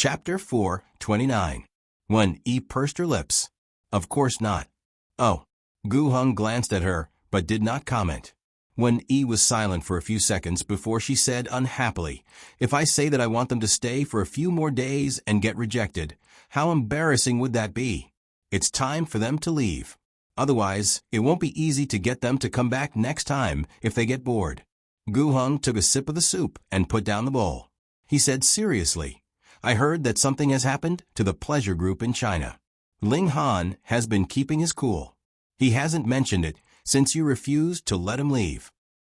Chapter 4:29. When E pursed her lips. Of course not. Oh. Gu Heng glanced at her, but did not comment. When E was silent for a few seconds before she said unhappily, "If I say that I want them to stay for a few more days and get rejected, how embarrassing would that be? It's time for them to leave. Otherwise, it won't be easy to get them to come back next time if they get bored." Gu Heng took a sip of the soup and put down the bowl. He said seriously, "I heard that something has happened to the pleasure group in China. Ling Han has been keeping his cool. He hasn't mentioned it since you refused to let him leave.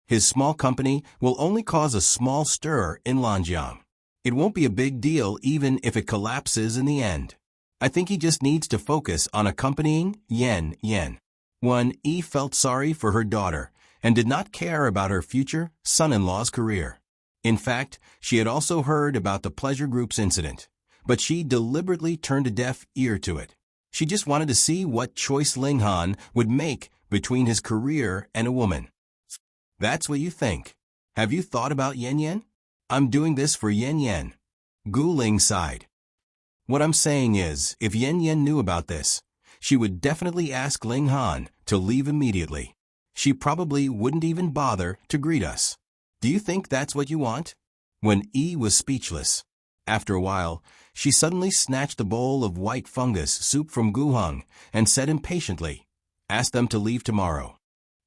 His small company will only cause a small stir in Lanjiang. It won't be a big deal even if it collapses in the end. I think he just needs to focus on accompanying Yan Yan." Wen Yi felt sorry for her daughter and did not care about her future son-in-law's career. In fact, she had also heard about the pleasure group's incident, but she deliberately turned a deaf ear to it. She just wanted to see what choice Ling Han would make between his career and a woman. "That's what you think. Have you thought about Yan Yan? I'm doing this for Yan Yan." Gu Ling sighed. "What I'm saying is, if Yan Yan knew about this, she would definitely ask Ling Han to leave immediately. She probably wouldn't even bother to greet us. Do you think that's what you want?" When E was speechless. After a while, she suddenly snatched a bowl of white fungus soup from Gu Heng and said impatiently, "Ask them to leave tomorrow.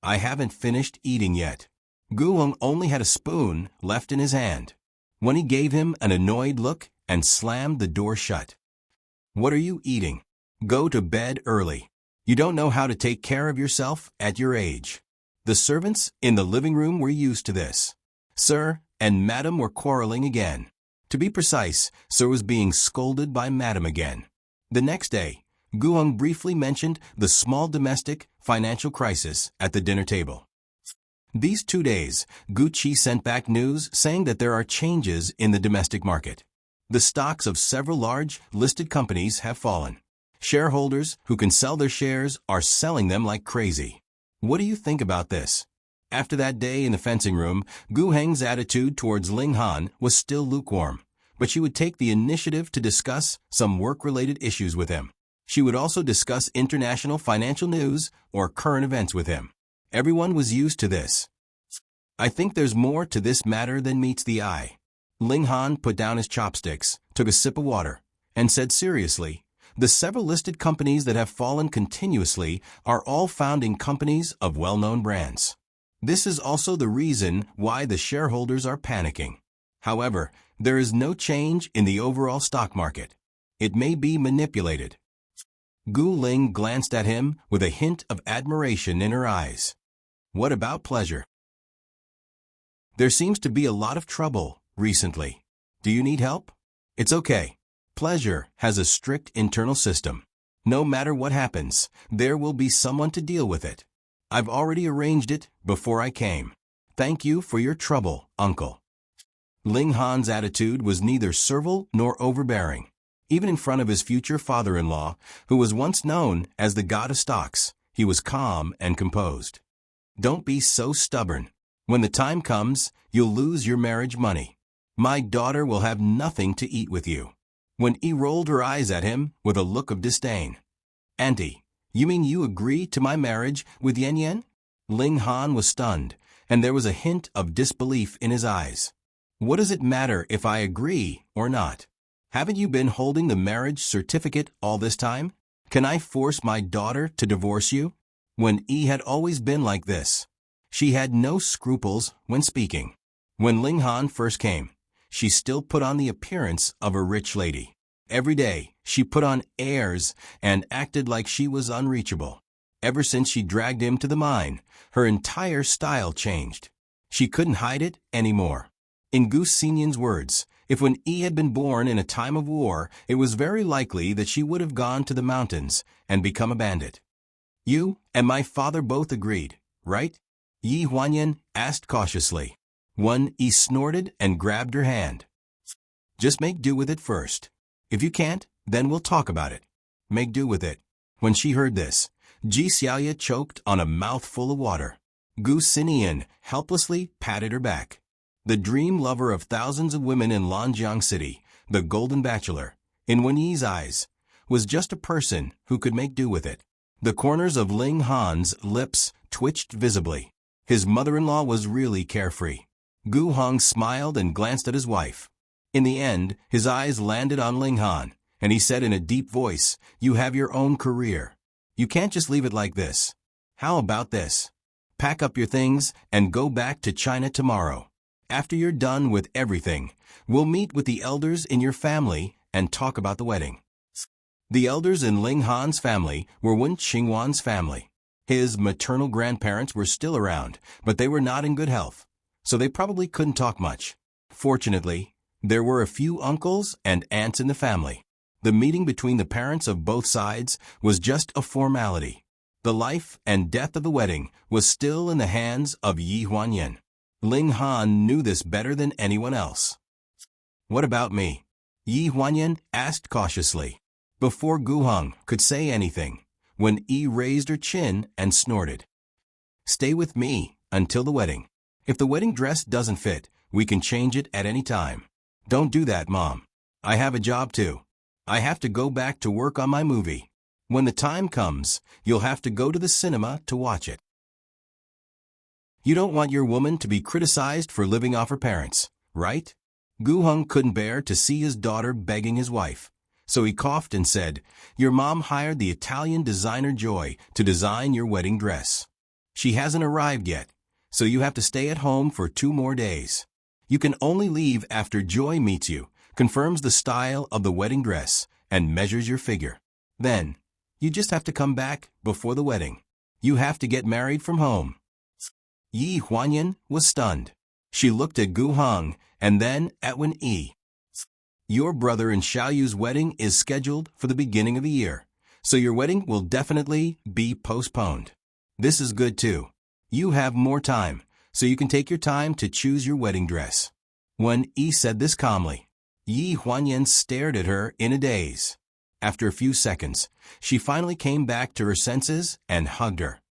I haven't finished eating yet." Gu Heng only had a spoon left in his hand when he gave him an annoyed look and slammed the door shut. "What are you eating? Go to bed early. You don't know how to take care of yourself at your age." The servants in the living room were used to this. Sir and Madam were quarreling again. To be precise, Sir was being scolded by Madam again. The next day, Gu Heng briefly mentioned the small domestic financial crisis at the dinner table. These 2 days, Gu Qi sent back news saying that there are changes in the domestic market. The stocks of several large listed companies have fallen. Shareholders who can sell their shares are selling them like crazy. What do you think about this? After that day in the fencing room, Gu Heng's attitude towards Ling Han was still lukewarm, but she would take the initiative to discuss some work-related issues with him. She would also discuss international financial news or current events with him. Everyone was used to this. "I think there's more to this matter than meets the eye." Ling Han put down his chopsticks, took a sip of water, and said seriously, "The several listed companies that have fallen continuously are all founding companies of well-known brands. This is also the reason why the shareholders are panicking. However, there is no change in the overall stock market. It may be manipulated." Gu Ling glanced at him with a hint of admiration in her eyes. "What about pleasure?" "There seems to be a lot of trouble recently. Do you need help?" "It's okay. Pleasure has a strict internal system. No matter what happens, there will be someone to deal with it. I've already arranged it before I came. Thank you for your trouble, uncle." Ling Han's attitude was neither servile nor overbearing. Even in front of his future father-in-law, who was once known as the god of stocks, he was calm and composed. "Don't be so stubborn. When the time comes, you'll lose your marriage money. My daughter will have nothing to eat with you." When E rolled her eyes at him with a look of disdain. "Auntie, you mean you agree to my marriage with Yan Yan?" Ling Han was stunned, and there was a hint of disbelief in his eyes. "What does it matter if I agree or not? Haven't you been holding the marriage certificate all this time? Can I force my daughter to divorce you?" When E had always been like this. She had no scruples when speaking. When Ling Han first came, she still put on the appearance of a rich lady. Every day, she put on airs and acted like she was unreachable. Ever since she dragged him to the mine, her entire style changed. She couldn't hide it anymore. In Gu Xinyan's words, if when E had been born in a time of war, it was very likely that she would have gone to the mountains and become a bandit. "You and my father both agreed, right?" Yi Huanyan asked cautiously. Wen Yi snorted and grabbed her hand. "Just make do with it first. If you can't, then we'll talk about it. Make do with it." When she heard this, Ji Xiaoya choked on a mouthful of water. Gu Xinian helplessly patted her back. The dream lover of thousands of women in Lanjiang City, the Golden Bachelor, in Wen Yi's eyes, was just a person who could make do with it. The corners of Ling Han's lips twitched visibly. His mother-in-law was really carefree. Gu Hong smiled and glanced at his wife. In the end, his eyes landed on Ling Han, and he said in a deep voice, "You have your own career. You can't just leave it like this. How about this? Pack up your things and go back to China tomorrow. After you're done with everything, we'll meet with the elders in your family and talk about the wedding." The elders in Ling Han's family were Wen Qingwan's family. His maternal grandparents were still around, but they were not in good health, so they probably couldn't talk much. Fortunately, there were a few uncles and aunts in the family. The meeting between the parents of both sides was just a formality. The life and death of the wedding was still in the hands of Yi Huanyan. Ling Han knew this better than anyone else. "What about me?" Yi Huanyan asked cautiously. Before Gu Hong could say anything, Wen Yi raised her chin and snorted. "Stay with me until the wedding. If the wedding dress doesn't fit, we can change it at any time." "Don't do that, Mom. I have a job too. I have to go back to work on my movie. When the time comes, you'll have to go to the cinema to watch it." You don't want your woman to be criticized for living off her parents, right? Gu Hong couldn't bear to see his daughter begging his wife, so he coughed and said, "Your mom hired the Italian designer Joy to design your wedding dress. She hasn't arrived yet, so you have to stay at home for 2 more days. You can only leave after Joy meets you, confirms the style of the wedding dress, and measures your figure. Then, you just have to come back before the wedding. You have to get married from home." Yi Huanyan was stunned. She looked at Gu Hong and then at Wen Yi. "Your brother and Xiaoyu's wedding is scheduled for the beginning of the year, so your wedding will definitely be postponed. This is good too. You have more time, so you can take your time to choose your wedding dress." Wen Yi said this calmly. Yi Huanyan stared at her in a daze. After a few seconds, she finally came back to her senses and hugged her.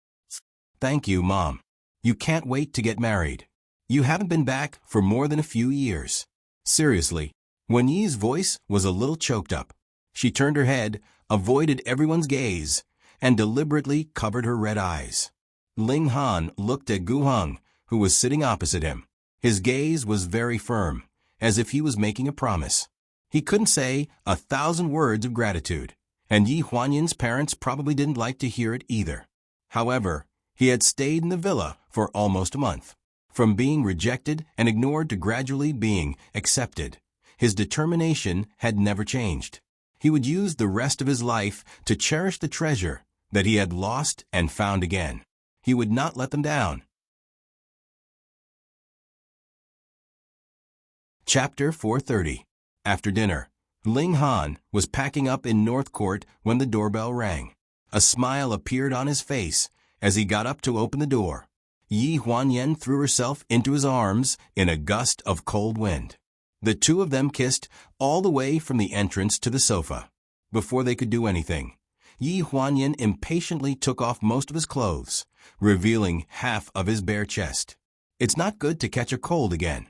"Thank you, Mom. You can't wait to get married. You haven't been back for more than a few years." Seriously, Wen Yi's voice was a little choked up. She turned her head, avoided everyone's gaze, and deliberately covered her red eyes. Ling Han looked at Gu Hong, who was sitting opposite him. His gaze was very firm, as if he was making a promise. He couldn't say 1,000 words of gratitude, and Yi Huanyan's parents probably didn't like to hear it either. However, he had stayed in the villa for almost a month. From being rejected and ignored to gradually being accepted, his determination had never changed. He would use the rest of his life to cherish the treasure that he had lost and found again. He would not let them down. Chapter 430. After dinner, Ling Han was packing up in North Court when the doorbell rang. A smile appeared on his face as he got up to open the door. Yi Huanyan threw herself into his arms in a gust of cold wind. The two of them kissed all the way from the entrance to the sofa. Before they could do anything, Yi Huanyan impatiently took off most of his clothes, revealing half of his bare chest. "It's not good to catch a cold again."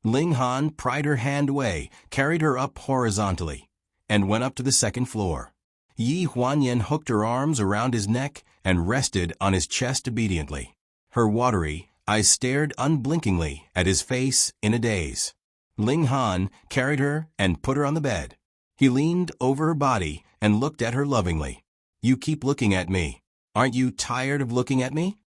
Ling Han pried her hand away, carried her up horizontally, and went up to the second floor. Yi Huanyan hooked her arms around his neck and rested on his chest obediently. Her watery eyes stared unblinkingly at his face in a daze. Ling Han carried her and put her on the bed. He leaned over her body and looked at her lovingly. "You keep looking at me. Aren't you tired of looking at me?"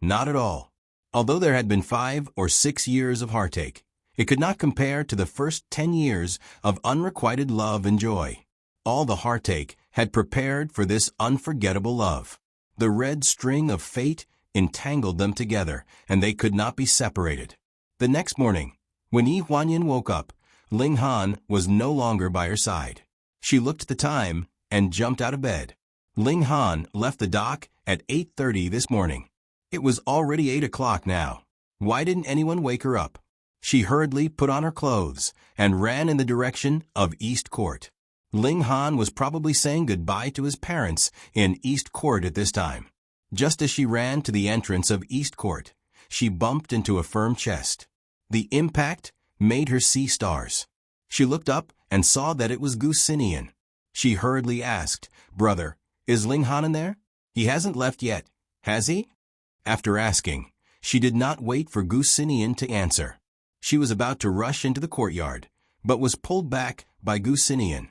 Not at all. Although there had been 5 or 6 years of heartache, it could not compare to the first 10 years of unrequited love and joy. All the heartache had prepared for this unforgettable love. The red string of fate entangled them together, and they could not be separated. The next morning, when Yi Huanyan woke up, Ling Han was no longer by her side. She looked at the time and jumped out of bed. Ling Han left the dock at 8:30 this morning. It was already 8 o'clock now. Why didn't anyone wake her up? She hurriedly put on her clothes and ran in the direction of East Court. Ling Han was probably saying goodbye to his parents in East Court at this time. Just as she ran to the entrance of East Court, she bumped into a firm chest. The impact made her see stars. She looked up and saw that it was Gu Sinian. She hurriedly asked, "Brother, is Ling Han in there? He hasn't left yet, has he?" After asking, she did not wait for Gu Sinian to answer. She was about to rush into the courtyard, but was pulled back by Gu Sinian.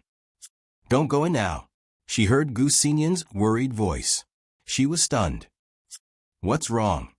"Don't go in now," she heard Gu Sinian's worried voice. She was stunned. "What's wrong?"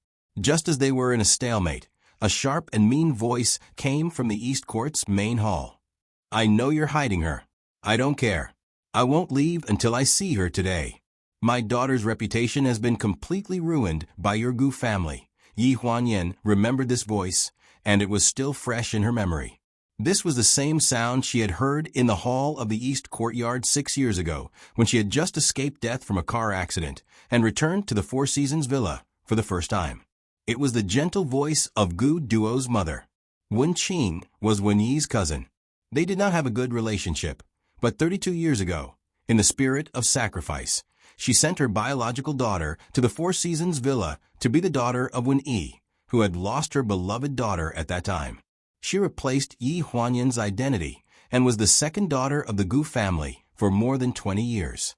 Just as they were in a stalemate, a sharp and mean voice came from the East Court's main hall. "I know you're hiding her. I don't care. I won't leave until I see her today. My daughter's reputation has been completely ruined by your Gu family." Yi Huanyan remembered this voice, and it was still fresh in her memory. This was the same sound she had heard in the hall of the East Courtyard 6 years ago, when she had just escaped death from a car accident and returned to the Four Seasons Villa for the first time. It was the gentle voice of Gu Duo's mother. Wen Qing was Wen Yi's cousin. They did not have a good relationship, but 32 years ago, in the spirit of sacrifice, she sent her biological daughter to the Four Seasons Villa to be the daughter of Wen Yi, who had lost her beloved daughter at that time. She replaced Yi Huanyan's identity and was the second daughter of the Gu family for more than 20 years.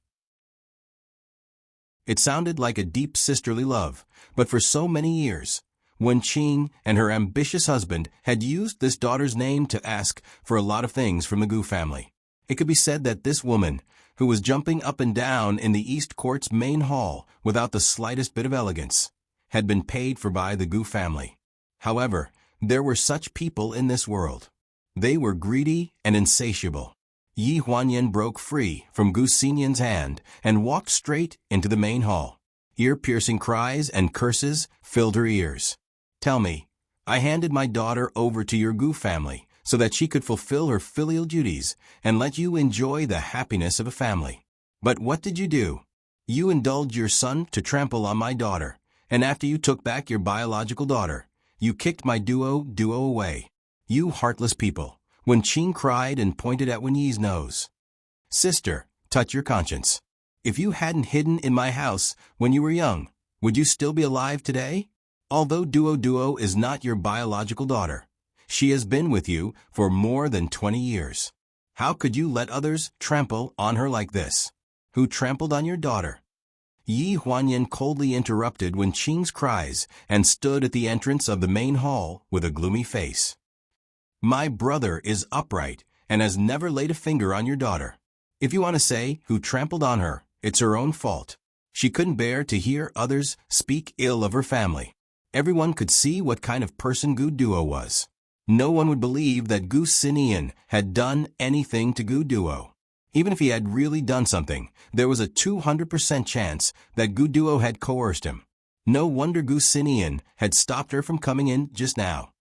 It sounded like a deep sisterly love, but for so many years, Wen Qing and her ambitious husband had used this daughter's name to ask for a lot of things from the Gu family. It could be said that this woman, who was jumping up and down in the East Court's main hall without the slightest bit of elegance, had been paid for by the Gu family. However, there were such people in this world. They were greedy and insatiable. Yi Huanyan broke free from Gu Xinyan's hand and walked straight into the main hall. Ear-piercing cries and curses filled her ears. "Tell me, I handed my daughter over to your Gu family so that she could fulfill her filial duties and let you enjoy the happiness of a family. But what did you do? You indulged your son to trample on my daughter, and after you took back your biological daughter, you kicked my duo away. You heartless people." Wen Qing cried and pointed at Wen Yi's nose. "Sister, touch your conscience. If you hadn't hidden in my house when you were young, would you still be alive today? Although Duo is not your biological daughter, she has been with you for more than 20 years. How could you let others trample on her like this? Who trampled on your daughter?" Yi Huanyan coldly interrupted Wen Qing's cries and stood at the entrance of the main hall with a gloomy face. "My brother is upright and has never laid a finger on your daughter. If you want to say who trampled on her, it's her own fault. She couldn't bear to hear others speak ill of her family. Everyone could see what kind of person Gu Duo was. No one would believe that Gu Sinian had done anything to Gu Duo. Even if he had really done something, there was a 200% chance that Gu Duo had coerced him. No wonder Gu Sinian had stopped her from coming in just now."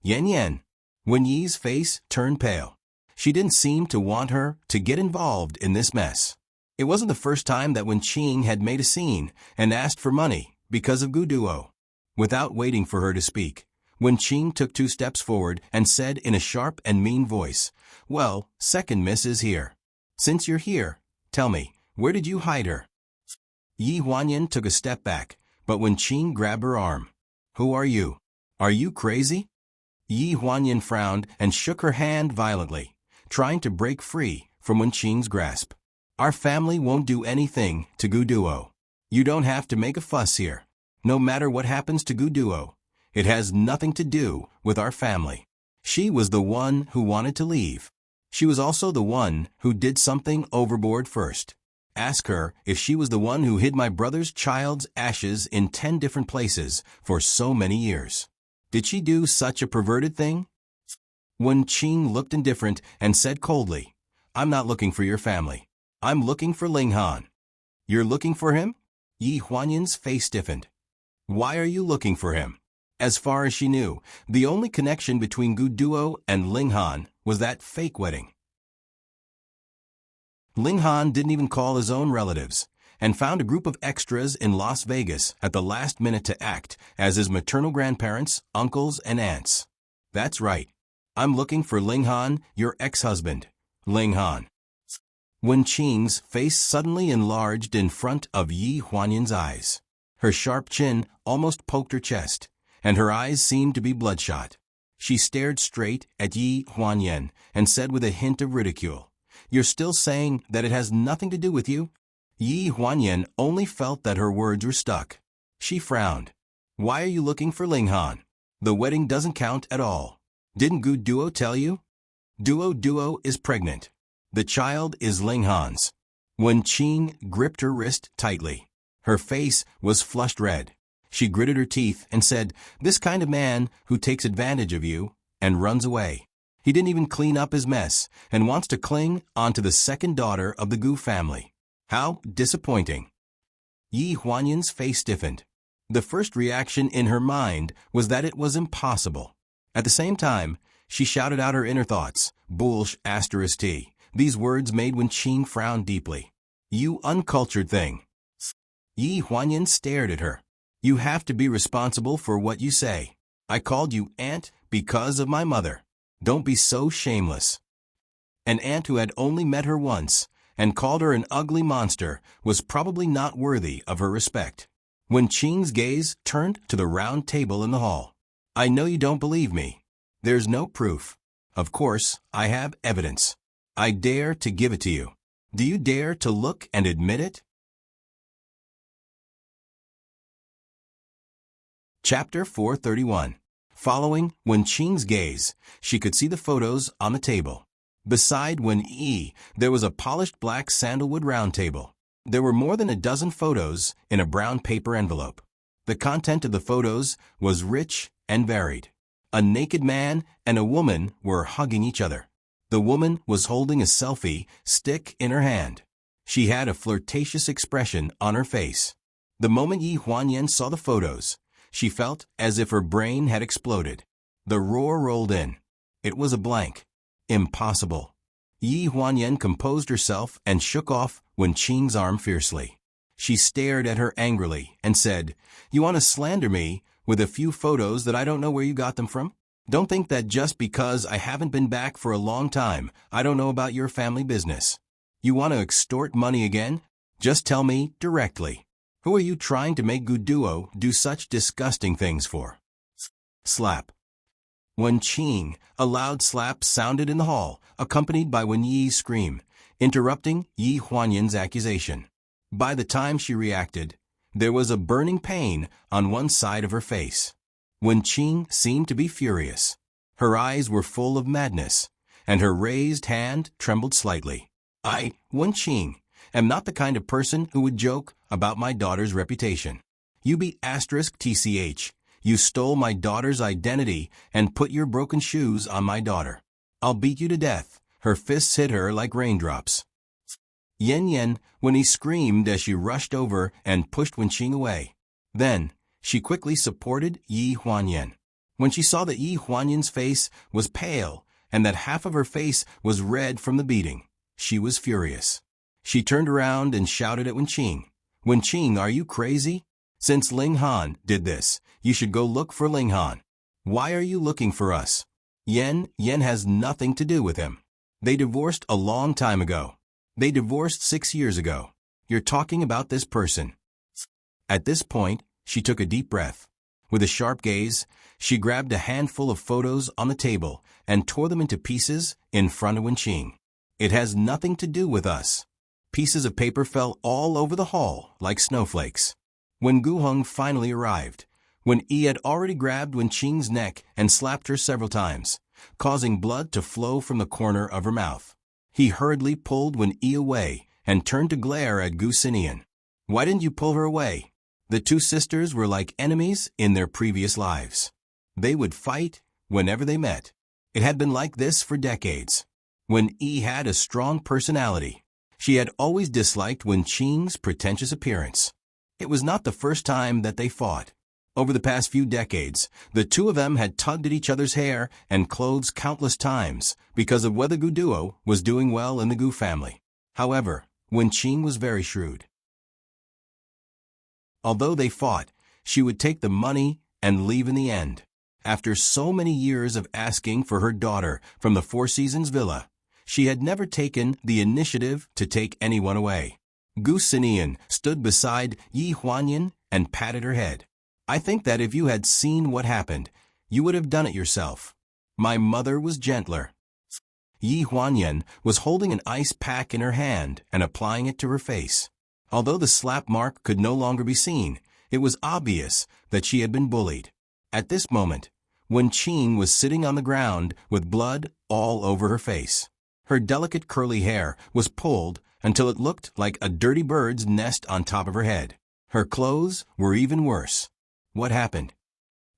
Yan. Wen Yi's face turned pale. She didn't seem to want her to get involved in this mess. It wasn't the first time that Wen Qing had made a scene and asked for money because of Gu Duo. Without waiting for her to speak, Wen Qing took 2 steps forward and said in a sharp and mean voice, "Well, second miss is here. Since you're here, tell me, where did you hide her?" Yi Huanyan took a step back, but Wen Qing grabbed her arm. "Who are you? Are you crazy?" Yi Huanyan frowned and shook her hand violently, trying to break free from Wen Qing's grasp. "Our family won't do anything to Gu Duo. You don't have to make a fuss here. No matter what happens to Gu Duo, it has nothing to do with our family. She was the one who wanted to leave. She was also the one who did something overboard first. Ask her if she was the one who hid my brother's child's ashes in 10 different places for so many years. Did she do such a perverted thing?" Wen Qing looked indifferent and said coldly, "I'm not looking for your family. I'm looking for Ling Han." "You're looking for him?" Yi Huanyan's face stiffened. "Why are you looking for him?" As far as she knew, the only connection between Gu Duo and Ling Han was that fake wedding. Ling Han didn't even call his own relatives, and found a group of extras in Las Vegas at the last minute to act as his maternal grandparents, uncles, and aunts. "That's right. I'm looking for Ling Han, your ex-husband, Ling Han." Wen Qing's face suddenly enlarged in front of Yi Huanyan's eyes. Her sharp chin almost poked her chest, and her eyes seemed to be bloodshot. She stared straight at Yi Huanyan and said with a hint of ridicule, "You're still saying that it has nothing to do with you?" Yi Huanyan only felt that her words were stuck. She frowned. "Why are you looking for Ling Han? The wedding doesn't count at all. Didn't Gu Duo tell you? Duo is pregnant. The child is Ling Han's." Wen Qing gripped her wrist tightly. Her face was flushed red. She gritted her teeth and said, "This kind of man who takes advantage of you and runs away. He didn't even clean up his mess and wants to cling onto the second daughter of the Gu family. How disappointing." Yi Huanyan's face stiffened. The first reaction in her mind was that it was impossible. At the same time, she shouted out her inner thoughts, "Bullsh**T. These words made Wen Qing frown deeply. "You uncultured thing." Yi Huanyan stared at her. "You have to be responsible for what you say. I called you aunt because of my mother. Don't be so shameless." An aunt who had only met her once and called her an ugly monster was probably not worthy of her respect. Wen Qing's gaze turned to the round table in the hall. "I know you don't believe me. There's no proof. Of course, I have evidence. I dare to give it to you. Do you dare to look and admit it?" Chapter 431. Following Wen Qing's gaze, she could see the photos on the table. Beside Wen Yi, there was a polished black sandalwood round table. There were more than a dozen photos in a brown paper envelope. The content of the photos was rich and varied. A naked man and a woman were hugging each other. The woman was holding a selfie stick in her hand. She had a flirtatious expression on her face. The moment Yi Huanyan saw the photos, she felt as if her brain had exploded. The roar rolled in. It was a blank. Impossible. Yi Huanyan composed herself and shook off Wen Qing's arm fiercely. She stared at her angrily and said, "You want to slander me with a few photos that I don't know where you got them from? Don't think that just because I haven't been back for a long time, I don't know about your family business. You want to extort money again? Just tell me directly. Who are you trying to make Gu Duo do such disgusting things for?" Slap. Wen Qing, a loud slap sounded in the hall, accompanied by Wen Yi's scream, interrupting Yi Huanyan's accusation. By the time she reacted, there was a burning pain on one side of her face. Wen Qing seemed to be furious. Her eyes were full of madness, and her raised hand trembled slightly. "I, Wen Qing, am not the kind of person who would joke about my daughter's reputation. You be *TCH. You stole my daughter's identity and put your broken shoes on my daughter. I'll beat you to death." Her fists hit her like raindrops. Yen, when he screamed as she rushed over and pushed Wen Qing away. Then, she quickly supported Yi Huanyan. When she saw that Yi Huanyan's face was pale and that half of her face was red from the beating, she was furious. She turned around and shouted at Wen Qing. "Wen Qing, are you crazy? Since Ling Han did this, you should go look for Ling Han. Why are you looking for us? Yen has nothing to do with him. They divorced a long time ago. They divorced 6 years ago. You're talking about this person." At this point, she took a deep breath. With a sharp gaze, she grabbed a handful of photos on the table and tore them into pieces in front of Wen Qing. "It has nothing to do with us." Pieces of paper fell all over the hall like snowflakes. When Gu Heng finally arrived, Wen Yi had already grabbed Wen Qing's neck and slapped her several times, causing blood to flow from the corner of her mouth. He hurriedly pulled Wen Yi away and turned to glare at Gu Sinian. "Why didn't you pull her away?" The two sisters were like enemies in their previous lives. They would fight whenever they met. It had been like this for decades. Wen Yi had a strong personality. She had always disliked Wen Qing's pretentious appearance. It was not the first time that they fought. Over the past few decades, the two of them had tugged at each other's hair and clothes countless times because of whether Gu Duo was doing well in the Gu family. However, Wen Qing was very shrewd. Although they fought, she would take the money and leave in the end. After so many years of asking for her daughter from the Four Seasons Villa, she had never taken the initiative to take anyone away. Gu Sinian stood beside Yi Huanyan and patted her head. "I think that if you had seen what happened, you would have done it yourself. My mother was gentler. Yi Huanyan was holding an ice pack in her hand and applying it to her face. Although the slap mark could no longer be seen, it was obvious that she had been bullied. At this moment, Wen Qing was sitting on the ground with blood all over her face. Her delicate curly hair was pulled until it looked like a dirty bird's nest on top of her head. Her clothes were even worse. What happened?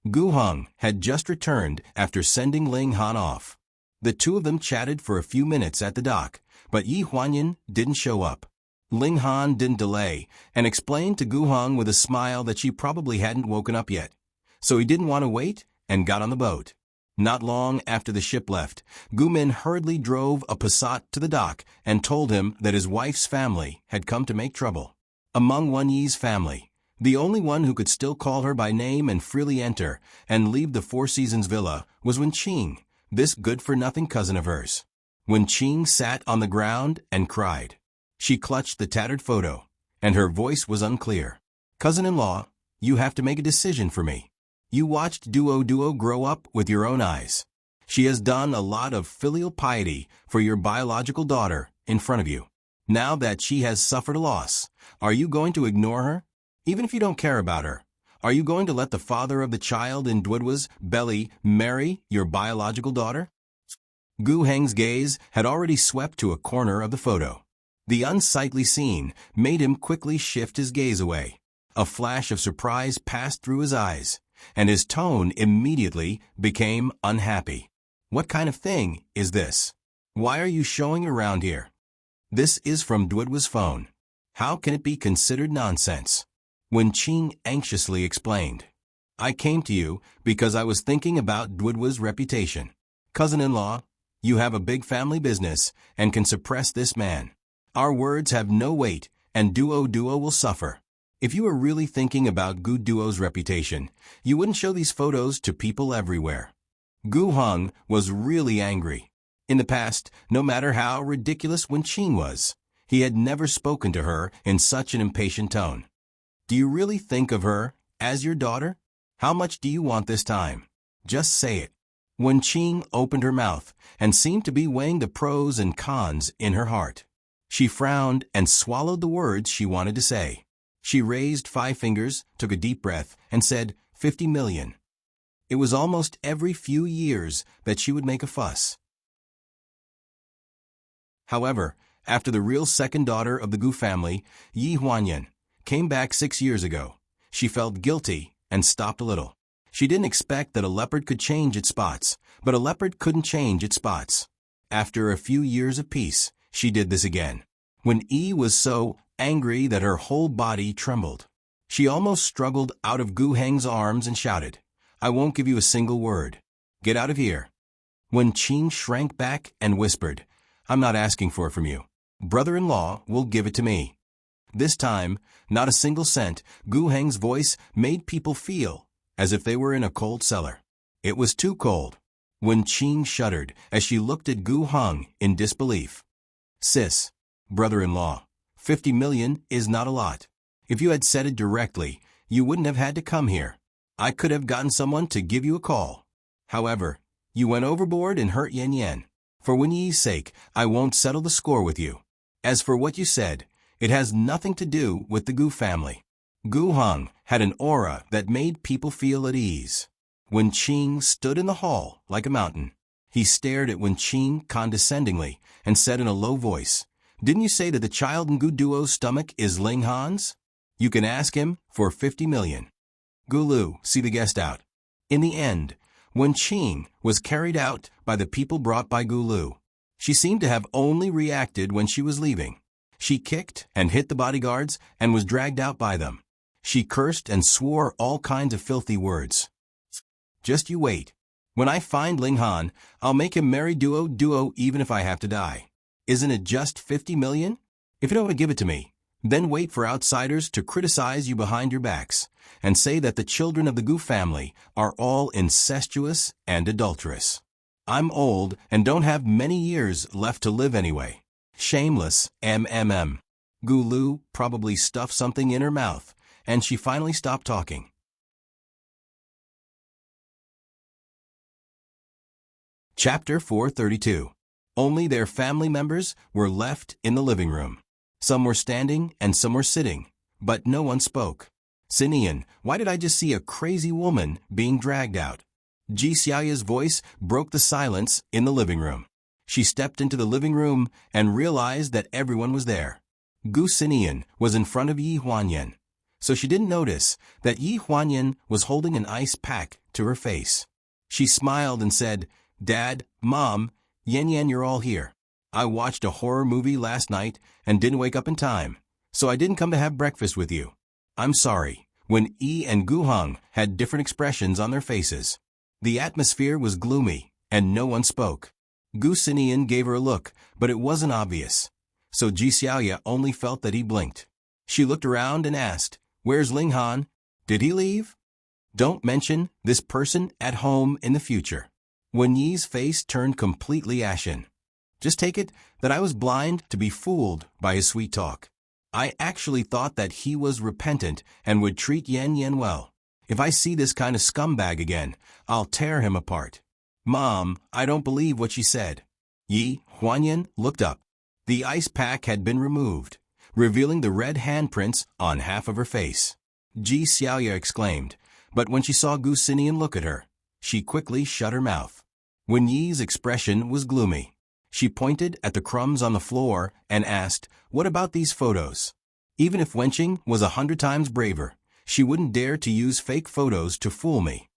Gu Heng had just returned after sending Ling Han off. The two of them chatted for a few minutes at the dock, but Yi Huanyan didn't show up. Ling Han didn't delay and explained to Gu Heng with a smile that she probably hadn't woken up yet. So he didn't want to wait and got on the boat. Not long after the ship left, Gu Min hurriedly drove a Passat to the dock and told him that his wife's family had come to make trouble. Among Wen Yi's family, the only one who could still call her by name and freely enter and leave the Four Seasons villa was Wen Qing, this good-for-nothing cousin of hers. Wen Qing sat on the ground and cried. She clutched the tattered photo, and her voice was unclear. Cousin-in-law, you have to make a decision for me. You watched Duo grow up with your own eyes. She has done a lot of filial piety for your biological daughter in front of you. Now that she has suffered a loss, are you going to ignore her? Even if you don't care about her, are you going to let the father of the child in Duo's belly marry your biological daughter? Gu Heng's gaze had already swept to a corner of the photo. The unsightly scene made him quickly shift his gaze away. A flash of surprise passed through his eyes, and his tone immediately became unhappy. What kind of thing is this? Why are you showing around here? This is from Duo's phone. How can it be considered nonsense? Wen Qing anxiously explained. I came to you because I was thinking about Duo's reputation. Cousin-in-law, you have a big family business and can suppress this man. Our words have no weight, and Duo will suffer. If you were really thinking about Gu Duo's reputation, you wouldn't show these photos to people everywhere. Gu Heng was really angry. In the past, no matter how ridiculous Wen Qing was, he had never spoken to her in such an impatient tone. Do you really think of her as your daughter? How much do you want this time? Just say it. Wen Qing opened her mouth and seemed to be weighing the pros and cons in her heart. She frowned and swallowed the words she wanted to say. She raised 5 fingers, took a deep breath, and said, 50 million. It was almost every few years that she would make a fuss. However, after the real second daughter of the Gu family, Yi Huanyan, came back 6 years ago, she felt guilty and stopped a little. She didn't expect that a leopard could change its spots, but a leopard couldn't change its spots. After a few years of peace, she did this again. When Yi was so angry that her whole body trembled. She almost struggled out of Gu Heng's arms and shouted, I won't give you a single word. Get out of here. Wen Qing shrank back and whispered, I'm not asking for it from you. Brother-in-law will give it to me. This time, not a single cent. Gu Heng's voice made people feel as if they were in a cold cellar. It was too cold. Wen Qing shuddered as she looked at Gu Heng in disbelief. Sis, brother-in-law, 50 million is not a lot. If you had said it directly, you wouldn't have had to come here. I could have gotten someone to give you a call. However, you went overboard and hurt Yan Yan. For Wen Yi's sake, I won't settle the score with you. As for what you said, it has nothing to do with the Gu family. Gu Heng had an aura that made people feel at ease. Wen Qing stood in the hall like a mountain. He stared at Wen Qing condescendingly and said in a low voice, Didn't you say that the child in Gu Duo's stomach is Ling Han's? You can ask him for 50 million. Gu Lu, see the guest out. In the end, Wen Qing was carried out by the people brought by Gu Lu. She seemed to have only reacted when she was leaving. She kicked and hit the bodyguards and was dragged out by them. She cursed and swore all kinds of filthy words. Just you wait. When I find Ling Han, I'll make him marry Duo even if I have to die. Isn't it just 50 million? If you don't want to give it to me, then wait for outsiders to criticize you behind your backs and say that the children of the Gu family are all incestuous and adulterous. I'm old and don't have many years left to live anyway. Shameless, MMM. Gu Lu probably stuffed something in her mouth, and she finally stopped talking. Chapter 432. Only their family members were left in the living room. Some were standing and some were sitting, but no one spoke. Sinian, why did I just see a crazy woman being dragged out? Ji Xiaoya's voice broke the silence in the living room. She stepped into the living room and realized that everyone was there. Gu Sinian was in front of Yi Huanyan, so she didn't notice that Yi Huanyan was holding an ice pack to her face. She smiled and said, "Dad, Mom, Yan, you're all here. I watched a horror movie last night and didn't wake up in time, so I didn't come to have breakfast with you." I'm sorry. When Yi and Gu Hong had different expressions on their faces. The atmosphere was gloomy, and no one spoke. Gu Sinian gave her a look, but it wasn't obvious. So Ji Xiaoya only felt that he blinked. She looked around and asked, "Where's Ling Han? Did he leave?" Don't mention this person at home in the future. When Yi's face turned completely ashen. Just take it that I was blind to be fooled by his sweet talk. I actually thought that he was repentant and would treat Yan well. If I see this kind of scumbag again, I'll tear him apart. Mom, I don't believe what she said. Yi Huanyan looked up. The ice pack had been removed, revealing the red handprints on half of her face. Ji Xiaoya exclaimed, but when she saw Gu Sinian look at her, she quickly shut her mouth. When Yi's expression was gloomy, she pointed at the crumbs on the floor and asked, "What about these photos?" Even if Wenqing was 100 times braver, she wouldn't dare to use fake photos to fool me.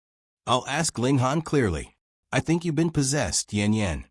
I'll ask Ling Han clearly. I think you've been possessed, Yan.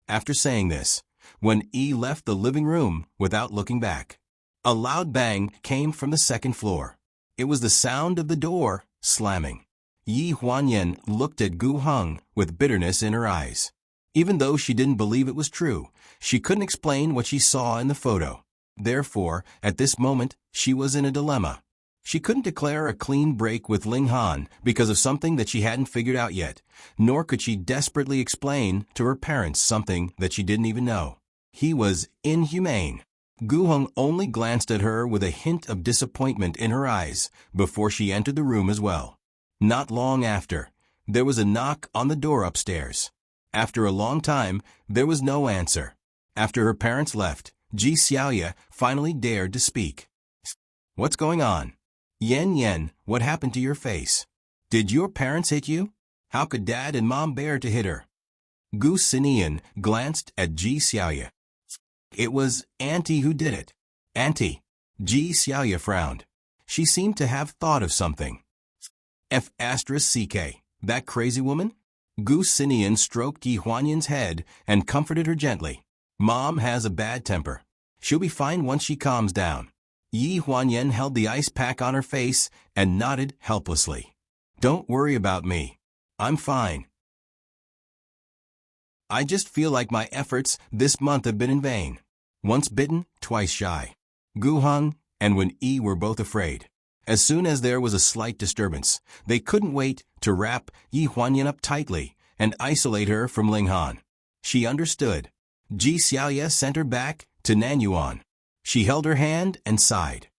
After saying this, when Yi left the living room without looking back, a loud bang came from the second floor. It was the sound of the door slamming. Yi Huanyan looked at Gu Hong with bitterness in her eyes. Even though she didn't believe it was true, she couldn't explain what she saw in the photo. Therefore, at this moment, she was in a dilemma. She couldn't declare a clean break with Ling Han because of something that she hadn't figured out yet, nor could she desperately explain to her parents something that she didn't even know. He was inhumane. Gu Hong only glanced at her with a hint of disappointment in her eyes before she entered the room as well. Not long after, there was a knock on the door upstairs. After a long time, there was no answer. After her parents left, Ji Xiaoya finally dared to speak. "What's going on? Yan, what happened to your face? Did your parents hit you? How could Dad and Mom bear to hit her?" Gu Sinian glanced at Ji Xiaoya. "It was Auntie who did it." "Auntie?" Ji Xiaoya frowned. She seemed to have thought of something. F***, that crazy woman? Gu Sinian stroked Yi Huanyan's head and comforted her gently. "Mom has a bad temper. She'll be fine once she calms down." Yi Huanyan held the ice pack on her face and nodded helplessly. "Don't worry about me. I'm fine. I just feel like my efforts this month have been in vain. Once bitten, twice shy." Gu Hong and Wen Yi were both afraid. As soon as there was a slight disturbance, they couldn't wait to wrap Yi Huanyan up tightly and isolate her from Ling Han. She understood. Ji Xiaoya sent her back to Nanyuan. She held her hand and sighed.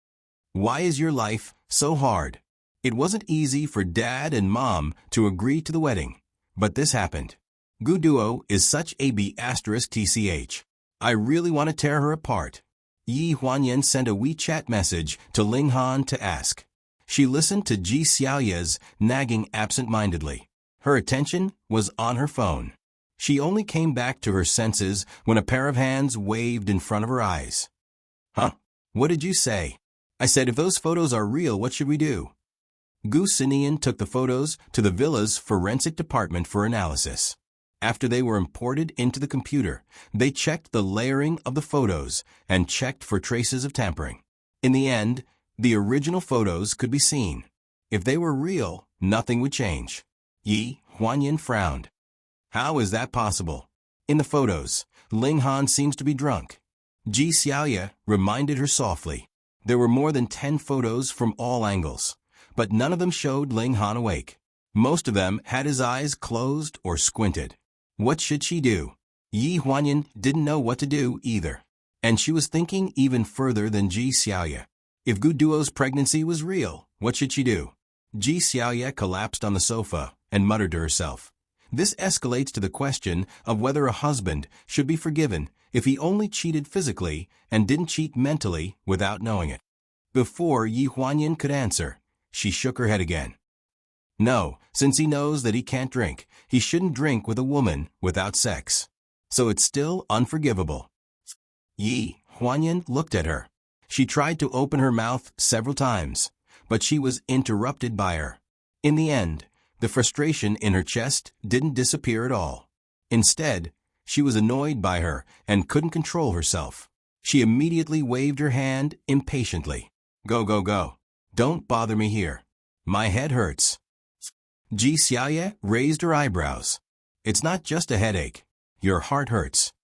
"Why is your life so hard? It wasn't easy for Dad and Mom to agree to the wedding, but this happened. Gu Duo is such a B***tch. I really want to tear her apart." Yi Huanyan sent a WeChat message to Ling Han to ask. She listened to Ji Xiaoya's nagging absent-mindedly. Her attention was on her phone. She only came back to her senses when a pair of hands waved in front of her eyes. "Huh? What did you say?" "I said if those photos are real, what should we do?" Gu Sinian took the photos to the villa's forensic department for analysis. After they were imported into the computer, they checked the layering of the photos and checked for traces of tampering. In the end, the original photos could be seen. If they were real, nothing would change. Yi Huanyan frowned. "How is that possible? In the photos, Ling Han seems to be drunk." Ji Xiaoya reminded her softly. There were more than 10 photos from all angles, but none of them showed Ling Han awake. Most of them had his eyes closed or squinted. What should she do? Yi Huanyan didn't know what to do either, and she was thinking even further than Ji Xiaoya. If Gu Duo's pregnancy was real, what should she do? Ji Xiaoya collapsed on the sofa and muttered to herself. This escalates to the question of whether a husband should be forgiven if he only cheated physically and didn't cheat mentally without knowing it. Before Yi Huanyan could answer, she shook her head again. No, since he knows that he can't drink, he shouldn't drink with a woman without sex. So it's still unforgivable. Yi Huanyan looked at her. She tried to open her mouth several times, but she was interrupted by her. In the end, the frustration in her chest didn't disappear at all. Instead, she was annoyed by her and couldn't control herself. She immediately waved her hand impatiently. Go, go, go. Don't bother me here. My head hurts. Ji Xiaoye raised her eyebrows. It's not just a headache. Your heart hurts.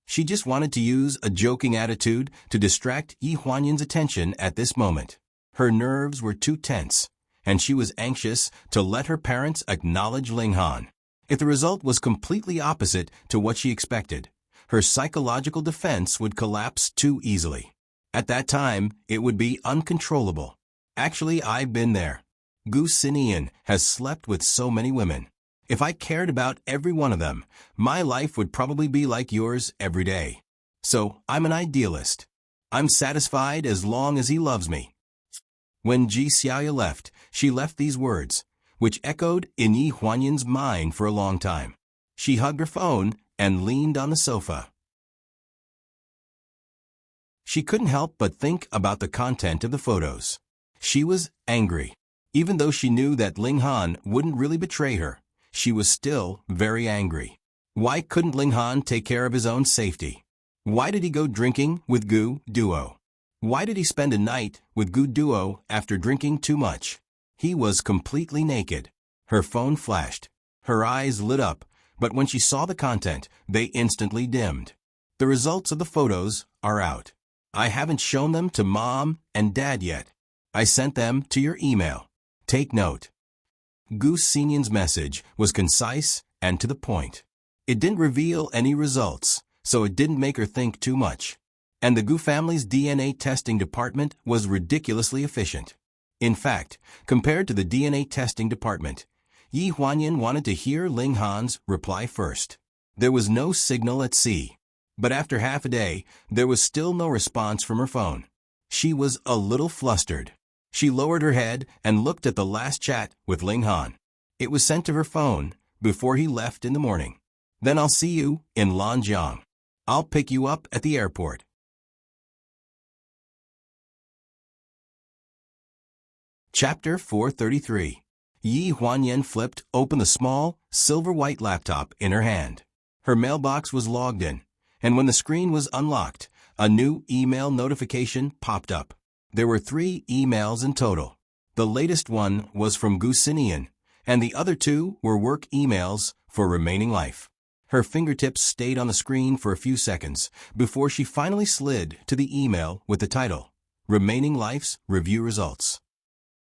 She just wanted to use a joking attitude to distract Yi Huanyan's attention at this moment. Her nerves were too tense, and she was anxious to let her parents acknowledge Ling Han. If the result was completely opposite to what she expected, her psychological defense would collapse too easily. At that time, it would be uncontrollable. Actually, I've been there. Gu Xinian has slept with so many women. If I cared about every one of them, my life would probably be like yours every day. So, I'm an idealist. I'm satisfied as long as he loves me. When Ji Xiaoye left, she left these words, which echoed in Yi Huanyan's mind for a long time. She hugged her phone and leaned on the sofa. She couldn't help but think about the content of the photos. She was angry. Even though she knew that Ling Han wouldn't really betray her, she was still very angry. Why couldn't Ling Han take care of his own safety? Why did he go drinking with Gu Duo? Why did he spend a night with Gu Duo after drinking too much? He was completely naked. Her phone flashed. Her eyes lit up, but when she saw the content, they instantly dimmed. The results of the photos are out. I haven't shown them to Mom and Dad yet. I sent them to your email. Take note. Gu Xinian's message was concise and to the point. It didn't reveal any results, so it didn't make her think too much. And the Gu family's DNA testing department was ridiculously efficient. In fact, compared to the DNA testing department, Yi Huanyan wanted to hear Ling Han's reply first. There was no signal at sea. But after half a day, there was still no response from her phone. She was a little flustered. She lowered her head and looked at the last chat with Ling Han. It was sent to her phone before he left in the morning. Then I'll see you in Lanjiang. I'll pick you up at the airport. Chapter 433. Yi Huanyan flipped open the small, silver-white laptop in her hand. Her mailbox was logged in, and when the screen was unlocked, a new email notification popped up. There were 3 emails in total. The latest one was from Gu Xinian, and the other 2 were work emails for remaining life. Her fingertips stayed on the screen for a few seconds before she finally slid to the email with the title, Remaining Life's Review Results.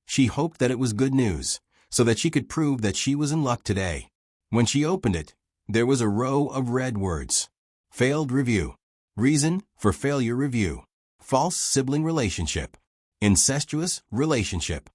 She hoped that it was good news, so that she could prove that she was in luck today. When she opened it, there was a row of red words. Failed review. Reason for failure review. False sibling relationship. Incestuous relationship.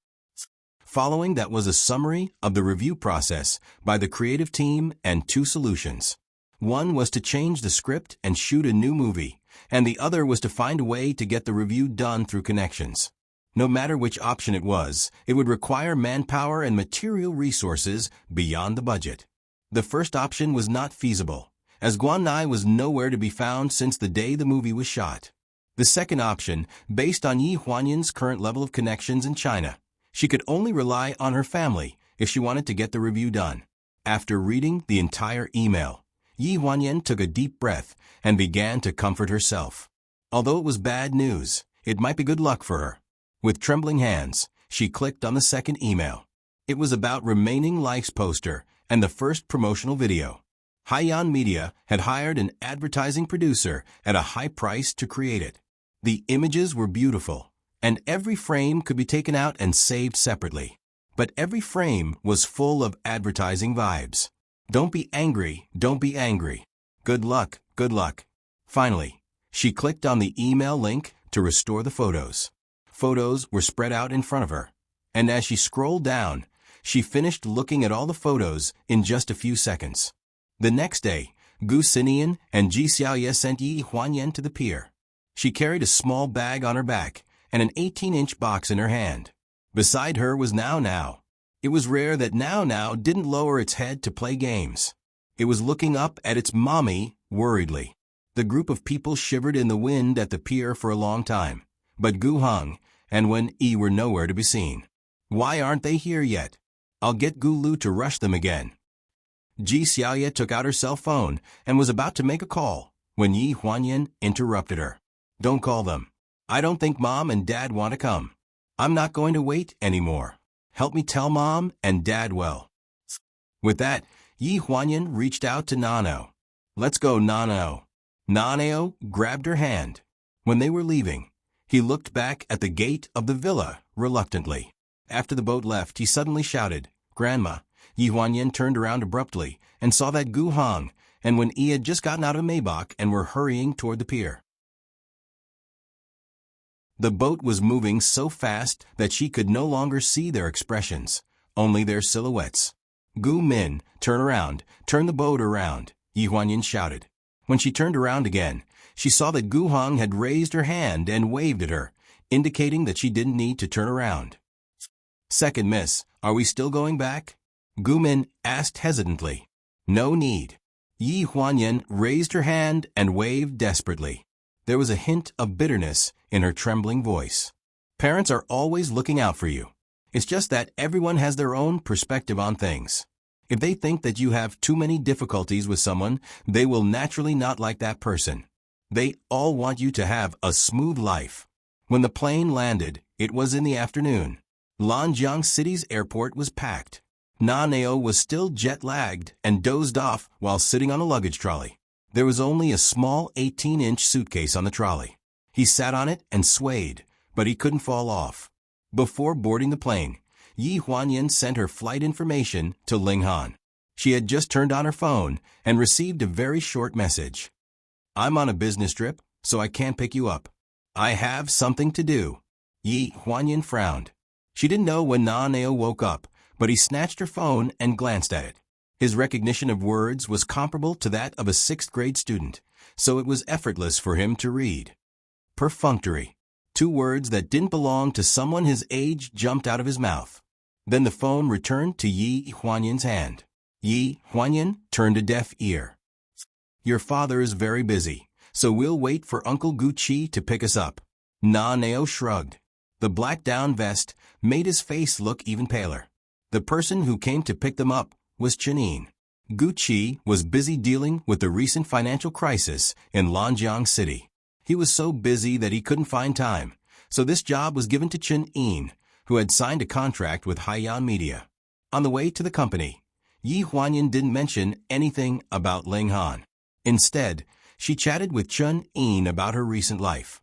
Following that was a summary of the review process by the creative team and 2 solutions. One was to change the script and shoot a new movie, and the other was to find a way to get the review done through connections. No matter which option it would require manpower and material resources beyond the budget. The first option was not feasible, as Guan Nai was nowhere to be found since the day the movie was shot. The second option, based on Yi Huanyan's current level of connections in China, she could only rely on her family if she wanted to get the review done. After reading the entire email, Yi Huanyan took a deep breath and began to comfort herself. Although it was bad news, it might be good luck for her. With trembling hands, she clicked on the second email. It was about Remaining Life's poster and the first promotional video. Haiyan Media had hired an advertising producer at a high price to create it. The images were beautiful, and every frame could be taken out and saved separately. But every frame was full of advertising vibes. Don't be angry, don't be angry. Good luck, good luck. Finally, she clicked on the email link to restore the photos. Photos were spread out in front of her, and as she scrolled down, She finished looking at all the photos in just a few seconds. The next day, Gu Xinian and Ji Xiaoye sent Yi Huanyan to the pier. She carried a small bag on her back and an 18-inch box in her hand. Beside her was Now Now. It was rare that Now Now didn't lower its head to play games. It was looking up at its mommy worriedly. The group of people shivered in the wind at the pier for a long time, but Gu Hong and Wen Yi were nowhere to be seen. Why aren't they here yet? I'll get Gu Lu to rush them again. Ji Xiaoye took out her cell phone and was about to make a call when Yi Huanyan interrupted her. Don't call them. I don't think Mom and Dad want to come. I'm not going to wait anymore. Help me tell Mom and Dad well. With that, Yi Huanyan reached out to Nano. Let's go, Nano. Nanao grabbed her hand. When they were leaving, he looked back at the gate of the villa reluctantly. After the boat left, he suddenly shouted, Grandma. Yi Huanyan turned around abruptly and saw that Gu Hong and Wen Yi had just gotten out of Maybach and were hurrying toward the pier. The boat was moving so fast that she could no longer see their expressions, only their silhouettes. Gu Min, turn around, turn the boat around, Yi Huanyan shouted. When she turned around again, she saw that Gu Hong had raised her hand and waved at her, indicating that she didn't need to turn around. Second miss, are we still going back? Gu Min asked hesitantly. No need. Yi Huanyan raised her hand and waved desperately. There was a hint of bitterness in her trembling voice. Parents are always looking out for you. It's just that everyone has their own perspective on things. If they think that you have too many difficulties with someone, they will naturally not like that person. They all want you to have a smooth life. When the plane landed, it was in the afternoon. Lanjiang City's airport was packed. Nanao was still jet-lagged and dozed off while sitting on a luggage trolley. There was only a small 18-inch suitcase on the trolley. He sat on it and swayed, but he couldn't fall off. Before boarding the plane, Yi Huanyan sent her flight information to Ling Han. She had just turned on her phone and received a very short message. I'm on a business trip, so I can't pick you up. I have something to do. Yi Huanyan frowned. She didn't know when Nanao woke up, but he snatched her phone and glanced at it. His recognition of words was comparable to that of a 6th-grade student, so it was effortless for him to read. Perfunctory. 2 words that didn't belong to someone his age jumped out of his mouth. Then the phone returned to Yi Huanyan's hand. Yi Huanyan turned a deaf ear. Your father is very busy, so we'll wait for Uncle Gu Chi to pick us up. Nanao shrugged. The black down vest made his face look even paler. The person who came to pick them up was Chinyin. Gu Chi was busy dealing with the recent financial crisis in Lanjiang City. He was so busy that he couldn't find time, so this job was given to Chinyin, who had signed a contract with Haiyan Media. On the way to the company, Yi Huanyan didn't mention anything about Ling Han. Instead, she chatted with Chun-Yin about her recent life.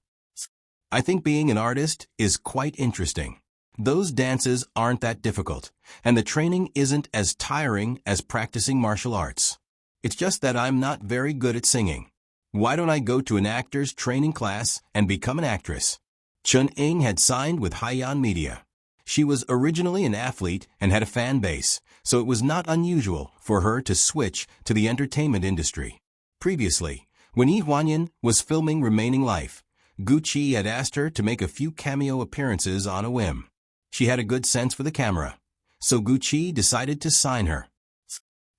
I think being an artist is quite interesting. Those dances aren't that difficult, and the training isn't as tiring as practicing martial arts. It's just that I'm not very good at singing. Why don't I go to an actor's training class and become an actress? Chun-Yin had signed with Haiyan Media. She was originally an athlete and had a fan base, so it was not unusual for her to switch to the entertainment industry. Previously, when Yi Huanyan was filming Remaining Life, Gu Chi had asked her to make a few cameo appearances on a whim. She had a good sense for the camera, so Gu Chi decided to sign her.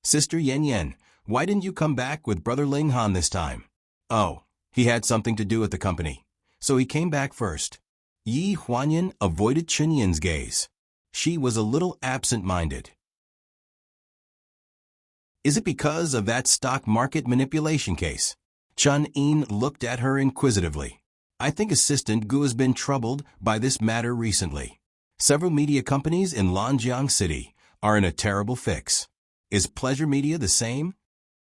Sister Yan Yan, why didn't you come back with Brother Ling Han this time? Oh, he had something to do at the company, so he came back first. Yi Huanyan avoided Chinyin's gaze. She was a little absent-minded. Is it because of that stock market manipulation case? Chun-Yin looked at her inquisitively. I think Assistant Gu has been troubled by this matter recently. Several media companies in Lanjiang City are in a terrible fix. Is Pleasure Media the same?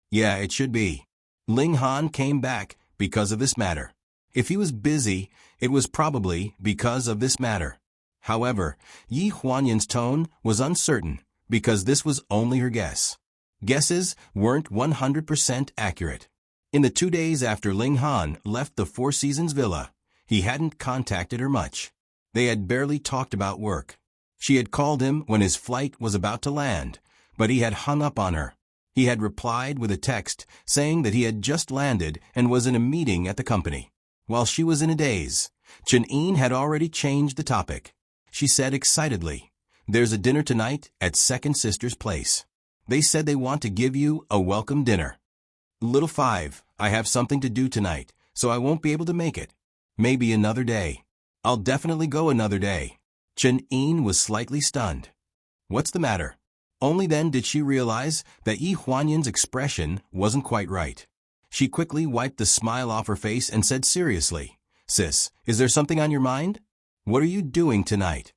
Yeah, it should be. Ling Han came back because of this matter. If he was busy, it was probably because of this matter. However, Yi Huanyan's tone was uncertain because this was only her guess. Guesses weren't 100% accurate. In the 2 days after Ling Han left the Four Seasons villa, he hadn't contacted her much. They had barely talked about work. She had called him when his flight was about to land, but he had hung up on her. He had replied with a text saying that he had just landed and was in a meeting at the company. While she was in a daze, Chen-in had already changed the topic. She said excitedly, "There's a dinner tonight at Second Sister's place. They said they want to give you a welcome dinner." "Little Five, I have something to do tonight, so I won't be able to make it. Maybe another day." "I'll definitely go another day." Chen-in was slightly stunned. "What's the matter?" Only then did she realize that Yi Huanyan's expression wasn't quite right. She quickly wiped the smile off her face and said seriously, "Sis, is there something on your mind? What are you doing tonight?"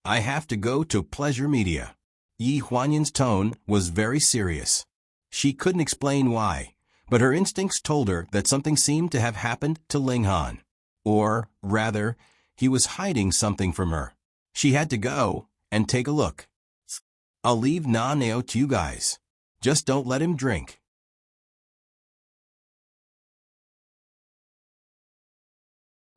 "I have to go to Pleasure Media." Yi Huanyan's tone was very serious. She couldn't explain why, but her instincts told her that something seemed to have happened to Ling Han. Or, rather, he was hiding something from her. She had to go and take a look. "I'll leave Na-Neo to you guys. Just don't let him drink."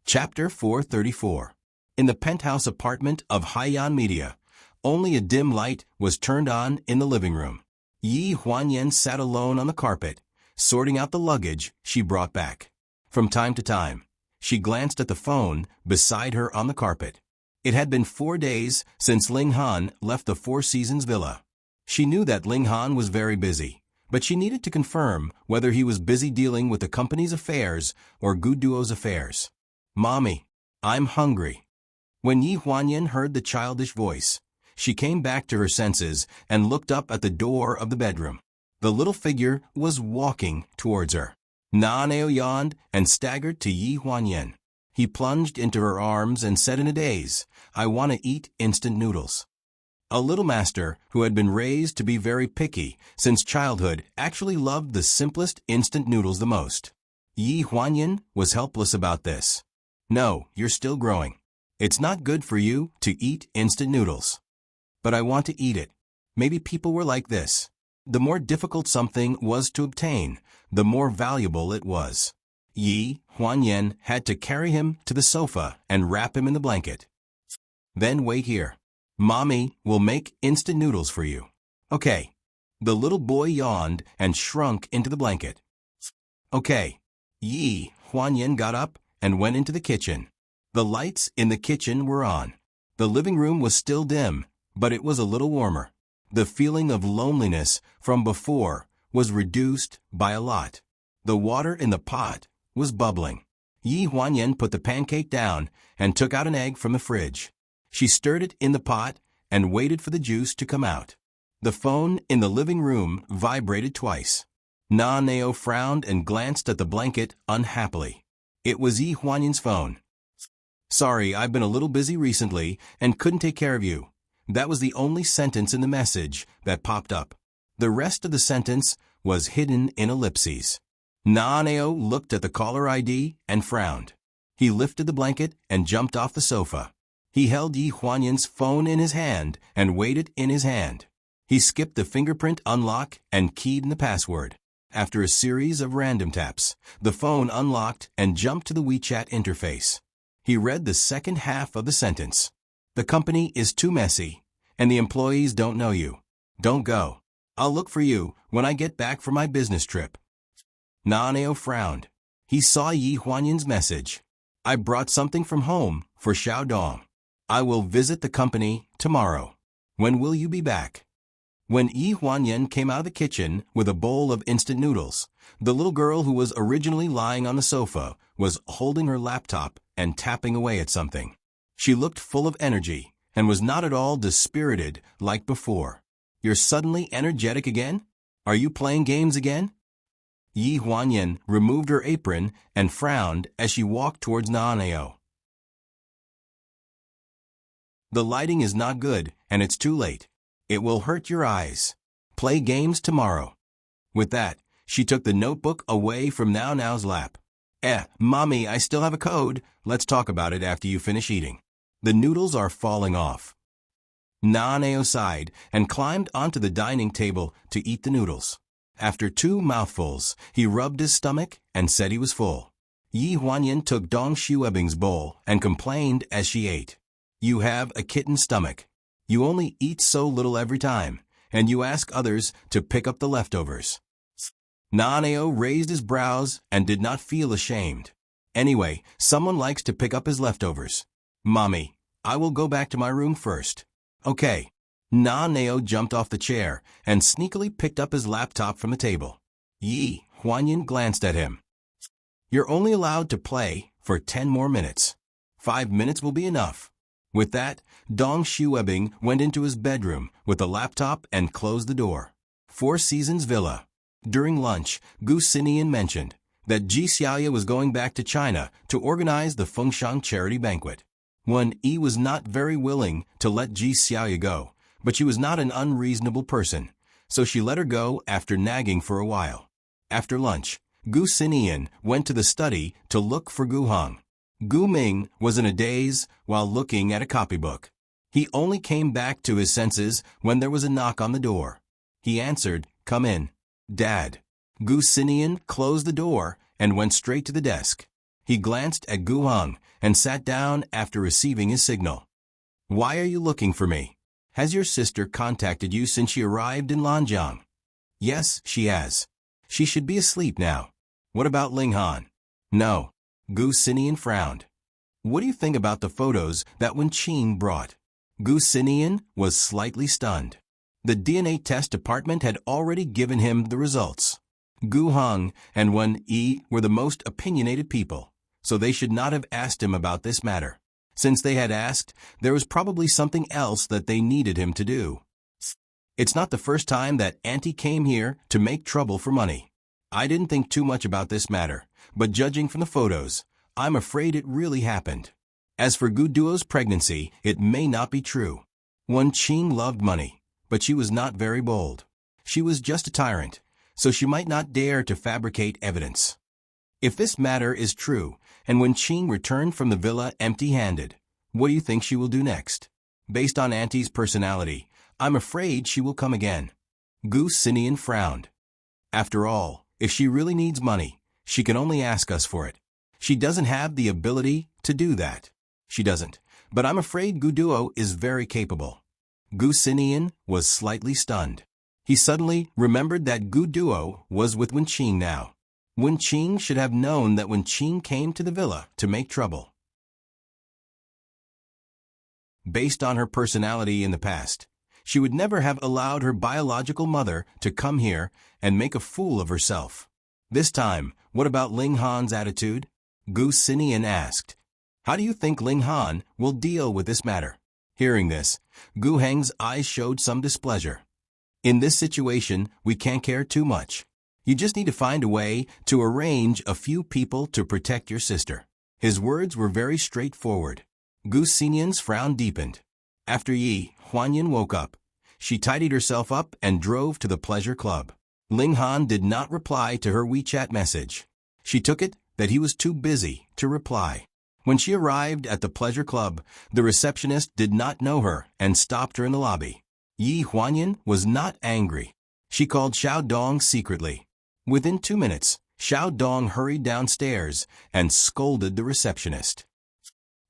Chapter 434. In the penthouse apartment of Haiyan Media, only a dim light was turned on in the living room. Yi Huanyan sat alone on the carpet, sorting out the luggage she brought back. From time to time, she glanced at the phone beside her on the carpet. It had been 4 days since Ling Han left the Four Seasons villa. She knew that Ling Han was very busy, but she needed to confirm whether he was busy dealing with the company's affairs or Guduo's affairs. "Mommy, I'm hungry." When Yi Huanyan heard the childish voice, she came back to her senses and looked up at the door of the bedroom. The little figure was walking towards her. Na-Neo yawned and staggered to Yi Huanyan. He plunged into her arms and said in a daze, "I want to eat instant noodles." A little master who had been raised to be very picky since childhood actually loved the simplest instant noodles the most. Yi Huanyan was helpless about this. "No, you're still growing. It's not good for you to eat instant noodles." "But I want to eat it." Maybe people were like this. The more difficult something was to obtain, the more valuable it was. Yi Huanyan had to carry him to the sofa and wrap him in the blanket. "Then wait here. Mommy will make instant noodles for you." "Okay." The little boy yawned and shrunk into the blanket. "Okay." Yi Huanyan got up and went into the kitchen. The lights in the kitchen were on. The living room was still dim, but it was a little warmer. The feeling of loneliness from before was reduced by a lot. The water in the pot was bubbling. Yi Huanyan put the pancake down and took out an egg from the fridge. She stirred it in the pot and waited for the juice to come out. The phone in the living room vibrated twice. Na-Neo frowned and glanced at the blanket unhappily. It was Yi Huanyan's phone. "Sorry, I've been a little busy recently and couldn't take care of you." That was the only sentence in the message that popped up. The rest of the sentence was hidden in ellipses. Na-Neo looked at the caller ID and frowned. He lifted the blanket and jumped off the sofa. He held Yi Huanyan's phone in his hand and weighed it in his hand. He skipped the fingerprint unlock and keyed in the password. After a series of random taps, the phone unlocked and jumped to the WeChat interface. He read the second half of the sentence. "The company is too messy, and the employees don't know you. Don't go. I'll look for you when I get back from my business trip." Na-Neo frowned. He saw Yi Huanyan's message. "I brought something from home for Xiaodong. I will visit the company tomorrow. When will you be back?" When Yi Huanyan came out of the kitchen with a bowl of instant noodles, the little girl who was originally lying on the sofa was holding her laptop and tapping away at something. She looked full of energy and was not at all dispirited like before. "You're suddenly energetic again? Are you playing games again?" Yi Huanyan removed her apron and frowned as she walked towards Na-Neo. "The lighting is not good, and it's too late. It will hurt your eyes. Play games tomorrow." With that, she took the notebook away from Na-Neo's lap. Mommy, I still have a code. Let's talk about it after you finish eating. The noodles are falling off." Na-Neo sighed and climbed onto the dining table to eat the noodles. After 2 mouthfuls, he rubbed his stomach and said he was full. Yi Huanyan took Dong Shuebing's bowl and complained as she ate. "You have a kitten stomach." You only eat so little every time, and you ask others to pick up the leftovers. Naneo raised his brows and did not feel ashamed. Anyway, someone likes to pick up his leftovers. Mommy, I will go back to my room first. Okay. Naneo jumped off the chair and sneakily picked up his laptop from the table. Yi Huanyin glanced at him. You're only allowed to play for 10 more minutes. 5 minutes will be enough. With that, Dong Shuebing went into his bedroom with the laptop and closed the door. Four Seasons Villa. During lunch, Gu Xinian mentioned that Ji Xiaoya was going back to China to organize the Fengshan charity banquet. Wen Yi was not very willing to let Ji Xiaoya go, but she was not an unreasonable person, so she let her go after nagging for a while. After lunch, Gu Xinian went to the study to look for Gu Hong. Gu Ming was in a daze while looking at a copybook. He only came back to his senses when there was a knock on the door. He answered, "Come in." "Dad." Gu Xinian closed the door and went straight to the desk. He glanced at Gu Hong and sat down after receiving his signal. "Why are you looking for me? Has your sister contacted you since she arrived in Lanjiang?" "Yes, she has. She should be asleep now." "What about Ling Han?" "No." Gu Xinian frowned. "What do you think about the photos that Wen Qing brought?" Gu Xinian was slightly stunned. The DNA test department had already given him the results. Gu Hong and Wen Yi were the most opinionated people, so they should not have asked him about this matter. Since they had asked, there was probably something else that they needed him to do. It's not the first time that Auntie came here to make trouble for money. I didn't think too much about this matter, but judging from the photos, I'm afraid it really happened. As for Gu Duo's pregnancy, it may not be true. Wen Qing loved money, but she was not very bold. She was just a tyrant, so she might not dare to fabricate evidence. If this matter is true, and Wen Qing returned from the villa empty-handed, what do you think she will do next? Based on Auntie's personality, I'm afraid she will come again. Gu Xinian frowned. After all, if she really needs money, she can only ask us for it. She doesn't have the ability to do that. She doesn't, but I'm afraid Gu Duo is very capable. Gu Xinian was slightly stunned. He suddenly remembered that Gu Duo was with Wen Qing now. Wen Qing should have known that Wen Qing came to the villa to make trouble. Based on her personality in the past, she would never have allowed her biological mother to come here and make a fool of herself. This time, what about Ling Han's attitude? Gu Xinian asked. How do you think Ling Han will deal with this matter? Hearing this, Gu Heng's eyes showed some displeasure. In this situation, we can't care too much. You just need to find a way to arrange a few people to protect your sister. His words were very straightforward. Gu Xinian's frown deepened. After Yi Huanyin woke up, she tidied herself up and drove to the pleasure club. Ling Han did not reply to her WeChat message. She took it that he was too busy to reply. When she arrived at the pleasure club, the receptionist did not know her and stopped her in the lobby. Yi Huanyin was not angry. She called Xiao Dong secretly. Within 2 minutes, Xiao Dong hurried downstairs and scolded the receptionist.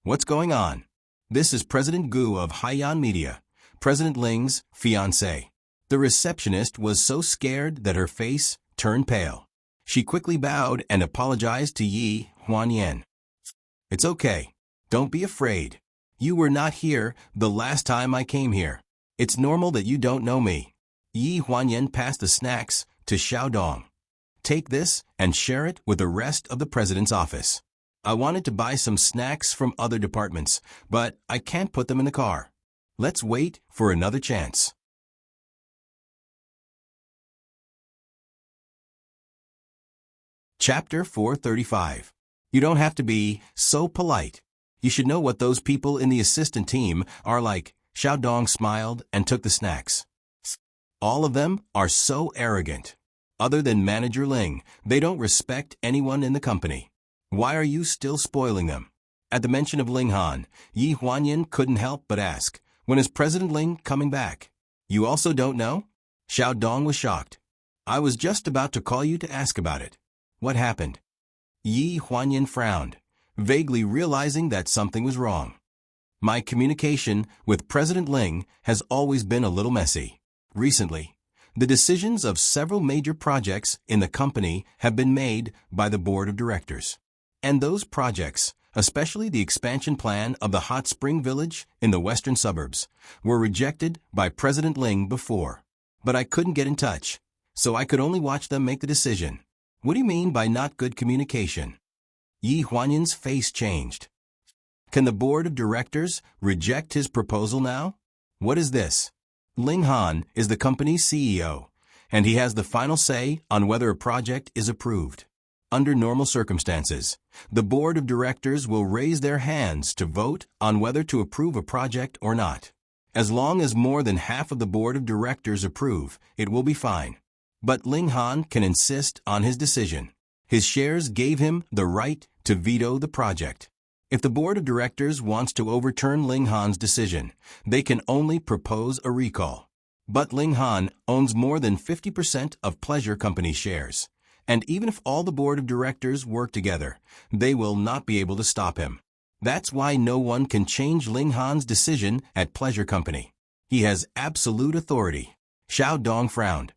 What's going on? This is President Gu of Haiyan Media, President Ling's fiancé. The receptionist was so scared that her face turned pale. She quickly bowed and apologized to Yi Huanyin. It's okay. Don't be afraid. You were not here the last time I came here. It's normal that you don't know me. Yi Huanyin passed the snacks to Xiao Dong. Take this and share it with the rest of the president's office. I wanted to buy some snacks from other departments, but I can't put them in the car. Let's wait for another chance. Chapter 435. You don't have to be so polite. You should know what those people in the assistant team are like. Xiao Dong smiled and took the snacks. All of them are so arrogant. Other than Manager Ling, they don't respect anyone in the company. Why are you still spoiling them? At the mention of Ling Han, Yi Huanyin couldn't help but ask, when is President Ling coming back? You also don't know? Xiao Dong was shocked. I was just about to call you to ask about it. What happened? Yi Huanyin frowned, vaguely realizing that something was wrong. My communication with President Ling has always been a little messy. Recently, the decisions of several major projects in the company have been made by the board of directors. And those projects, especially the expansion plan of the hot spring village in the western suburbs, were rejected by President Ling before. But I couldn't get in touch, so I could only watch them make the decision. What do you mean by not good communication? Yi Huanyan's face changed. Can the board of directors reject his proposal now? What is this? Ling Han is the company's CEO, and he has the final say on whether a project is approved. Under normal circumstances, the board of directors will raise their hands to vote on whether to approve a project or not. As long as more than half of the board of directors approve, it will be fine. But Ling Han can insist on his decision. His shares gave him the right to veto the project. If the board of directors wants to overturn Ling Han's decision, they can only propose a recall. But Ling Han owns more than 50% of Pleasure Company shares, and even if all the board of directors work together, they will not be able to stop him. That's why no one can change Ling Han's decision at Pleasure Company. He has absolute authority. Xiao Dong frowned.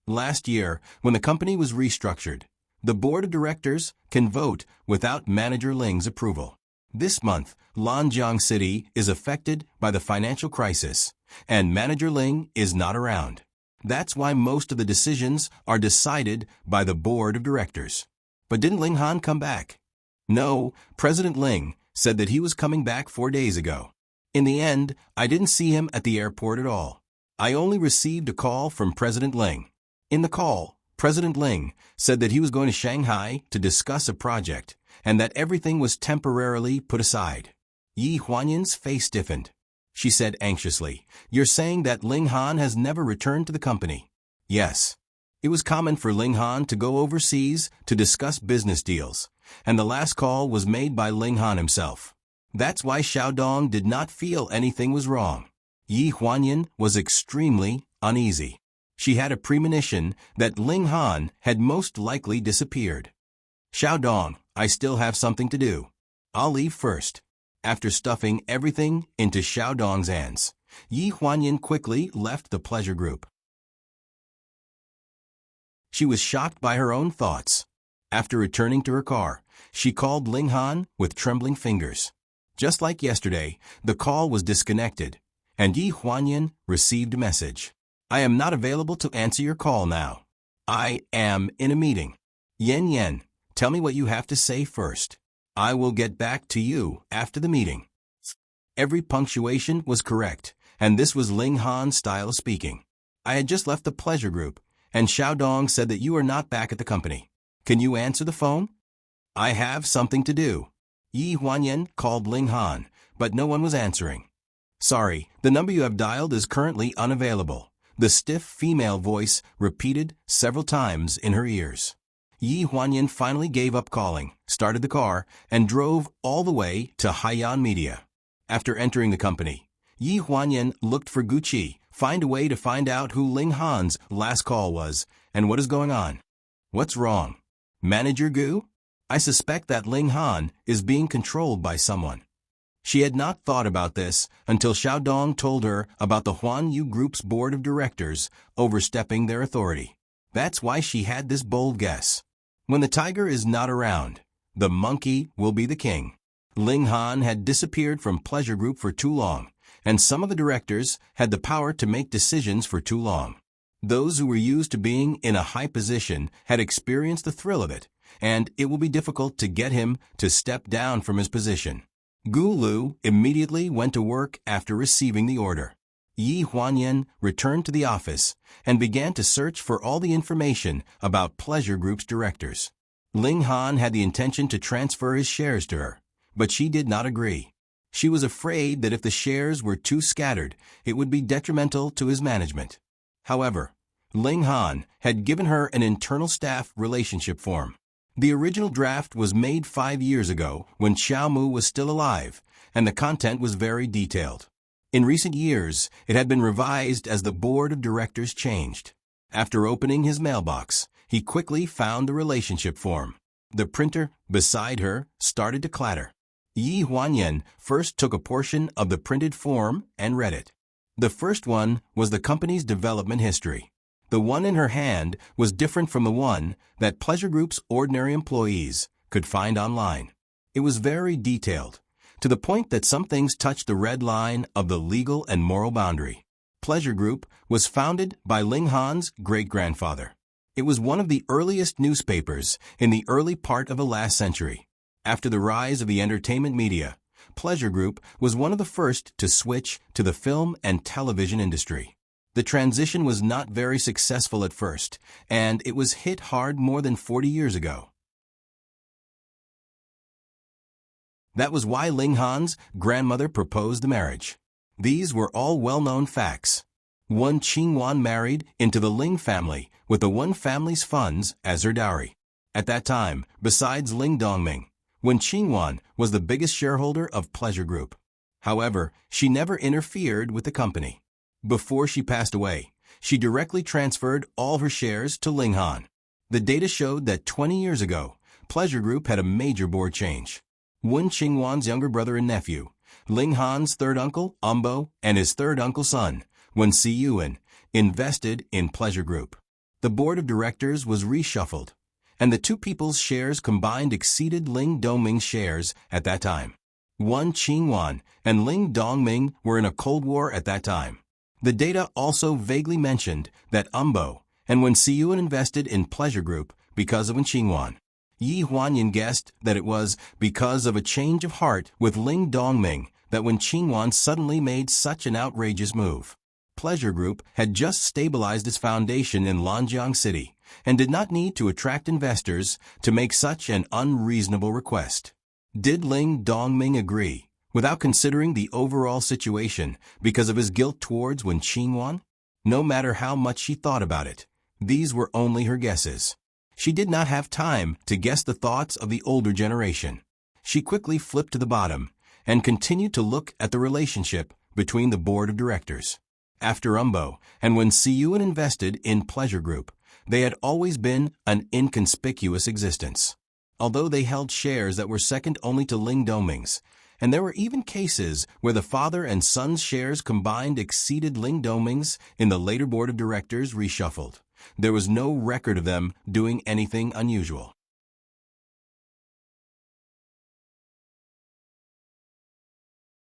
Last year, when the company was restructured, the board of directors can vote without manager Ling's approval. This month, Lanjiang City is affected by the financial crisis, and manager Ling is not around. That's why most of the decisions are decided by the board of directors. But didn't Ling Han come back? No, President Ling said that he was coming back 4 days ago. In the end, I didn't see him at the airport at all. I only received a call from President Ling. In the call, President Ling said that he was going to Shanghai to discuss a project, and that everything was temporarily put aside. Yi Huanyan's face stiffened. She said anxiously, "You're saying that Ling Han has never returned to the company?" Yes. It was common for Ling Han to go overseas to discuss business deals, and the last call was made by Ling Han himself. That's why Xiao Dong did not feel anything was wrong. Yi Huanyan was extremely uneasy. She had a premonition that Ling Han had most likely disappeared. "Xiao Dong, I still have something to do. I'll leave first." After stuffing everything into Xiao Dong's hands, Yi Huanyan quickly left the pleasure group. She was shocked by her own thoughts. After returning to her car, she called Ling Han with trembling fingers. Just like yesterday, the call was disconnected, and Yi Huanyan received a message. "I am not available to answer your call now. I am in a meeting. Yen, tell me what you have to say first. I will get back to you after the meeting." Every punctuation was correct, and this was Ling Han's style of speaking. "I had just left the pleasure group, and Xiao Dong said that you are not back at the company. Can you answer the phone?" "I have something to do." Yi Huanyan called Ling Han, but no one was answering. "Sorry, the number you have dialed is currently unavailable," the stiff female voice repeated several times in her ears. Yi Huanyan finally gave up calling, started the car, and drove all the way to Haiyan Media. After entering the company, Yi Huanyan looked for Gucci, find a way to find out who Ling Han's last call was and what is going on. What's wrong? Manager Gu? I suspect that Ling Han is being controlled by someone. She had not thought about this until Xiao Dong told her about the Huan Yu Group's board of directors overstepping their authority. That's why she had this bold guess. When the tiger is not around, the monkey will be the king. Ling Han had disappeared from Pleasure Group for too long, and some of the directors had the power to make decisions for too long. Those who were used to being in a high position had experienced the thrill of it, and it will be difficult to get him to step down from his position. Gu Lu immediately went to work after receiving the order. Yi Huanyan returned to the office and began to search for all the information about Pleasure Group's directors. Ling Han had the intention to transfer his shares to her, but she did not agree. She was afraid that if the shares were too scattered, it would be detrimental to his management. However, Ling Han had given her an internal staff relationship form. The original draft was made 5 years ago when Xiao Mu was still alive, and the content was very detailed. In recent years, it had been revised as the board of directors changed. After opening his mailbox, he quickly found the relationship form. The printer beside her started to clatter. Yi Huanyan first took a portion of the printed form and read it. The first one was the company's development history. The one in her hand was different from the one that Pleasure Group's ordinary employees could find online. It was very detailed, to the point that some things touched the red line of the legal and moral boundary. Pleasure Group was founded by Ling Han's great-grandfather. It was one of the earliest newspapers in the early part of the last century. After the rise of the entertainment media, Pleasure Group was one of the first to switch to the film and television industry. The transition was not very successful at first, and it was hit hard more than 40 years ago. That was why Ling Han's grandmother proposed the marriage. These were all well-known facts. Wen Qingwan married into the Ling family with the Wen family's funds as her dowry. At that time, besides Ling Dongming, Wen Qingwan was the biggest shareholder of Pleasure Group. However, she never interfered with the company. Before she passed away, she directly transferred all her shares to Ling Han. The data showed that 20 years ago, Pleasure Group had a major board change. Wen Qingwan's younger brother and nephew, Ling Han's third uncle, Umbo, and his third uncle's son, Wen Siyuan, invested in Pleasure Group. The board of directors was reshuffled, and the two people's shares combined exceeded Ling Dongming's shares at that time. Wen Qingwan and Ling Dongming were in a Cold War at that time. The data also vaguely mentioned that Umbo and Wen Siyuan invested in Pleasure Group because of Wen Qingwan. Yi Huanyan guessed that it was because of a change of heart with Ling Dongming that Wen Qingwan suddenly made such an outrageous move. Pleasure Group had just stabilized its foundation in Lanjiang City and did not need to attract investors to make such an unreasonable request. Did Ling Dongming agree, without considering the overall situation because of his guilt towards Wen Qingwan? No matter how much she thought about it, these were only her guesses. She did not have time to guess the thoughts of the older generation. She quickly flipped to the bottom and continued to look at the relationship between the board of directors. After Umbo and Wen Siyuan invested in Pleasure Group, they had always been an inconspicuous existence. Although they held shares that were second only to Ling Dongming's, and there were even cases where the father and son's shares combined exceeded Ling Dongming's in the later board of directors reshuffled. There was no record of them doing anything unusual.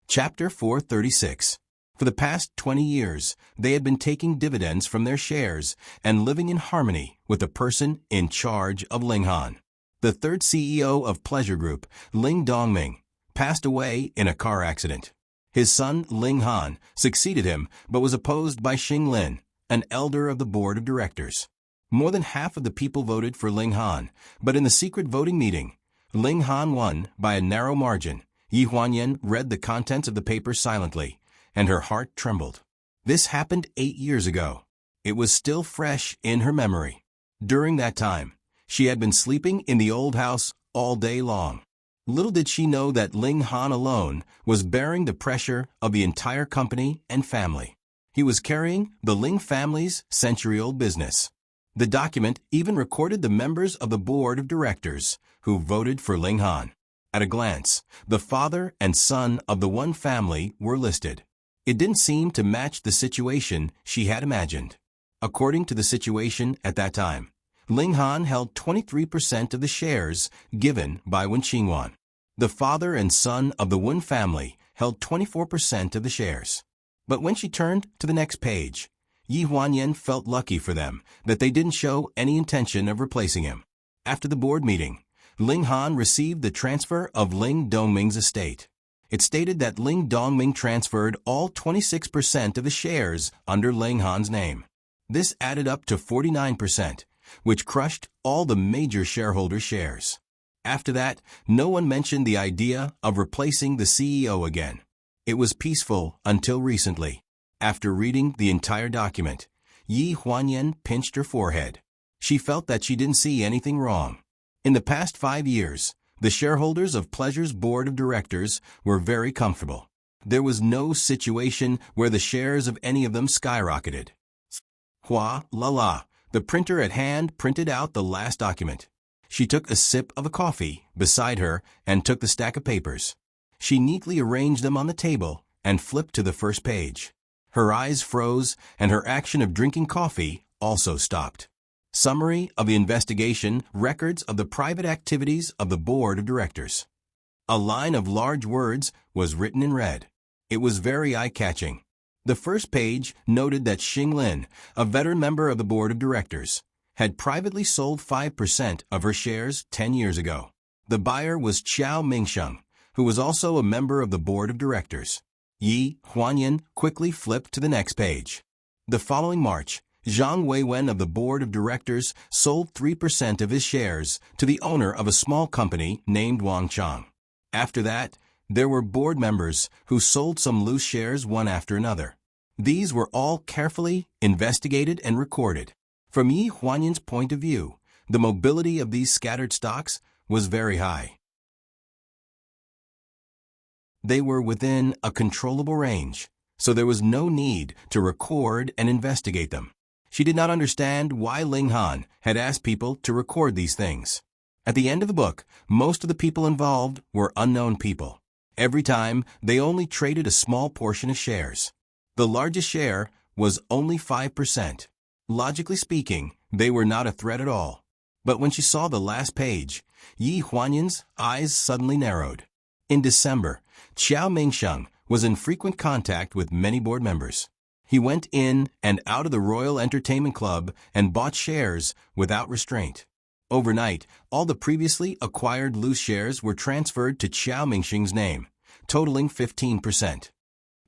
Chapter 436. For the past 20 years, they had been taking dividends from their shares and living in harmony with the person in charge of Ling Han. The third CEO of Pleasure Group, Ling Dongming, passed away in a car accident. His son, Ling Han, succeeded him but was opposed by Xing Lin, an elder of the board of directors. More than half of the people voted for Ling Han, but in the secret voting meeting, Ling Han won by a narrow margin. Yi Huanyan read the contents of the paper silently, and her heart trembled. This happened 8 years ago. It was still fresh in her memory. During that time, she had been sleeping in the old house all day long. Little did she know that Ling Han alone was bearing the pressure of the entire company and family. He was carrying the Ling family's century-old business. The document even recorded the members of the board of directors who voted for Ling Han. At a glance, the father and son of the Wen family were listed. It didn't seem to match the situation she had imagined. According to the situation at that time, Ling Han held 23% of the shares given by Wen Qingwan. The father and son of the Wen family held 24% of the shares. But when she turned to the next page, Yi Huanyan felt lucky for them that they didn't show any intention of replacing him. After the board meeting, Ling Han received the transfer of Ling Dongming's estate. It stated that Ling Dongming transferred all 26% of the shares under Ling Han's name. This added up to 49%, which crushed all the major shareholders' shares. After that, no one mentioned the idea of replacing the CEO again. It was peaceful until recently. After reading the entire document, Yi Huanyan pinched her forehead. She felt that she didn't see anything wrong. In the past 5 years, the shareholders of Pleasure's board of directors were very comfortable. There was no situation where the shares of any of them skyrocketed. Hua la la, the printer at hand printed out the last document. She took a sip of a coffee beside her and took the stack of papers. She neatly arranged them on the table and flipped to the first page. Her eyes froze, and her action of drinking coffee also stopped. Summary of the investigation, records of the private activities of the board of directors. A line of large words was written in red. It was very eye-catching. The first page noted that Xing Lin, a veteran member of the board of directors, had privately sold 5% of her shares 10 years ago. The buyer was Qiao Mingsheng, who was also a member of the board of directors. Yi Huanyan quickly flipped to the next page. The following March, Zhang Weiwen of the board of directors sold 3% of his shares to the owner of a small company named Wang Chang. After that, there were board members who sold some loose shares one after another. These were all carefully investigated and recorded. From Yi Huanyan's point of view, the mobility of these scattered stocks was very high. They were within a controllable range, so there was no need to record and investigate them. She did not understand why Ling Han had asked people to record these things. At the end of the book, most of the people involved were unknown people. Every time, they only traded a small portion of shares. The largest share was only 5%. Logically speaking, they were not a threat at all. But when she saw the last page, Yi Huanyan's eyes suddenly narrowed. In December, Qiao Mingsheng was in frequent contact with many board members. He went in and out of the Royal Entertainment Club and bought shares without restraint. Overnight, all the previously acquired loose shares were transferred to Qiao Mingsheng's name, totaling 15%.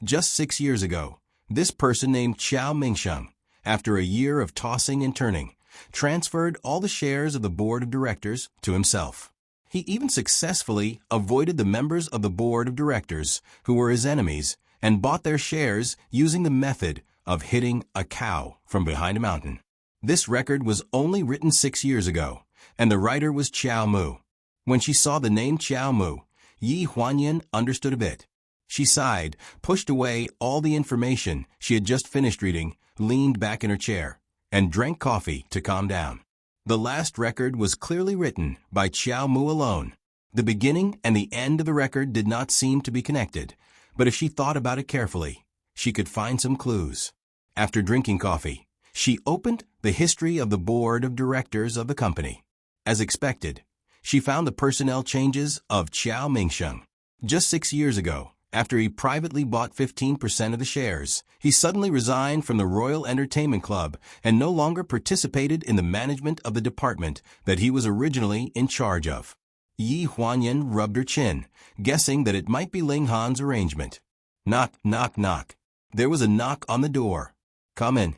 Just 6 years ago, this person named Qiao Mingsheng, after a year of tossing and turning, transferred all the shares of the board of directors to himself. He even successfully avoided the members of the board of directors who were his enemies and bought their shares using the method of hitting a cow from behind a mountain. This record was only written 6 years ago, and the writer was Qiao Mu. When she saw the name Qiao Mu, Yi Huanyan understood a bit. She sighed, pushed away all the information she had just finished reading, leaned back in her chair, and drank coffee to calm down. The last record was clearly written by Qiao Mu alone. The beginning and the end of the record did not seem to be connected, but if she thought about it carefully, she could find some clues. After drinking coffee, she opened the history of the board of directors of the company. As expected, she found the personnel changes of Qiao Mingsheng. Just 6 years ago, after he privately bought 15% of the shares, he suddenly resigned from the Royal Entertainment Club and no longer participated in the management of the department that he was originally in charge of. Yi Huanyan rubbed her chin, guessing that it might be Ling Han's arrangement. Knock, knock, knock. There was a knock on the door. Come in.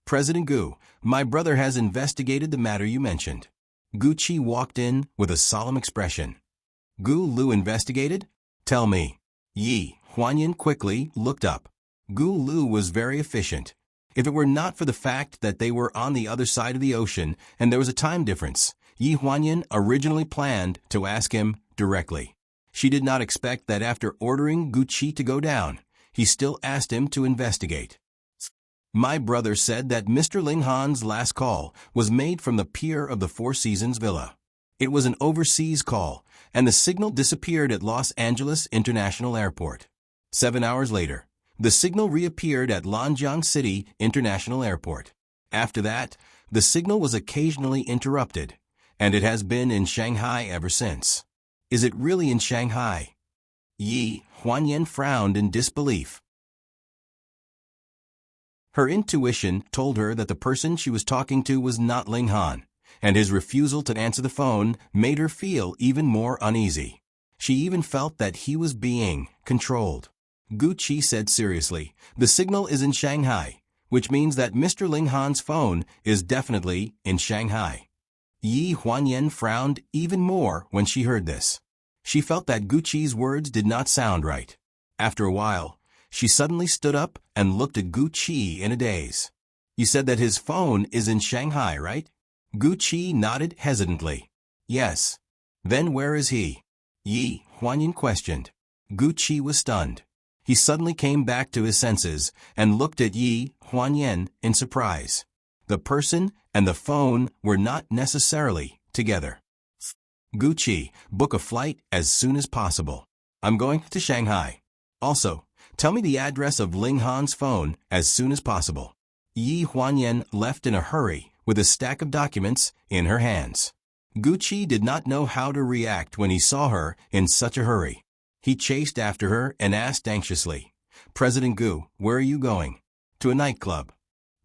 President Gu, my brother has investigated the matter you mentioned. Gu Qi walked in with a solemn expression. Gu Lu investigated? Tell me. Yi Huanyan quickly looked up. Gu Lu was very efficient. If it were not for the fact that they were on the other side of the ocean and there was a time difference, Yi Huanyan originally planned to ask him directly. She did not expect that after ordering Gu Qi to go down, he still asked him to investigate. My brother said that Mr. Ling Han's last call was made from the pier of the Four Seasons Villa. It was an overseas call, and the signal disappeared at Los Angeles International Airport. 7 hours later, the signal reappeared at Lanjiang City International Airport. After that, the signal was occasionally interrupted, and it has been in Shanghai ever since. Is it really in Shanghai? Yi Huanyan frowned in disbelief. Her intuition told her that the person she was talking to was not Ling Han, and his refusal to answer the phone made her feel even more uneasy. She even felt that he was being controlled. Gu Qi said seriously, "The signal is in Shanghai, which means that Mr. Ling Han's phone is definitely in Shanghai." Yi Huanyan frowned even more when she heard this. She felt that Gu Qi's words did not sound right. After a while, she suddenly stood up and looked at Gu Qi in a daze. "You said that his phone is in Shanghai, right?" Gu Qi nodded hesitantly. "Yes." "Then where is he?" Yi Huanyan questioned. Gu Qi was stunned. He suddenly came back to his senses and looked at Yi Huanyan in surprise. The person and the phone were not necessarily together. "Gu Qi, book a flight as soon as possible." I'm going to Shanghai. Also, tell me the address of Ling Han's phone as soon as possible. Yi Huanyan left in a hurry with a stack of documents in her hands. Gucci did not know how to react when he saw her in such a hurry. He chased after her and asked anxiously, "President Gu, where are you going?" "To a nightclub."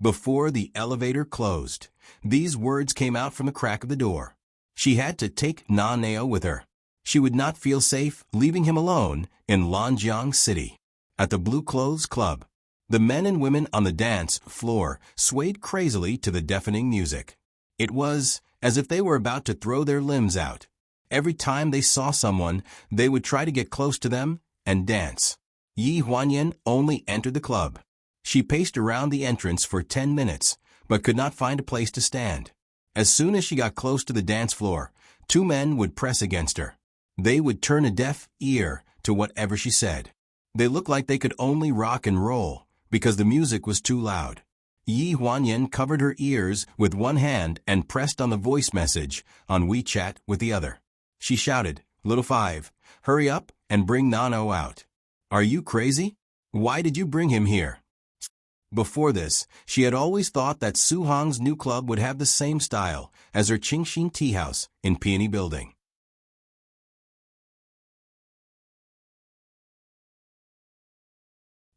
Before the elevator closed, these words came out from the crack of the door. She had to take Na Neo with her. She would not feel safe leaving him alone in Lanjiang City. At the Blue Clothes Club, the men and women on the dance floor swayed crazily to the deafening music. It was as if they were about to throw their limbs out. Every time they saw someone, they would try to get close to them and dance. Yi Huanyan only entered the club. She paced around the entrance for 10 minutes, but could not find a place to stand. As soon as she got close to the dance floor, two men would press against her. They would turn a deaf ear to whatever she said. They looked like they could only rock and roll because the music was too loud. Yi Huanyan covered her ears with one hand and pressed on the voice message on WeChat with the other. She shouted, "Little Five, hurry up and bring Nano out." "Are you crazy? Why did you bring him here?" Before this, she had always thought that Su Hong's new club would have the same style as her Qingxin tea house in Peony Building.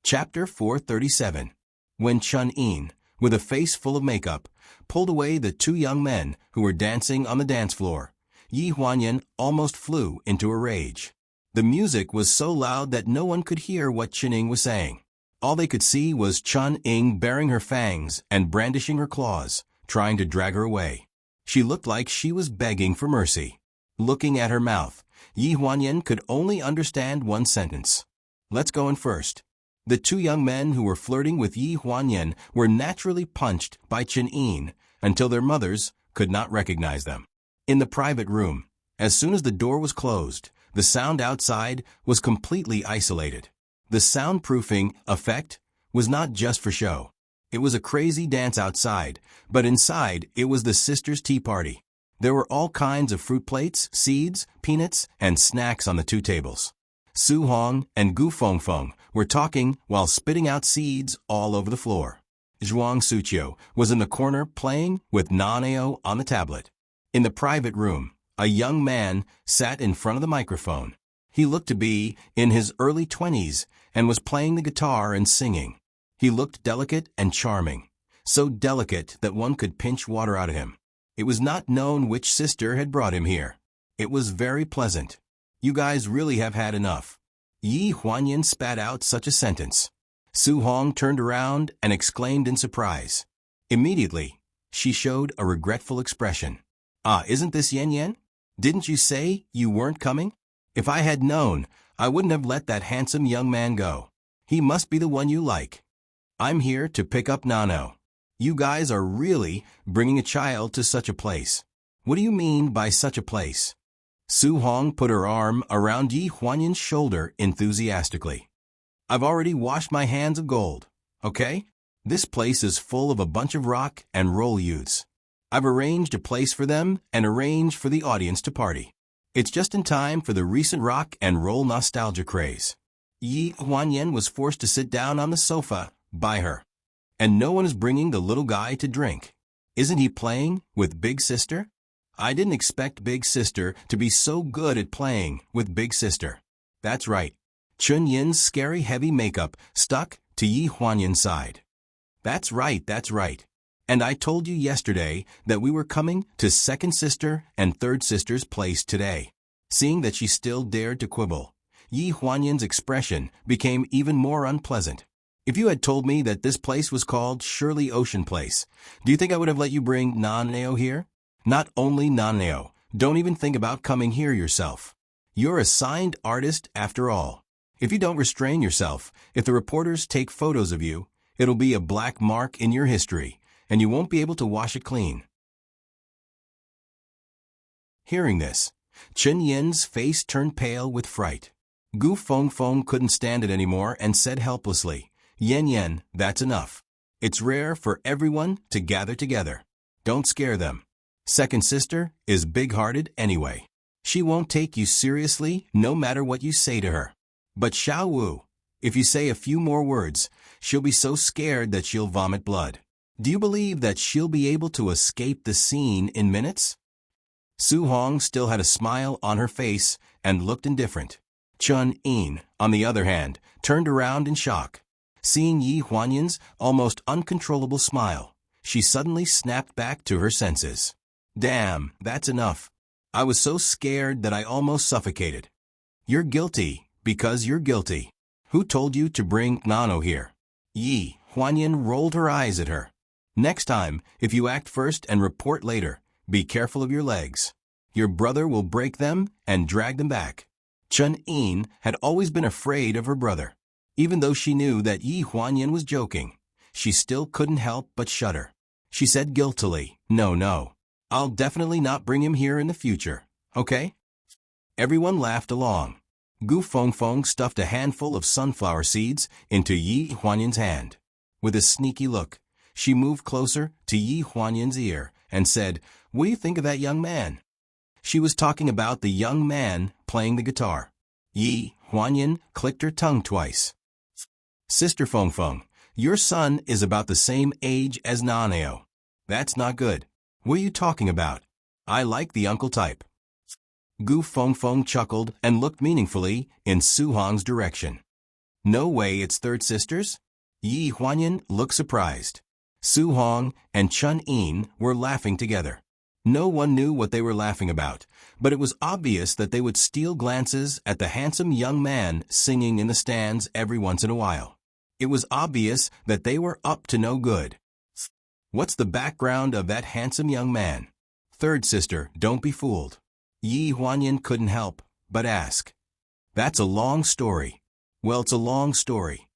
Chapter 437. When Chun Yin, with a face full of makeup, pulled away the two young men who were dancing on the dance floor, Yi Huanyan almost flew into a rage. The music was so loud that no one could hear what Chun Ying was saying. All they could see was Chun Ying baring her fangs and brandishing her claws, trying to drag her away. She looked like she was begging for mercy. Looking at her mouth, Yi Huanyan could only understand one sentence. "Let's go in first." The two young men who were flirting with Yi Huanyan were naturally punched by Chun Ying until their mothers could not recognize them. In the private room, as soon as the door was closed, the sound outside was completely isolated. The soundproofing effect was not just for show. It was a crazy dance outside, but inside it was the sisters' tea party. There were all kinds of fruit plates, seeds, peanuts, and snacks on the two tables. Su Hong and Gu Fengfeng were talking while spitting out seeds all over the floor. Zhuang Suqiu was in the corner playing with Naneo on the tablet. In the private room, a young man sat in front of the microphone. He looked to be in his early 20s and was playing the guitar and singing. He looked delicate and charming, so delicate that one could pinch water out of him. It was not known which sister had brought him here. It was very pleasant. "You guys really have had enough." Yi Huanyan spat out such a sentence. Su Hong turned around and exclaimed in surprise. Immediately, she showed a regretful expression. "Ah, isn't this Yan Yan? Didn't you say you weren't coming? If I had known, I wouldn't have let that handsome young man go. He must be the one you like. I'm here to pick up Nano. You guys are really bringing a child to such a place. What do you mean by such a place?" Su Hong put her arm around Yi Huanyan's shoulder enthusiastically. "I've already washed my hands of gold, okay? This place is full of a bunch of rock and roll youths. I've arranged a place for them and arranged for the audience to party. It's just in time for the recent rock and roll nostalgia craze." Yi Huanyan was forced to sit down on the sofa by her. "And no one is bringing the little guy to drink. Isn't he playing with Big Sister? I didn't expect Big Sister to be so good at playing with Big Sister." That's right. Chun Yin's scary heavy makeup stuck to Yi Huanyan's side. That's right. And I told you yesterday that we were coming to second sister and third sister's place today." Seeing that she still dared to quibble, Yi Huanyan's expression became even more unpleasant. "If you had told me that this place was called Shirley Ocean Place, do you think I would have let you bring Naneo here? Not only Naneo, don't even think about coming here yourself. You're a signed artist after all. If you don't restrain yourself, if the reporters take photos of you, it'll be a black mark in your history, and you won't be able to wash it clean." Hearing this, Chun Yin's face turned pale with fright. Gu Fengfeng couldn't stand it anymore and said helplessly, "Yan Yan, that's enough. It's rare for everyone to gather together. Don't scare them. Second sister is big-hearted anyway. She won't take you seriously no matter what you say to her. But Xiao Wu, if you say a few more words, she'll be so scared that she'll vomit blood. Do you believe that she'll be able to escape the scene in minutes? Su Hong still had a smile on her face and looked indifferent. Chun Yin, on the other hand, turned around in shock. Seeing Yi Huanyan's almost uncontrollable smile, she suddenly snapped back to her senses. Damn, that's enough. I was so scared that I almost suffocated. You're guilty, because you're guilty. Who told you to bring Nano here? Yi Huanyan rolled her eyes at her. Next time, if you act first and report later, be careful of your legs. Your brother will break them and drag them back. Chun Yin had always been afraid of her brother. Even though she knew that Yi Huanyan was joking, she still couldn't help but shudder. She said guiltily, No. I'll definitely not bring him here in the future, okay? Everyone laughed along. Gu Fengfeng stuffed a handful of sunflower seeds into Yi Huanyan's hand. With a sneaky look, she moved closer to Yi Huanyan's ear and said, What do you think of that young man? She was talking about the young man playing the guitar. Yi Huanyan clicked her tongue twice. Sister Fengfeng, your son is about the same age as Naneo. That's not good. What are you talking about? I like the uncle type. Gu Fengfeng chuckled and looked meaningfully in Su Hong's direction. No way it's third sisters? Yi Huanyan looked surprised. Su Hong and Chun Yin were laughing together. No one knew what they were laughing about, but it was obvious that they would steal glances at the handsome young man singing in the stands every once in a while. It was obvious that they were up to no good. What's the background of that handsome young man? Third sister, don't be fooled. Yi Huanyan couldn't help but ask. That's a long story. Well, it's a long story.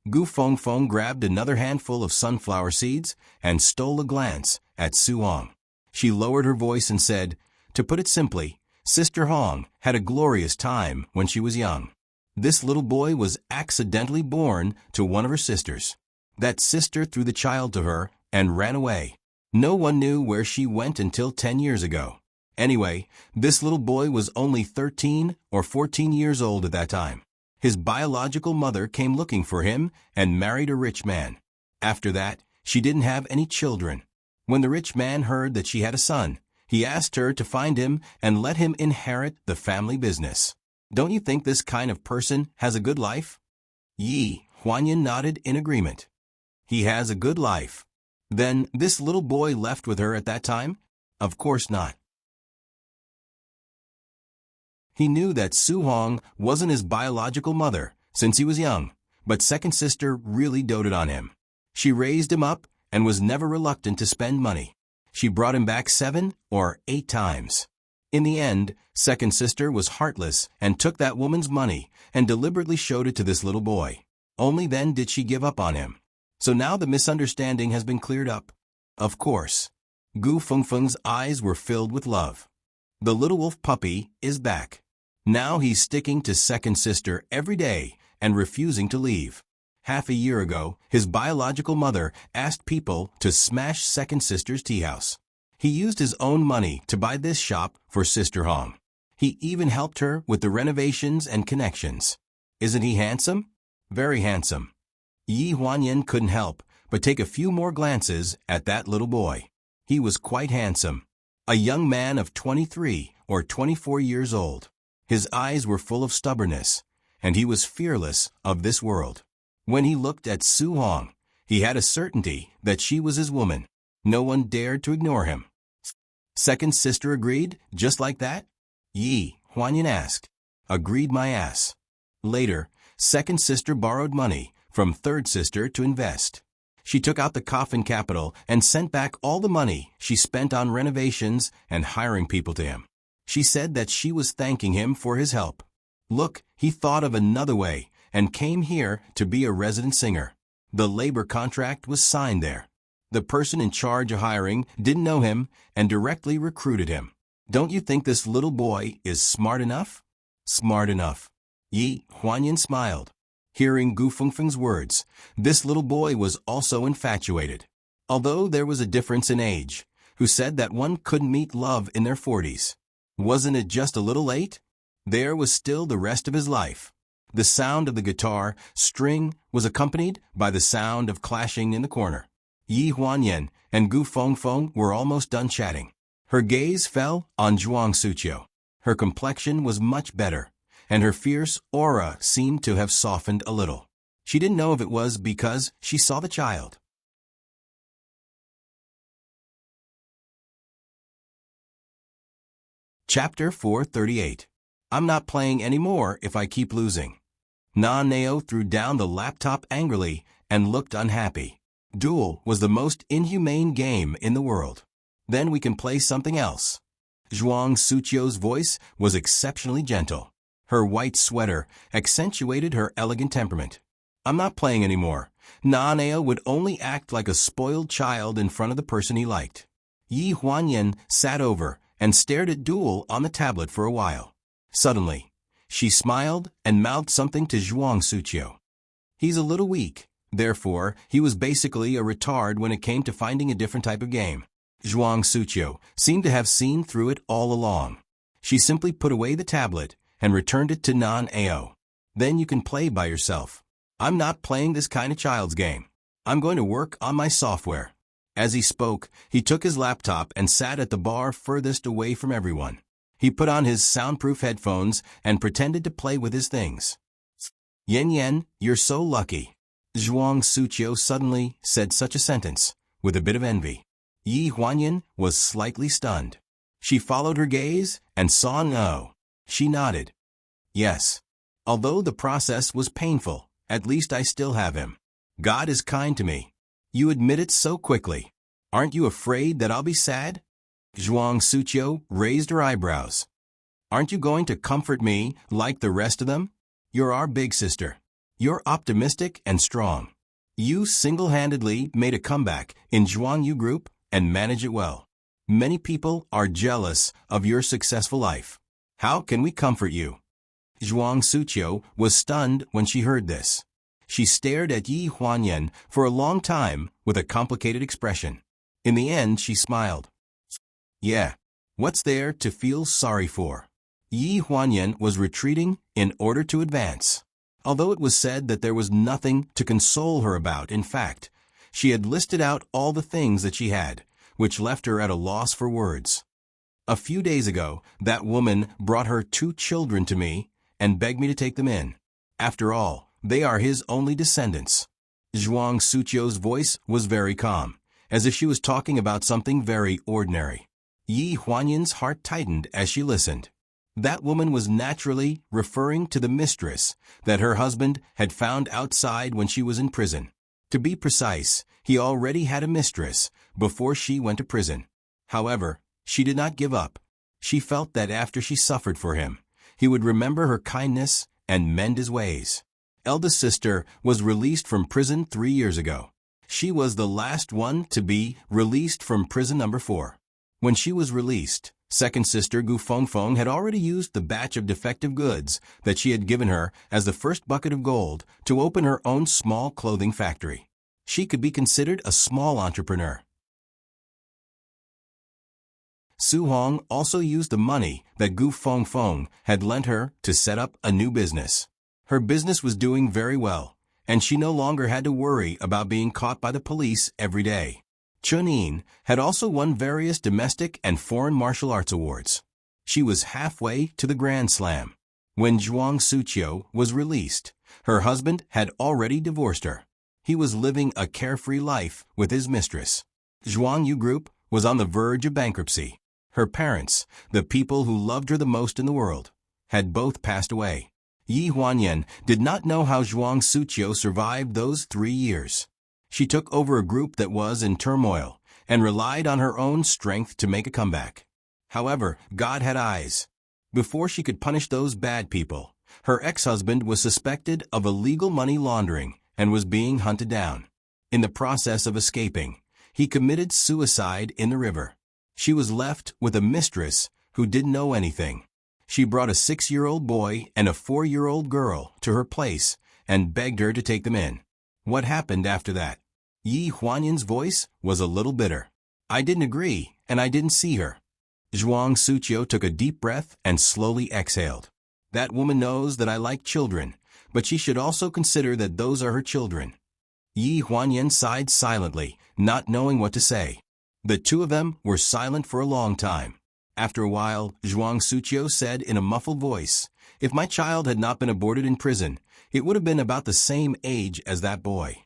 Gu Fengfeng grabbed another handful of sunflower seeds and stole a glance at Su Hong. She lowered her voice and said, To put it simply, Sister Hong had a glorious time when she was young. This little boy was accidentally born to one of her sisters. That sister threw the child to her and ran away. No one knew where she went until 10 years ago. Anyway, this little boy was only 13 or 14 years old at that time. His biological mother came looking for him and married a rich man. After that, she didn't have any children. When the rich man heard that she had a son, he asked her to find him and let him inherit the family business. Don't you think this kind of person has a good life? Yi Huanyan nodded in agreement. He has a good life. Then this little boy left with her at that time? Of course not. He knew that Su Hong wasn't his biological mother since he was young, but second sister really doted on him. She raised him up and was never reluctant to spend money. She brought him back 7 or 8 times. In the end, second sister was heartless and took that woman's money and deliberately showed it to this little boy. Only then did she give up on him. So now the misunderstanding has been cleared up. Of course. Gu Fengfeng's eyes were filled with love. The little wolf puppy is back. Now he's sticking to second sister every day and refusing to leave. Half a year ago, his biological mother asked people to smash second sister's tea house. He used his own money to buy this shop for Sister Hong. He even helped her with the renovations and connections. Isn't he handsome? Very handsome. Yi Huanyan couldn't help but take a few more glances at that little boy. He was quite handsome. A young man of 23 or 24 years old. His eyes were full of stubbornness, and he was fearless of this world. When he looked at Su Hong, he had a certainty that she was his woman. No one dared to ignore him. Second sister agreed, just like that? Yi Huanyan asked. Agreed my ass. Later, second sister borrowed money from third sister to invest. She took out the coffin capital and sent back all the money she spent on renovations and hiring people to him. She said that she was thanking him for his help. Look, he thought of another way and came here to be a resident singer. The labor contract was signed there. The person in charge of hiring didn't know him and directly recruited him. Don't you think this little boy is smart enough? Smart enough. Yi Huanyan smiled. Hearing Gu Fengfeng's words, this little boy was also infatuated. Although there was a difference in age, who said that one couldn't meet love in their 40s. Wasn't it just a little late? There was still the rest of his life. The sound of the guitar string was accompanied by the sound of clashing in the corner. Yi Huanyan and Gu Fengfeng were almost done chatting. Her gaze fell on Zhuang Suqiu. Her complexion was much better, and her fierce aura seemed to have softened a little. She didn't know if it was because she saw the child. Chapter 438. I'm not playing anymore if I keep losing. Na Nao threw down the laptop angrily and looked unhappy. Duel was the most inhumane game in the world. Then we can play something else. Zhuang Suqiu's voice was exceptionally gentle. Her white sweater accentuated her elegant temperament. I'm not playing anymore. Na Nao would only act like a spoiled child in front of the person he liked. Yi Huanyan sat over and stared at Duel on the tablet for a while. Suddenly, she smiled and mouthed something to Zhuang Suqiu. He's a little weak. Therefore, he was basically a retard when it came to finding a different type of game. Zhuang Suqiu seemed to have seen through it all along. She simply put away the tablet and returned it to Na Nao. Then you can play by yourself. I'm not playing this kind of child's game. I'm going to work on my software. As he spoke, he took his laptop and sat at the bar furthest away from everyone. He put on his soundproof headphones and pretended to play with his things. Yen Yen, you're so lucky. Zhuang Suqiu suddenly said such a sentence, with a bit of envy. Yi Huanyan was slightly stunned. She followed her gaze and saw No. She nodded. Yes. Although the process was painful, at least I still have him. God is kind to me. You admit it so quickly. Aren't you afraid that I'll be sad? Zhuang Suqiu raised her eyebrows. Aren't you going to comfort me like the rest of them? You're our big sister. You're optimistic and strong. You single-handedly made a comeback in Zhuangyu Group and manage it well. Many people are jealous of your successful life. How can we comfort you? Zhuang Suqiu was stunned when she heard this. She stared at Yi Huanyan for a long time with a complicated expression. In the end, she smiled. Yeah, what's there to feel sorry for? Yi Huanyan was retreating in order to advance. Although it was said that there was nothing to console her about, in fact, she had listed out all the things that she had, which left her at a loss for words. A few days ago, that woman brought her 2 children to me and begged me to take them in. After all, they are his only descendants. Zhuang Suqiu's voice was very calm, as if she was talking about something very ordinary. Yi Huanyan's heart tightened as she listened. That woman was naturally referring to the mistress that her husband had found outside when she was in prison. To be precise, he already had a mistress before she went to prison. However, she did not give up. She felt that after she suffered for him, he would remember her kindness and mend his ways. Eldest sister was released from prison 3 years ago. She was the last one to be released from prison number 4. When she was released, second sister Gu Fengfeng had already used the batch of defective goods that she had given her as the first bucket of gold to open her own small clothing factory. She could be considered a small entrepreneur. Su Hong also used the money that Gu Fengfeng had lent her to set up a new business. Her business was doing very well, and she no longer had to worry about being caught by the police every day. Chun Yin had also won various domestic and foreign martial arts awards. She was halfway to the Grand Slam. When Zhuang Suqiu was released, her husband had already divorced her. He was living a carefree life with his mistress. Zhuangyu Group was on the verge of bankruptcy. Her parents, the people who loved her the most in the world, had both passed away. Yi Huanyan did not know how Zhuang Suqiu survived those 3 years. She took over a group that was in turmoil and relied on her own strength to make a comeback. However, God had eyes. Before she could punish those bad people, her ex-husband was suspected of illegal money laundering and was being hunted down. In the process of escaping, he committed suicide in the river. She was left with a mistress who didn't know anything. She brought a 6-year-old boy and a 4-year-old girl to her place and begged her to take them in. What happened after that? Yi Huanyan's voice was a little bitter. I didn't agree, and I didn't see her. Zhuang Suqiu took a deep breath and slowly exhaled. That woman knows that I like children, but she should also consider that those are her children. Yi Huanyan sighed silently, not knowing what to say. The two of them were silent for a long time. After a while, Zhuang Suqiu said in a muffled voice, "If my child had not been aborted in prison, it would have been about the same age as that boy."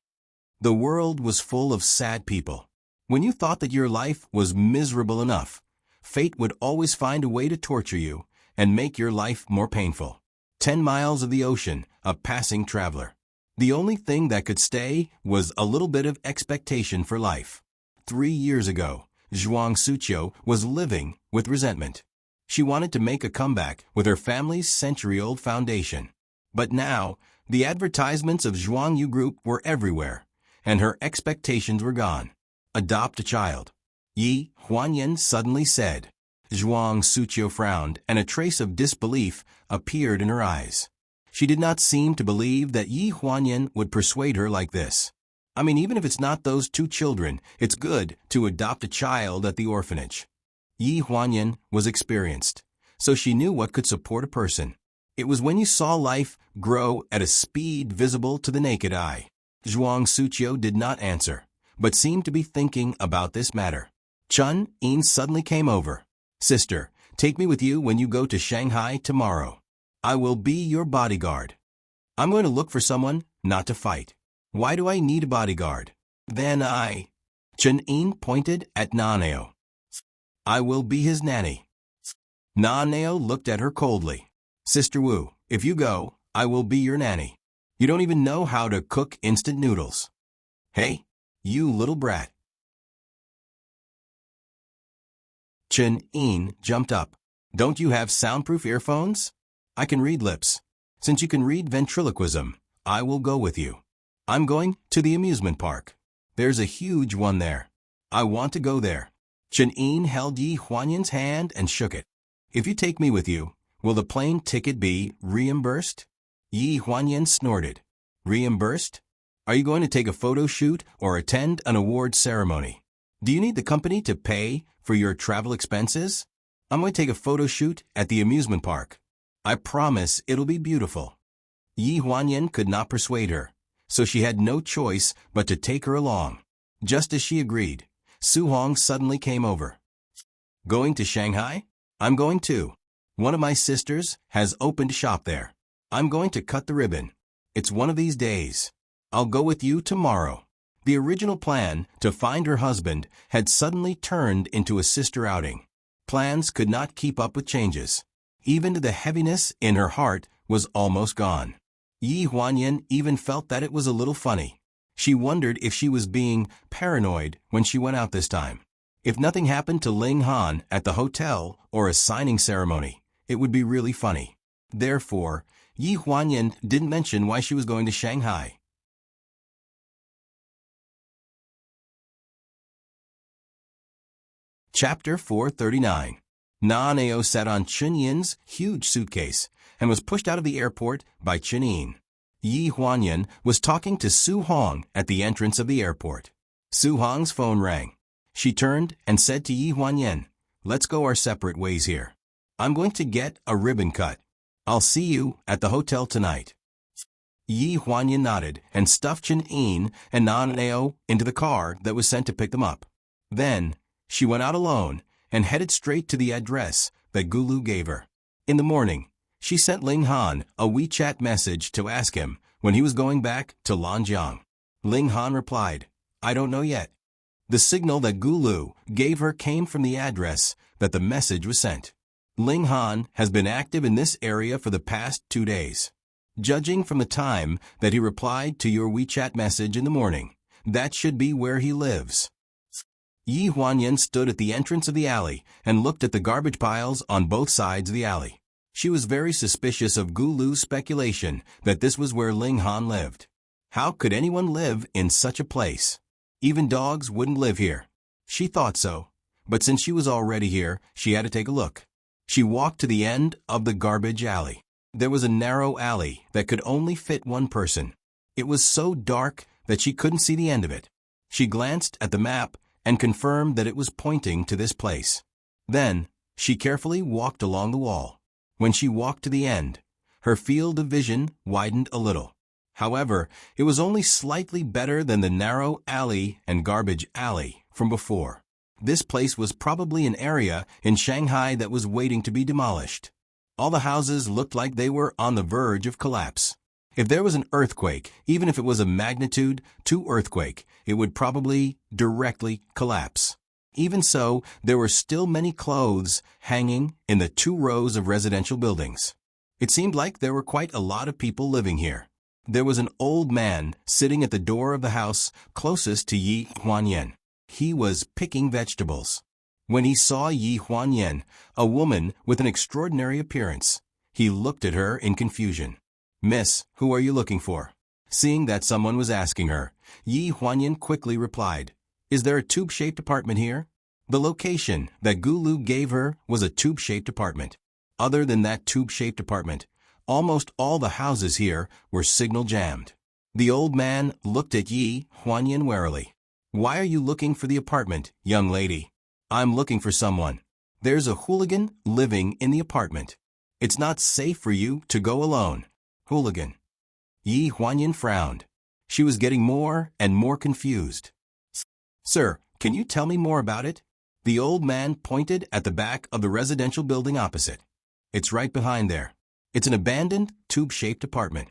The world was full of sad people. When you thought that your life was miserable enough, fate would always find a way to torture you and make your life more painful. 10 miles of the ocean, a passing traveler. The only thing that could stay was a little bit of expectation for life. 3 years ago, Zhuang Suqiu was living with resentment. She wanted to make a comeback with her family's century-old foundation. But now, the advertisements of Zhuang Yu Group were everywhere, and her expectations were gone. Adopt a child. Yi Huanyan suddenly said. Zhuang Suqiu frowned, and a trace of disbelief appeared in her eyes. She did not seem to believe that Yi Huanyan would persuade her like this. I mean, even if it's not those 2 children, it's good to adopt a child at the orphanage. Yi Huanyan was experienced, so she knew what could support a person. It was when you saw life grow at a speed visible to the naked eye. Zhuang Suqiu did not answer, but seemed to be thinking about this matter. Chun Yin suddenly came over. "Sister, take me with you when you go to Shanghai tomorrow. I will be your bodyguard. I'm going to look for someone, not to fight. Why do I need a bodyguard?" Then Chun Yin pointed at Naneo. "I will be his nanny." Naneo looked at her coldly. "Sister Wu, if you go, I will be your nanny. You don't even know how to cook instant noodles." "Hey, you little brat." Chun Yin jumped up. "Don't you have soundproof earphones? I can read lips. Since you can read ventriloquism, I will go with you. I'm going to the amusement park. There's a huge one there. I want to go there." Chun Yin held Yi Huanyan's hand and shook it. "If you take me with you, will the plane ticket be reimbursed?" Yi Huanyan snorted. "Reimbursed? Are you going to take a photo shoot or attend an award ceremony? Do you need the company to pay for your travel expenses? I'm going to take a photo shoot at the amusement park. I promise it'll be beautiful." Yi Huanyan could not persuade her, so she had no choice but to take her along. Just as she agreed, Su Hong suddenly came over. "Going to Shanghai? I'm going too. One of my sisters has opened shop there. I'm going to cut the ribbon. It's one of these days. I'll go with you tomorrow." The original plan to find her husband had suddenly turned into a sister outing. Plans could not keep up with changes. Even the heaviness in her heart was almost gone. Yi Huanyan even felt that it was a little funny. She wondered if she was being paranoid when she went out this time. If nothing happened to Ling Han at the hotel or a signing ceremony, it would be really funny. Therefore, Yi Huanyan didn't mention why she was going to Shanghai. Chapter 439. Naneo sat on Chun Yin's huge suitcase and was pushed out of the airport by Chun Yin. Yi Huanyan was talking to Su Hong at the entrance of the airport. Su Hong's phone rang. She turned and said to Yi Huanyan, "Let's go our separate ways here. I'm going to get a ribbon cut. I'll see you at the hotel tonight." Yi Huanyan nodded and stuffed Chun Yin and Naneo into the car that was sent to pick them up. Then, she went out alone and headed straight to the address that Gulu gave her. In the morning, she sent Ling Han a WeChat message to ask him when he was going back to Lanjiang. Ling Han replied, "I don't know yet." The signal that Gulu gave her came from the address that the message was sent. Ling Han has been active in this area for the past 2 days. Judging from the time that he replied to your WeChat message in the morning, that should be where he lives. Yi Huanyan stood at the entrance of the alley and looked at the garbage piles on both sides of the alley. She was very suspicious of Gulu's speculation that this was where Ling Han lived. How could anyone live in such a place? Even dogs wouldn't live here. She thought so, but since she was already here, she had to take a look. She walked to the end of the garbage alley. There was a narrow alley that could only fit one person. It was so dark that she couldn't see the end of it. She glanced at the map and confirmed that it was pointing to this place. Then, She carefully walked along the wall. When she walked to the end, her field of vision widened a little. However, it was only slightly better than the narrow alley and garbage alley from before. This place was probably an area in Shanghai that was waiting to be demolished. All the houses looked like they were on the verge of collapse. If there was an earthquake, even if it was a magnitude 2 earthquake, it would probably directly collapse. Even so, there were still many clothes hanging in the 2 rows of residential buildings. It seemed like there were quite a lot of people living here. There was an old man sitting at the door of the house closest to Yi Huanyan. He was picking vegetables. When he saw Yi Huanyan, a woman with an extraordinary appearance, he looked at her in confusion. "Miss, who are you looking for?" Seeing that someone was asking her, Yi Huanyan quickly replied, "Is there a tube-shaped apartment here?" The location that Gulu gave her was a tube-shaped apartment. Other than that tube-shaped apartment, almost all the houses here were signal jammed. The old man looked at Yi Huanyan warily. "Why are you looking for the apartment, young lady?" "I'm looking for someone. There's a hooligan living in the apartment. It's not safe for you to go alone." "Hooligan?" Yi Huanyan frowned. She was getting more and more confused. "Sir, can you tell me more about it?" The old man pointed at the back of the residential building opposite. "It's right behind there. It's an abandoned, tube-shaped apartment.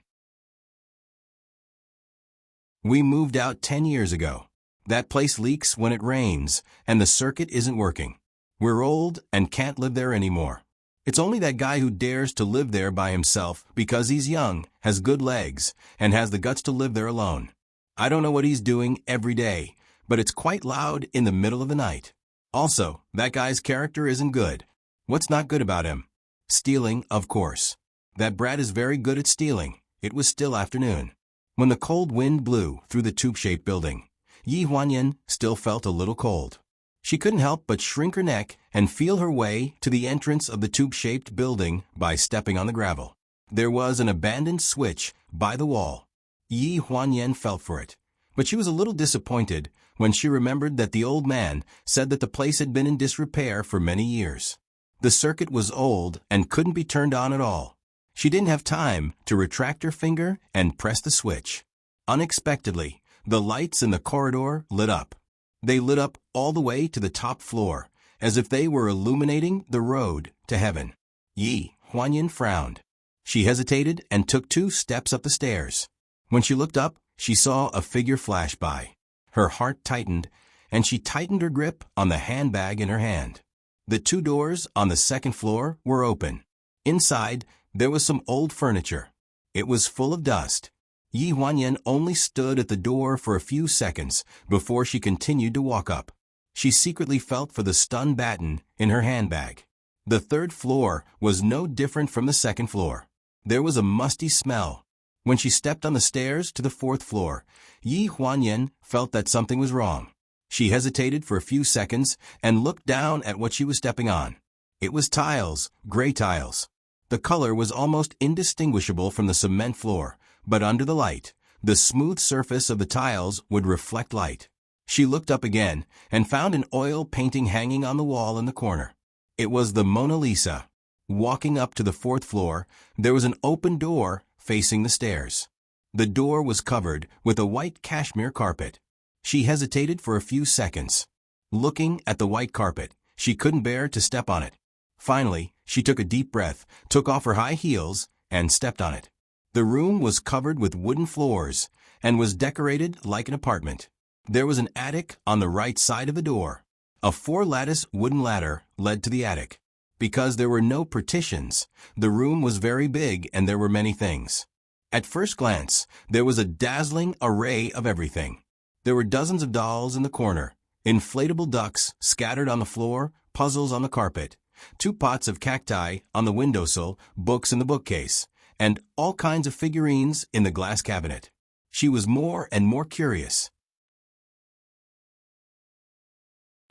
We moved out 10 years ago. That place leaks when it rains, and the circuit isn't working. We're old and can't live there anymore. It's only that guy who dares to live there by himself because he's young, has good legs, and has the guts to live there alone. I don't know what he's doing every day, but it's quite loud in the middle of the night. Also, that guy's character isn't good. What's not good about him? Stealing, of course. That brat is very good at stealing." It was still afternoon. When the cold wind blew through the tube-shaped building, Yi Huanyan still felt a little cold. She couldn't help but shrink her neck and feel her way to the entrance of the tube-shaped building by stepping on the gravel. There was an abandoned switch by the wall. Yi Huanyan felt for it, but she was a little disappointed when she remembered that the old man said that the place had been in disrepair for many years. The circuit was old and couldn't be turned on at all. She didn't have time to retract her finger and press the switch. Unexpectedly, the lights in the corridor lit up. They lit up all the way to the top floor, as if they were illuminating the road to heaven. Yi Huanyan frowned. She hesitated and took 2 steps up the stairs. When she looked up, she saw a figure flash by. Her heart tightened, and she tightened her grip on the handbag in her hand. The 2 doors on the second floor were open. Inside, there was some old furniture. It was full of dust. Yi Huanyan only stood at the door for a few seconds before she continued to walk up. She secretly felt for the stun baton in her handbag. The 3rd floor was no different from the 2nd floor. There was a musty smell. When she stepped on the stairs to the 4th floor, Yi Huanyan felt that something was wrong. She hesitated for a few seconds and looked down at what she was stepping on. It was tiles, gray tiles. The color was almost indistinguishable from the cement floor, but under the light, the smooth surface of the tiles would reflect light. She looked up again and found an oil painting hanging on the wall in the corner. It was the Mona Lisa. Walking up to the 4th floor, there was an open door facing the stairs. The door was covered with a white cashmere carpet. She hesitated for a few seconds. Looking at the white carpet, she couldn't bear to step on it. Finally, she took a deep breath, took off her high heels, and stepped on it. The room was covered with wooden floors and was decorated like an apartment. There was an attic on the right side of the door. A 4-lattice wooden ladder led to the attic. Because there were no partitions, the room was very big and there were many things. At first glance, there was a dazzling array of everything. There were dozens of dolls in the corner, inflatable ducks scattered on the floor, puzzles on the carpet, 2 pots of cacti on the windowsill, books in the bookcase, and all kinds of figurines in the glass cabinet. She was more and more curious.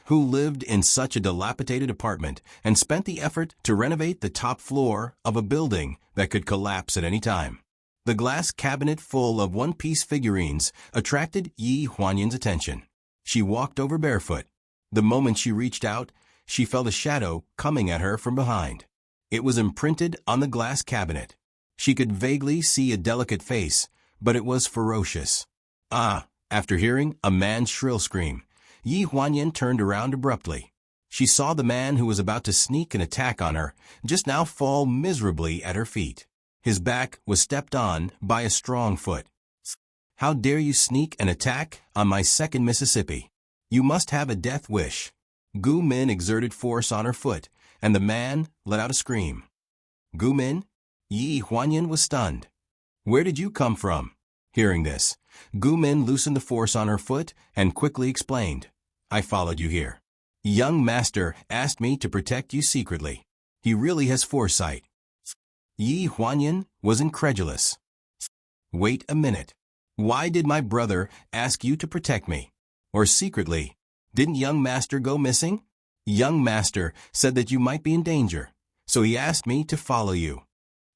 Who lived in such a dilapidated apartment and spent the effort to renovate the top floor of a building that could collapse at any time? The glass cabinet full of one-piece figurines attracted Yi Huanyan's attention. She walked over barefoot. The moment she reached out, she felt a shadow coming at her from behind. It was imprinted on the glass cabinet. She could vaguely see a delicate face, but it was ferocious. Ah! After hearing a man's shrill scream, Yi Huanyan turned around abruptly. She saw the man who was about to sneak an attack on her just now fall miserably at her feet. His back was stepped on by a strong foot. "How dare you sneak an attack on my second Mississippi? You must have a death wish." Gu Min exerted force on her foot, and the man let out a scream. "Gu Min?" Yi Huanyan was stunned. "Where did you come from?" Hearing this, Gu Min loosened the force on her foot and quickly explained, "I followed you here. Young master asked me to protect you secretly. He really has foresight." Yi Huanyan was incredulous. "Wait a minute. Why did my brother ask you to protect me? Or secretly? Didn't young master go missing?" "Young master said that you might be in danger, so he asked me to follow you."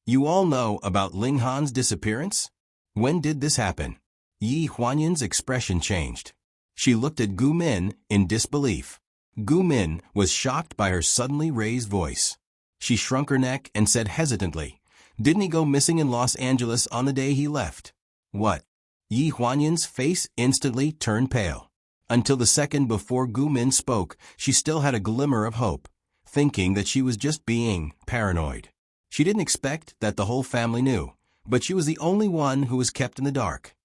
"You all know about Ling Han's disappearance? When did this happen?" Yi Huanyan's expression changed. She looked at Gu Min in disbelief. Gu Min was shocked by her suddenly raised voice. She shrunk her neck and said hesitantly, "Didn't he go missing in Los Angeles on the day he left?" "What?" Yi Huanyan's face instantly turned pale. Until the second before Gu Min spoke, she still had a glimmer of hope, thinking that she was just being paranoid. She didn't expect that the whole family knew, but she was the only one who was kept in the dark.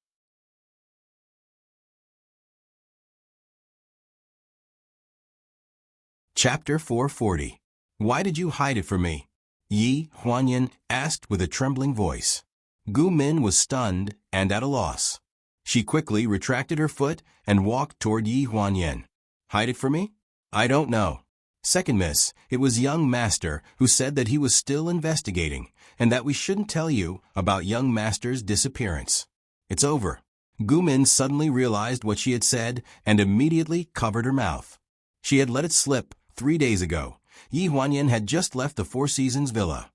Chapter 440. Why did you hide it from me? Yi Huanyan asked with a trembling voice. Gu Min was stunned and at a loss. She quickly retracted her foot and walked toward Yi Huanyan. "Hide it from me? I don't know. Second miss, it was young master who said that he was still investigating and that we shouldn't tell you about young master's disappearance. It's over." Gu Min suddenly realized what she had said and immediately covered her mouth. She had let it slip 3 days ago. Yi Huanyan had just left the Four Seasons villa.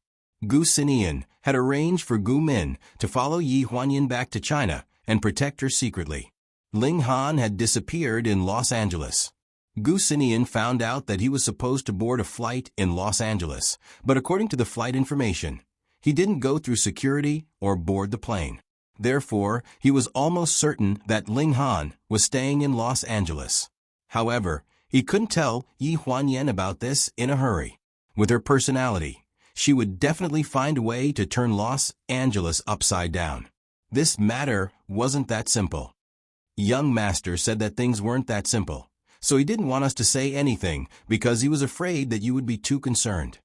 Gu Sinian had arranged for Gu Min to follow Yi Huanyan back to China and protect her secretly. Ling Han had disappeared in Los Angeles. Gu Sinian found out that he was supposed to board a flight in Los Angeles, but according to the flight information, he didn't go through security or board the plane. Therefore, he was almost certain that Ling Han was staying in Los Angeles. However, he couldn't tell Yi Huanyan about this in a hurry. With her personality, she would definitely find a way to turn Los Angeles upside down. This matter wasn't that simple. Young master said that things weren't that simple, so he didn't want us to say anything because he was afraid that you would be too concerned.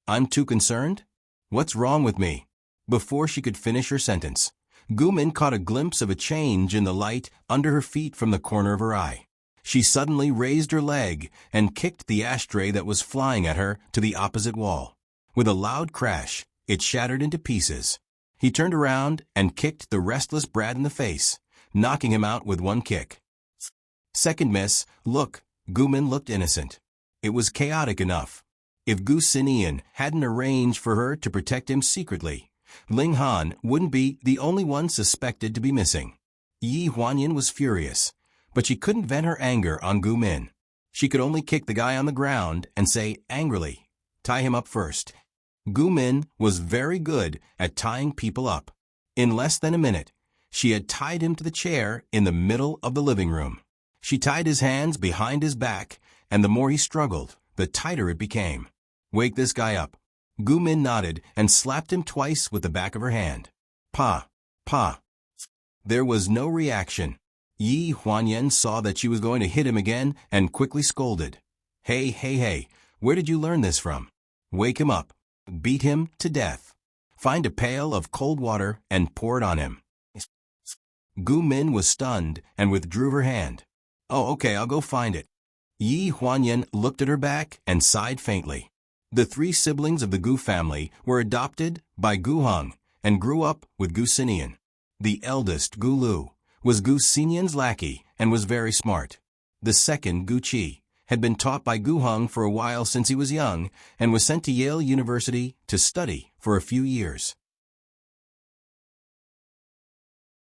"I'm too concerned? What's wrong with me?" Before she could finish her sentence, Gu Min caught a glimpse of a change in the light under her feet from the corner of her eye. She suddenly raised her leg and kicked the ashtray that was flying at her to the opposite wall. With a loud crash, it shattered into pieces. He turned around and kicked the restless brat in the face, knocking him out with one kick. "Second miss, look." Gu Min looked innocent. It was chaotic enough. If Gu Sinian hadn't arranged for her to protect him secretly, Ling Han wouldn't be the only one suspected to be missing. Yi Huanyan was furious, but she couldn't vent her anger on Gu Min. She could only kick the guy on the ground and say angrily, "Tie him up first." Gu Min was very good at tying people up. In less than a minute, she had tied him to the chair in the middle of the living room. She tied his hands behind his back, and the more he struggled, the tighter it became. "Wake this guy up." Gu Min nodded and slapped him twice with the back of her hand. "Pa! Pa!" There was no reaction. Yi Huanyan saw that she was going to hit him again and quickly scolded. Hey, where did you learn this from? Wake him up. Beat him to death. Find a pail of cold water and pour it on him." Gu Min was stunned and withdrew her hand. "Oh, okay, I'll go find it." Yi Huanyan looked at her back and sighed faintly. The 3 siblings of the Gu family were adopted by Gu Hong and grew up with Gu Sinian. The eldest, Gu Lu, was Gu Sinian's lackey and was very smart. The second, Gu Qi, had been taught by Gu Hong for a while since he was young and was sent to Yale University to study for a few years.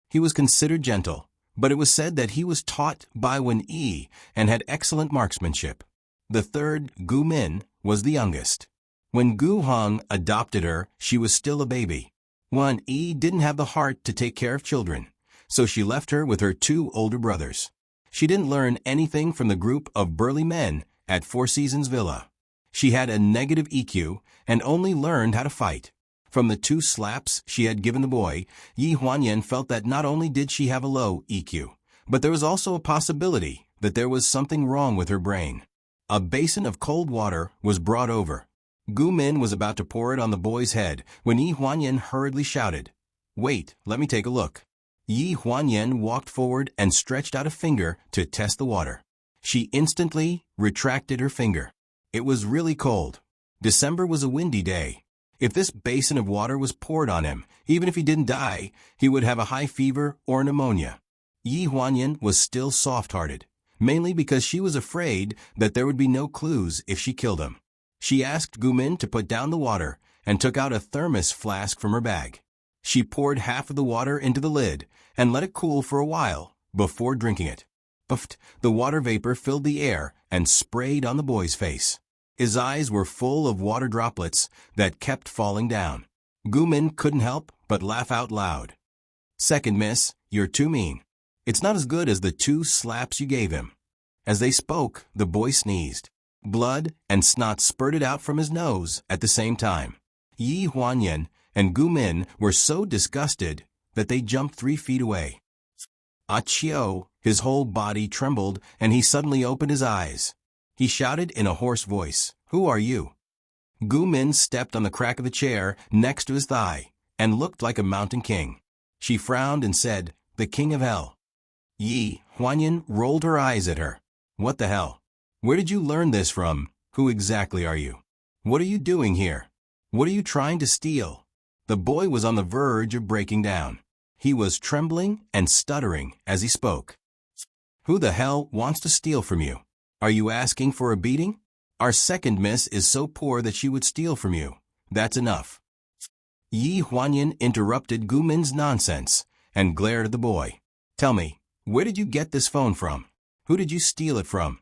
He was considered gentle, but it was said that he was taught by Wen Yi and had excellent marksmanship. The third, Gu Min, was the youngest. When Gu Hong adopted her, she was still a baby. Wan Yi didn't have the heart to take care of children, so she left her with her two older brothers. She didn't learn anything from the group of burly men at Four Seasons Villa. She had a negative EQ and only learned how to fight. From the 2 slaps she had given the boy, Yi Huanyan felt that not only did she have a low EQ, but there was also a possibility that there was something wrong with her brain. A basin of cold water was brought over. Gu Min was about to pour it on the boy's head when Yi Huanyan hurriedly shouted, "Wait, let me take a look." Yi Huanyan walked forward and stretched out a finger to test the water. She instantly retracted her finger. It was really cold. December was a windy day. If this basin of water was poured on him, even if he didn't die, he would have a high fever or pneumonia. Yi Huanyan was still soft-hearted, mainly because she was afraid that there would be no clues if she killed him. She asked Gu Min to put down the water and took out a thermos flask from her bag. She poured half of the water into the lid and let it cool for a while before drinking it. Puffed, the water vapor filled the air and sprayed on the boy's face. His eyes were full of water droplets that kept falling down. Gu Min couldn't help but laugh out loud. "Second miss, you're too mean. It's not as good as the 2 slaps you gave him." As they spoke, the boy sneezed. Blood and snot spurted out from his nose at the same time. Yi Huanyan and Gu Min were so disgusted that they jumped 3 feet away. Achio, his whole body trembled and he suddenly opened his eyes. He shouted in a hoarse voice, "Who are you?" Gu Min stepped on the crack of the chair next to his thigh and looked like a mountain king. She frowned and said, "The king of hell." Yi Huanyan rolled her eyes at her. "What the hell? Where did you learn this from? Who exactly are you? What are you doing here? What are you trying to steal?" The boy was on the verge of breaking down. He was trembling and stuttering as he spoke. "Who the hell wants to steal from you? Are you asking for a beating? Our second miss is so poor that she would steal from you. That's enough." Yi Huanyan interrupted Gu Min's nonsense and glared at the boy. "Tell me, where did you get this phone from? Who did you steal it from?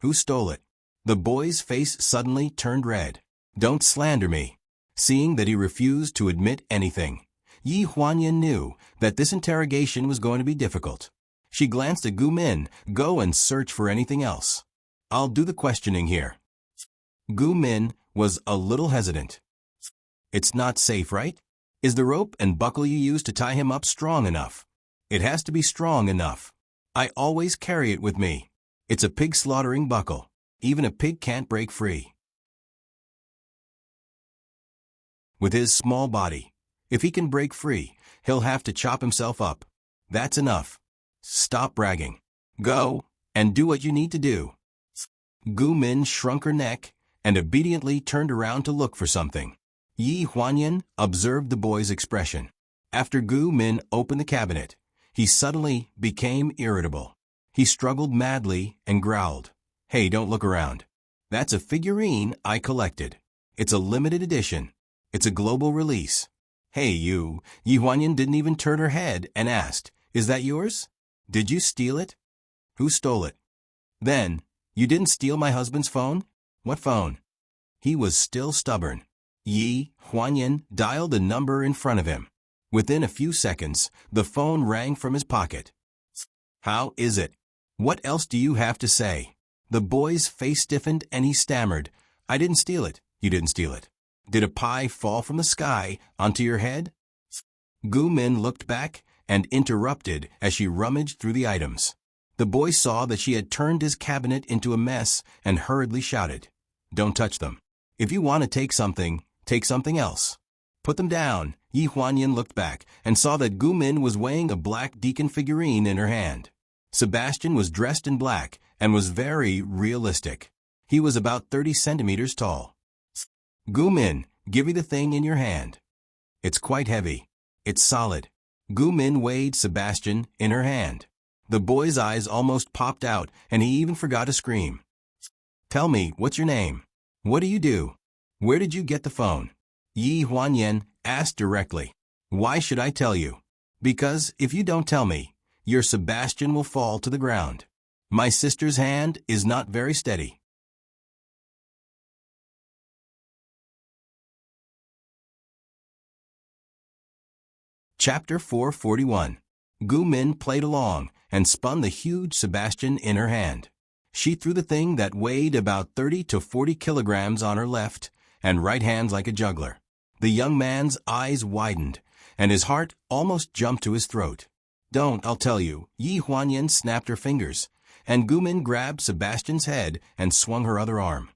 Who stole it?" The boy's face suddenly turned red. "Don't slander me." Seeing that he refused to admit anything, Yi Huanyan knew that this interrogation was going to be difficult. She glanced at Gu Min. "Go and search for anything else. I'll do the questioning here." Gu Min was a little hesitant. "It's not safe, right? Is the rope and buckle you use to tie him up strong enough?" "It has to be strong enough. I always carry it with me. It's a pig slaughtering buckle. Even a pig can't break free with his small body. If he can break free, he'll have to chop himself up. That's enough. Stop bragging. Go and do what you need to do." Gu Min shrunk her neck and obediently turned around to look for something. Yi Huanyan observed the boy's expression. After Gu Min opened the cabinet, he suddenly became irritable. He struggled madly and growled, "Hey, don't look around. That's a figurine I collected. It's a limited edition. It's a global release. Hey, you." Yi Huanyan didn't even turn her head and asked, "Is that yours? Did you steal it? Who stole it? Then, you didn't steal my husband's phone? What phone?" He was still stubborn. Yi Huanyan dialed a number in front of him. Within a few seconds, the phone rang from his pocket. "How is it? What else do you have to say?" The boy's face stiffened and he stammered, "I didn't steal it. You didn't steal it. Did a pie fall from the sky onto your head?" Gu Min looked back and interrupted as she rummaged through the items. The boy saw that she had turned his cabinet into a mess and hurriedly shouted, "Don't touch them. If you want to take something else. Put them down." Yi Huanyan looked back and saw that Gu Min was weighing a black deacon figurine in her hand. Sebastian was dressed in black and was very realistic. He was about 30 centimeters tall. "Gu Min, give me the thing in your hand." "It's quite heavy. It's solid." Gu Min weighed Sebastian in her hand. The boy's eyes almost popped out and he even forgot to scream. "Tell me, what's your name? What do you do? Where did you get the phone?" Yi Huanyan asked directly. "Why should I tell you?" "Because if you don't tell me, your Sebastian will fall to the ground. My sister's hand is not very steady." Chapter 441. Gu Min played along and spun the huge Sebastian in her hand. She threw the thing that weighed about 30 to 40 kilograms on her left and right hands like a juggler. The young man's eyes widened, and his heart almost jumped to his throat. "Don't, I'll tell you." Yi Huanyan snapped her fingers, and Gu Min grabbed Sebastian's head and swung her other arm.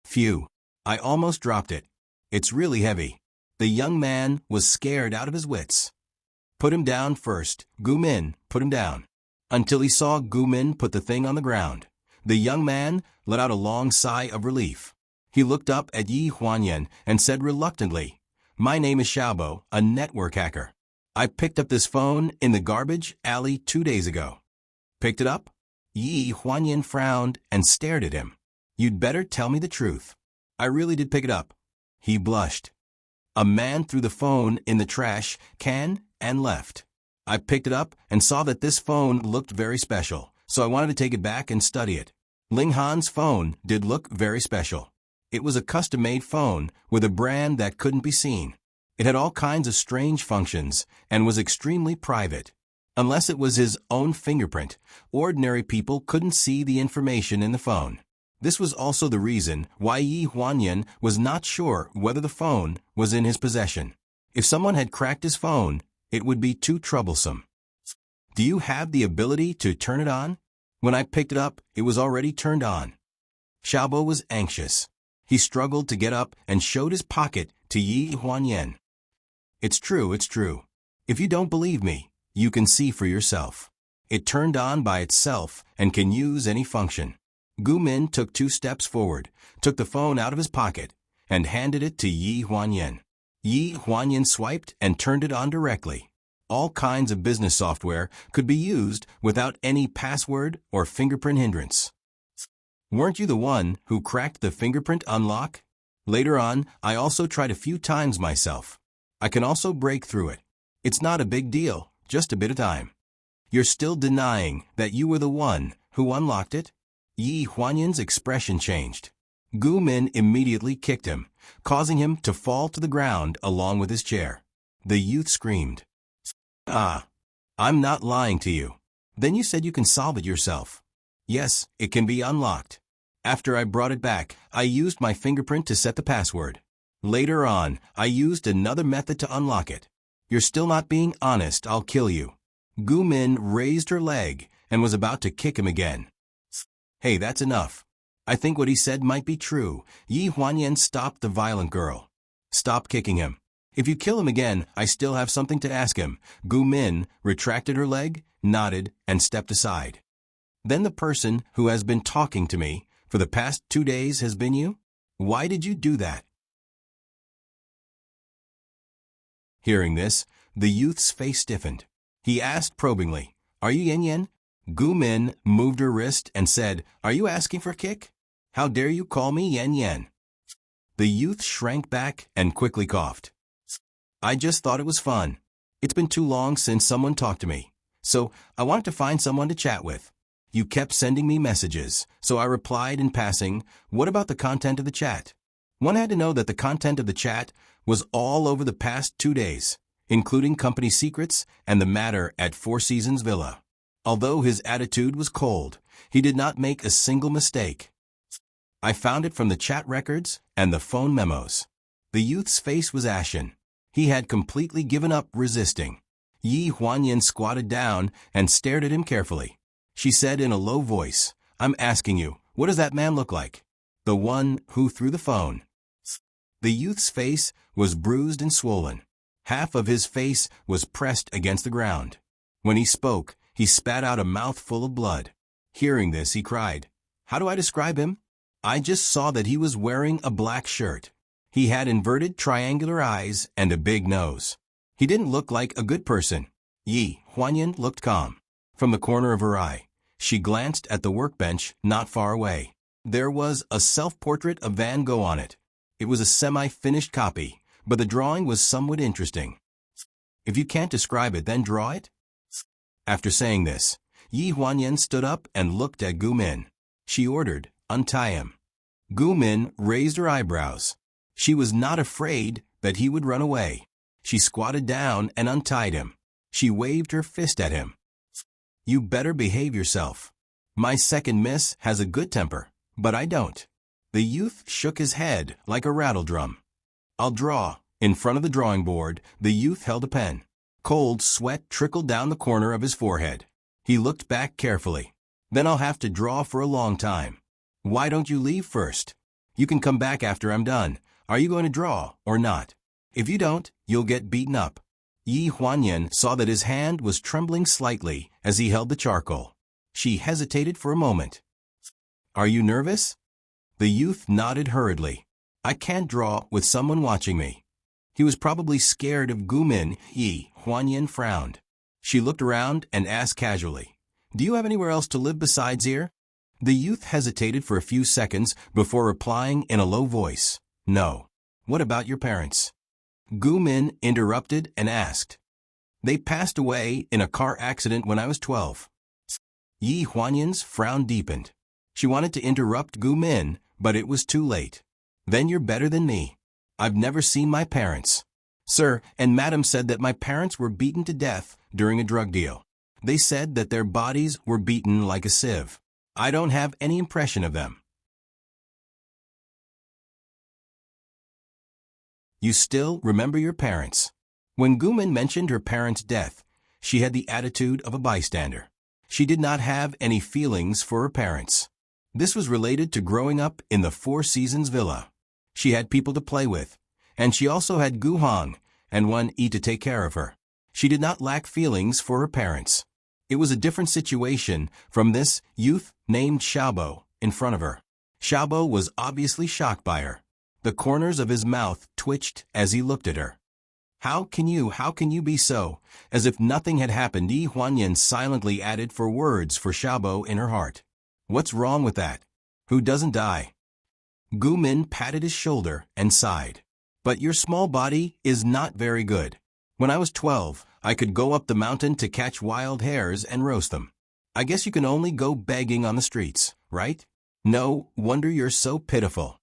"Phew, I almost dropped it. It's really heavy." The young man was scared out of his wits. "Put him down first." Gu Min put him down until he saw Gu Min put the thing on the ground. The young man let out a long sigh of relief. He looked up at Yi Huanyan and said reluctantly, "My name is Xiaobo, a network hacker. I picked up this phone in the garbage alley 2 days ago." "Picked it up?" Yi Huanyan frowned and stared at him. "You'd better tell me the truth." "I really did pick it up." He blushed. "A man threw the phone in the trash can and left. I picked it up and saw that this phone looked very special, so I wanted to take it back and study it. Ling Han's phone did look very special. It was a custom-made phone with a brand that couldn't be seen. It had all kinds of strange functions and was extremely private. Unless it was his own fingerprint, ordinary people couldn't see the information in the phone. This was also the reason why Yi Huanyan was not sure whether the phone was in his possession. If someone had cracked his phone, it would be too troublesome. "Do you have the ability to turn it on?" "When I picked it up, it was already turned on." Xiaobo was anxious. He struggled to get up and showed his pocket to Yi Huanyan. It's true. If you don't believe me, you can see for yourself. It turned on by itself and can use any function." Gu Min took 2 steps forward, took the phone out of his pocket, and handed it to Yi Huanyan. Yi Huanyan swiped and turned it on directly. All kinds of business software could be used without any password or fingerprint hindrance. "Weren't you the one who cracked the fingerprint unlock?" "Later on, I also tried a few times myself. I can also break through it. It's not a big deal, just a bit of time." "You're still denying that you were the one who unlocked it?" Yi Huanyan's expression changed. Gu Min immediately kicked him, causing him to fall to the ground along with his chair. The youth screamed. "Ah, I'm not lying to you. Then you said you can solve it yourself." "Yes, it can be unlocked. After I brought it back, I used my fingerprint to set the password. Later on, I used another method to unlock it." "You're still not being honest. I'll kill you." Gu Min raised her leg and was about to kick him again. "Hey, that's enough. I think what he said might be true." Yi Huanyan stopped the violent girl. "Stop kicking him. If you kill him again, I still have something to ask him." Gu Min retracted her leg, nodded, and stepped aside. "Then the person who has been talking to me for the past 2 days has been you? Why did you do that?" Hearing this, the youth's face stiffened. He asked probingly, "Are you Yan Yan?" Gu Min moved her wrist and said, "Are you asking for a kick? How dare you call me Yan Yan?" The youth shrank back and quickly coughed. "I just thought it was fun. It's been too long since someone talked to me, so I wanted to find someone to chat with. You kept sending me messages, so I replied in passing, 'What about the content of the chat?' One had to know that the content of the chat was all over the past 2 days, including company secrets and the matter at Four Seasons Villa. Although his attitude was cold, he did not make a single mistake. I found it from the chat records and the phone memos." The youth's face was ashen. He had completely given up resisting. Yi Huanyan squatted down and stared at him carefully. She said in a low voice, "I'm asking you, what does that man look like?" "The one who threw the phone." The youth's face was bruised and swollen. Half of his face was pressed against the ground. When he spoke, he spat out a mouthful of blood. Hearing this, he cried, "How do I describe him? I just saw that he was wearing a black shirt. He had inverted triangular eyes and a big nose. He didn't look like a good person." Yi Huanyan looked calm. From the corner of her eye, she glanced at the workbench not far away. There was a self-portrait of Van Gogh on it. It was a semi-finished copy, but the drawing was somewhat interesting. "If you can't describe it, then draw it?" After saying this, Yi Huanyan stood up and looked at Gu Min. She ordered, "Untie him." Gu Min raised her eyebrows. She was not afraid that he would run away. She squatted down and untied him. She waved her fist at him. You better behave yourself. My second miss has a good temper, but I don't. The youth shook his head like a rattledrum. I'll draw. In front of the drawing board, the youth held a pen. Cold sweat trickled down the corner of his forehead. He looked back carefully. Then I'll have to draw for a long time. Why don't you leave first? You can come back after I'm done. Are you going to draw or not? If you don't, you'll get beaten up. Yi Huanyan saw that his hand was trembling slightly as he held the charcoal. She hesitated for a moment. Are you nervous? The youth nodded hurriedly. I can't draw with someone watching me. He was probably scared of Gumin. Yi Huanyan frowned. She looked around and asked casually, Do you have anywhere else to live besides here? The youth hesitated for a few seconds before replying in a low voice, No. What about your parents? Gumin interrupted and asked. They passed away in a car accident when I was 12. Yi Huanyan's frown deepened. She wanted to interrupt Gumin, but it was too late. Then you're better than me. I've never seen my parents. Sir and Madam said that my parents were beaten to death during a drug deal. They said that their bodies were beaten like a sieve. I don't have any impression of them. You still remember your parents. When Gumin mentioned her parents' death, she had the attitude of a bystander. She did not have any feelings for her parents. This was related to growing up in the Four Seasons villa. She had people to play with, and she also had Gu Hong and Wen Yi to take care of her. She did not lack feelings for her parents. It was a different situation from this youth named Xiaobo in front of her. Xiaobo was obviously shocked by her. The corners of his mouth twitched as he looked at her. How can you be so? As if nothing had happened, Yi Huanyan silently added for words for Xiaobo in her heart. What's wrong with that? Who doesn't die? Gumin patted his shoulder and sighed. But your small body is not very good. When I was 12, I could go up the mountain to catch wild hares and roast them. I guess you can only go begging on the streets, right? No wonder you're so pitiful.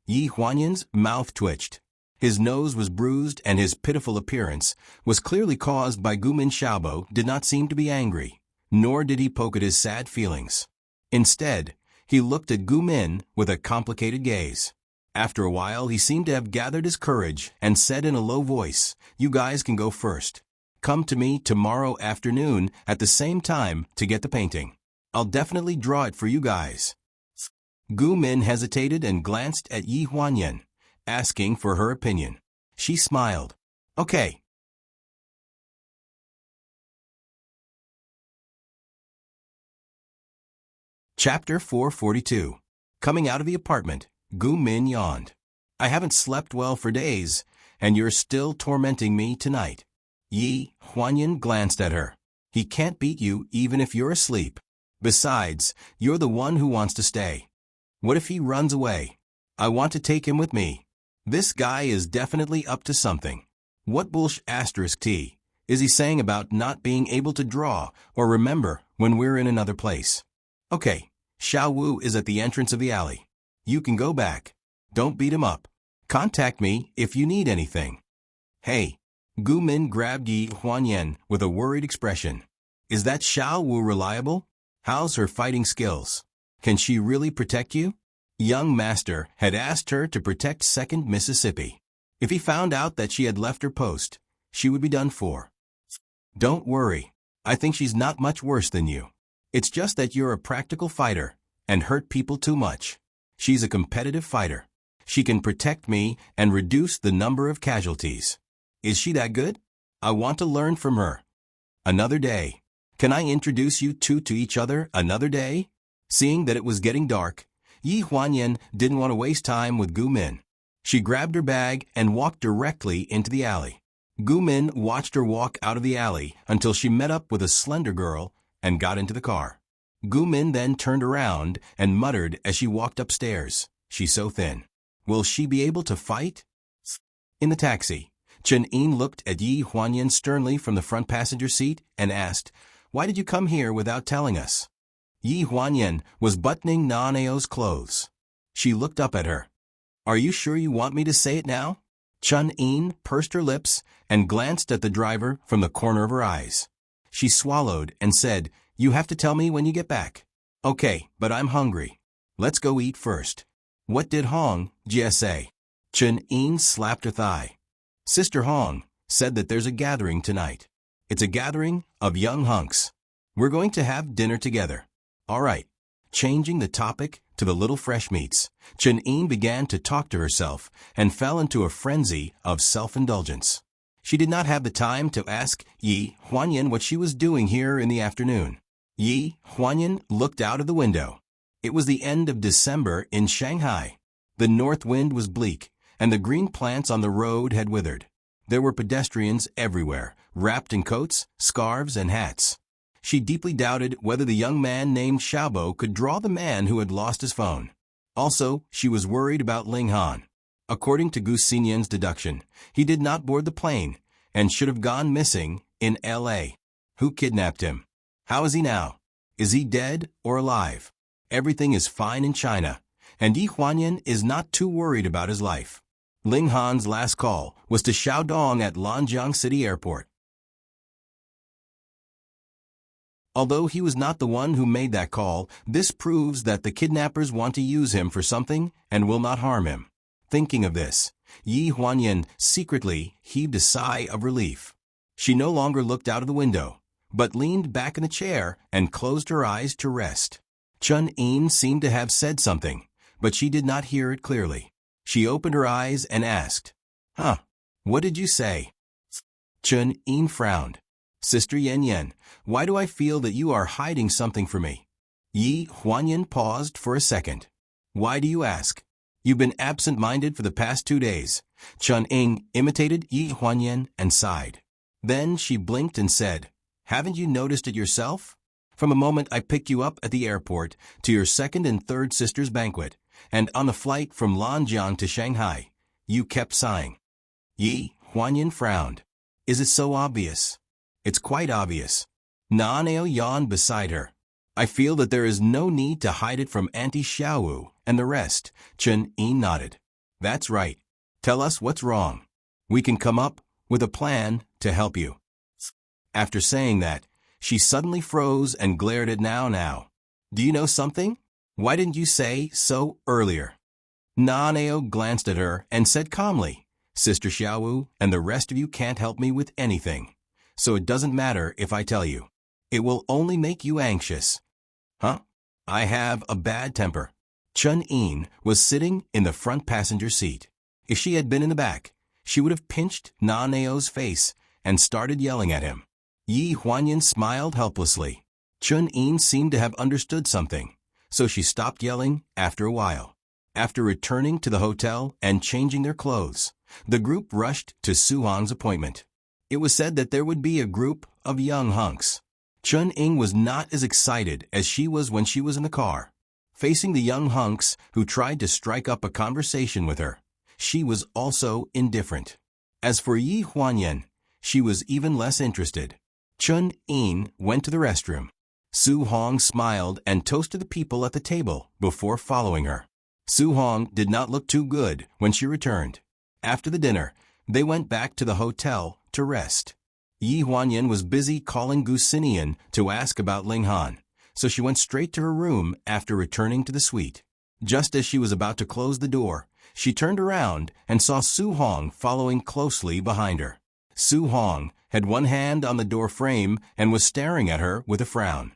Yi Huanyan's mouth twitched. His nose was bruised and his pitiful appearance was clearly caused by Gumin. Xiaobo did not seem to be angry, nor did he poke at his sad feelings. Instead, he looked at Gumin with a complicated gaze. After a while, he seemed to have gathered his courage and said in a low voice, You guys can go first. Come to me tomorrow afternoon at the same time to get the painting. I'll definitely draw it for you guys. Gumin hesitated and glanced at Yi Huanyan, asking for her opinion. She smiled. Okay. Chapter 442. Coming out of the apartment, Gumin yawned. I haven't slept well for days, and you're still tormenting me tonight. Yi Huanyan glanced at her. He can't beat you even if you're asleep. Besides, you're the one who wants to stay. What if he runs away? I want to take him with me. This guy is definitely up to something. What bullsh** T is he saying about not being able to draw or remember when we're in another place? Okay, Xiao Wu is at the entrance of the alley. You can go back. Don't beat him up. Contact me if you need anything. Hey. Gumin grabbed Yi Huanyan with a worried expression. Is that Xiao Wu reliable? How's her fighting skills? Can she really protect you? Young Master had asked her to protect 2nd Mississippi. If he found out that she had left her post, she would be done for. Don't worry. I think she's not much worse than you. It's just that you're a practical fighter and hurt people too much. She's a competitive fighter. She can protect me and reduce the number of casualties. Is she that good? I want to learn from her. Another day. Can I introduce you two to each other another day? Seeing that it was getting dark, Yi Huanyan didn't want to waste time with Gumin. She grabbed her bag and walked directly into the alley. Gumin watched her walk out of the alley until she met up with a slender girl and got into the car. Gumin then turned around and muttered as she walked upstairs, She's so thin. Will she be able to fight? In the taxi, Chen-Yin looked at Yi Huanyan sternly from the front passenger seat and asked, Why did you come here without telling us? Yi Huanyan was buttoning Nanao's clothes. She looked up at her. Are you sure you want me to say it now? Chun-In pursed her lips and glanced at the driver from the corner of her eyes. She swallowed and said, "You have to tell me when you get back." "Okay, but I'm hungry. Let's go eat first." "What did Hong Jie say?" Chun-In slapped her thigh. "Sister Hong said that there's a gathering tonight. It's a gathering of young hunks. We're going to have dinner together." "All right." Changing the topic to the little fresh meats, Chun-In began to talk to herself and fell into a frenzy of self-indulgence. She did not have the time to ask Yi Huanyan what she was doing here in the afternoon. Yi Huanyan looked out of the window. It was the end of December in Shanghai. The north wind was bleak, and the green plants on the road had withered. There were pedestrians everywhere, wrapped in coats, scarves, and hats. She deeply doubted whether the young man named Xiaobo could draw the man who had lost his phone. Also, she was worried about Ling Han. According to Gu Xinyan's deduction, he did not board the plane and should have gone missing in L.A. Who kidnapped him? How is he now? Is he dead or alive? Everything is fine in China, and Yi Huanyan is not too worried about his life. Ling Han's last call was to Xiaodong at Lanjiang City Airport. Although he was not the one who made that call, this proves that the kidnappers want to use him for something and will not harm him. Thinking of this, Yi Huanyan secretly heaved a sigh of relief. She no longer looked out of the window, but leaned back in the chair and closed her eyes to rest. Chun-In seemed to have said something, but she did not hear it clearly. She opened her eyes and asked, "Huh, what did you say?" Chun-In frowned. "Sister Yan, why do I feel that you are hiding something from me?" Yi Huanyan paused for a second. "Why do you ask? You've been absent-minded for the past 2 days." Chun-In imitated Yi Huanyan and sighed. Then she blinked and said, "Haven't you noticed it yourself? From the moment I picked you up at the airport to your second and third sister's banquet, and on the flight from Lanjiang to Shanghai, you kept sighing." Yi Huanyan frowned. "Is it so obvious?" "It's quite obvious." Nanao yawned beside her. "I feel that there is no need to hide it from Auntie Xiaowu and the rest." Chun-In nodded. "That's right. Tell us what's wrong. We can come up with a plan to help you." After saying that, she suddenly froze and glared at Now. "Do you know something? Why didn't you say so earlier?" Nanao glanced at her and said calmly, "Sister Xiaowu and the rest of you can't help me with anything. So it doesn't matter if I tell you. It will only make you anxious." "Huh? I have a bad temper." Chun-In was sitting in the front passenger seat. If she had been in the back, she would have pinched Nanao's face and started yelling at him. Yi Huanyan smiled helplessly. Chun-In seemed to have understood something, so she stopped yelling after a while. After returning to the hotel and changing their clothes, the group rushed to Su Hong's appointment. It was said that there would be a group of young hunks. Chun-In was not as excited as she was when she was in the car. Facing the young hunks who tried to strike up a conversation with her, she was also indifferent. As for Yi Huanyan, she was even less interested. Chun-In went to the restroom. Su Hong smiled and toasted the people at the table before following her. Su Hong did not look too good when she returned. After the dinner, they went back to the hotel to rest. Yi Huanyan was busy calling Gu Xinyan to ask about Ling Han, so she went straight to her room after returning to the suite. Just as she was about to close the door, she turned around and saw Su Hong following closely behind her. Su Hong had one hand on the door frame and was staring at her with a frown.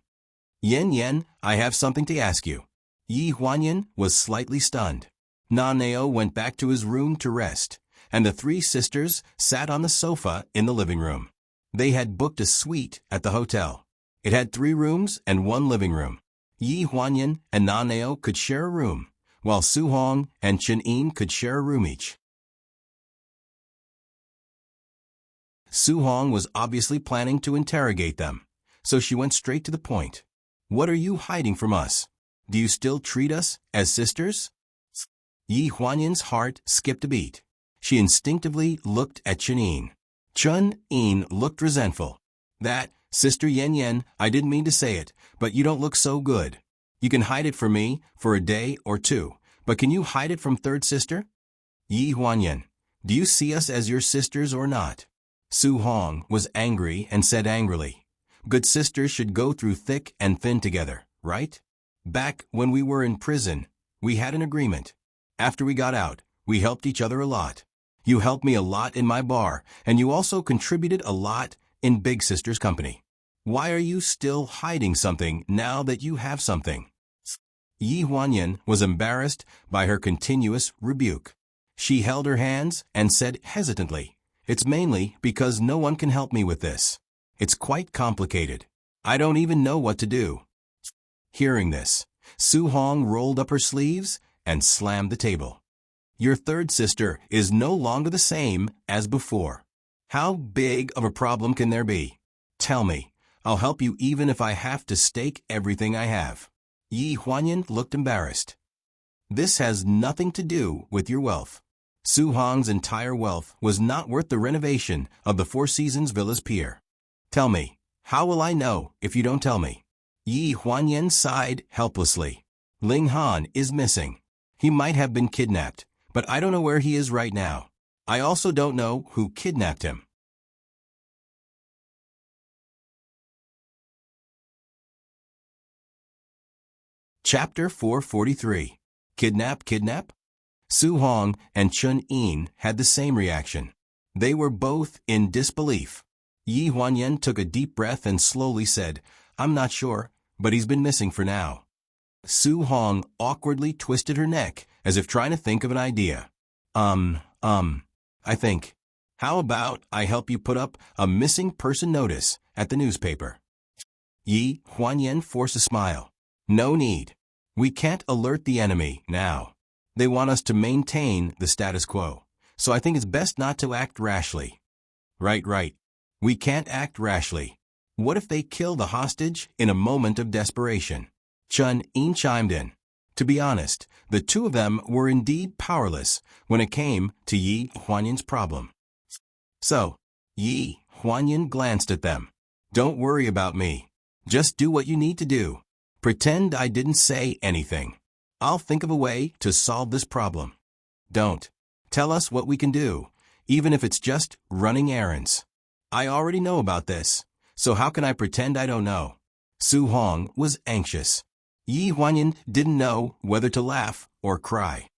Yan, I have something to ask you." Yi Huanyan was slightly stunned. Nanao went back to his room to rest, and the three sisters sat on the sofa in the living room. They had booked a suite at the hotel. It had 3 rooms and 1 living room. Yi Huanyan and Nanao could share a room, while Su Hong and Chun-In could share a room each. Su Hong was obviously planning to interrogate them, so she went straight to the point. "What are you hiding from us? Do you still treat us as sisters?" Yi Huanyan's heart skipped a beat. She instinctively looked at Chun-In. Chun-In looked resentful. "That, Sister Yan, I didn't mean to say it, but you don't look so good. You can hide it from me for a day or 2, but can you hide it from third sister?" Yi Huanyan, Do you see us as your sisters or not? Su Hong was angry and said angrily, "Good sisters should go through thick and thin together, right? Back when we were in prison, we had an agreement. After we got out, we helped each other a lot. You helped me a lot in my bar, and you also contributed a lot in Big Sister's company. Why are you still hiding something now that you have something?" Yi Huanyan was embarrassed by her continuous rebuke. She held her hands and said hesitantly, "It's mainly because no one can help me with this. It's quite complicated. I don't even know what to do." Hearing this, Su Hong rolled up her sleeves and slammed the table. "Your third sister is no longer the same as before. How big of a problem can there be? Tell me. I'll help you even if I have to stake everything I have." Yi Huanyan looked embarrassed. "This has nothing to do with your wealth. Su Hong's entire wealth was not worth the renovation of the Four Seasons Villa's pier. Tell me, how will I know if you don't tell me?" Yi Huanyan sighed helplessly. "Ling Han is missing. He might have been kidnapped, but I don't know where he is right now. I also don't know who kidnapped him." Chapter 443. Kidnap? Su Hong and Chun Yin had the same reaction. They were both in disbelief. Yi Huanyan took a deep breath and slowly said, "I'm not sure, but he's been missing for now." Su Hong awkwardly twisted her neck as if trying to think of an idea. I think. How about I help you put up a missing person notice at the newspaper?" Yi Huanyan forced a smile. "No need. We can't alert the enemy now. They want us to maintain the status quo, so I think it's best not to act rashly." Right. We can't act rashly. What if they kill the hostage in a moment of desperation?" Chun Yin chimed in. To be honest, the two of them were indeed powerless when it came to Yi Huanyan's problem. So, Yi Huanyan glanced at them. "Don't worry about me. Just do what you need to do. Pretend I didn't say anything. I'll think of a way to solve this problem. Don't. Tell us what we can do, even if it's just running errands. I already know about this, so how can I pretend I don't know?" Su Hong was anxious. Yi Huanyan didn't know whether to laugh or cry.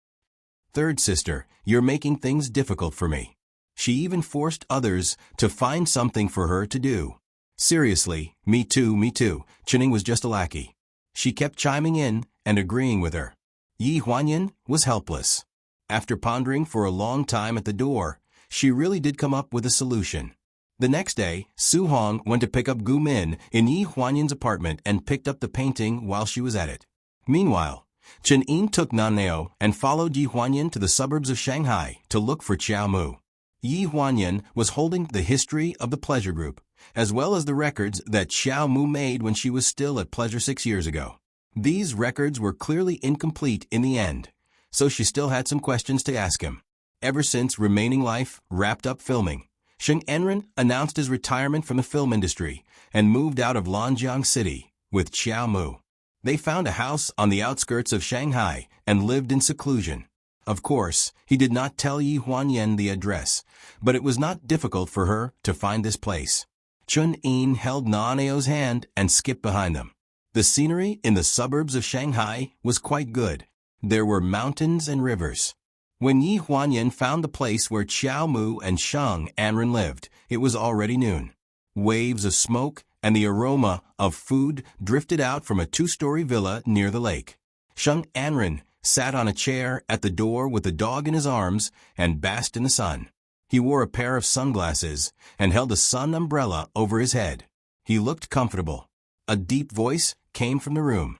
"Third sister, you're making things difficult for me." She even forced others to find something for her to do. "Seriously, me too. Chuning was just a lackey." She kept chiming in and agreeing with her. Yi Huanyan was helpless. After pondering for a long time at the door, she really did come up with a solution. The next day, Su Hong went to pick up Gu Min in Yi Huanyan's apartment and picked up the painting while she was at it. Meanwhile, Chen Yin took Naneo and followed Yi Huanyan to the suburbs of Shanghai to look for Chiao Mu. Yi Huanyan was holding the history of the Pleasure Group, as well as the records that Chiao Mu made when she was still at Pleasure 6 years ago. These records were clearly incomplete in the end, so she still had some questions to ask him. Ever since Remaining Life wrapped up filming, Sheng Enren announced his retirement from the film industry and moved out of Lanjiang City with Chiao Mu. They found a house on the outskirts of Shanghai and lived in seclusion. Of course, he did not tell Yi Huanyan the address, but it was not difficult for her to find this place. Chun Yin held Naneo's hand and skipped behind them. The scenery in the suburbs of Shanghai was quite good. There were mountains and rivers. When Yi Huanyan found the place where Chiao Mu and Sheng Anren lived, it was already noon. Waves of smoke and the aroma of food drifted out from a 2-story villa near the lake. Sheng Anren sat on a chair at the door with a dog in his arms and basked in the sun. He wore a pair of sunglasses and held a sun umbrella over his head. He looked comfortable. A deep voice came from the room.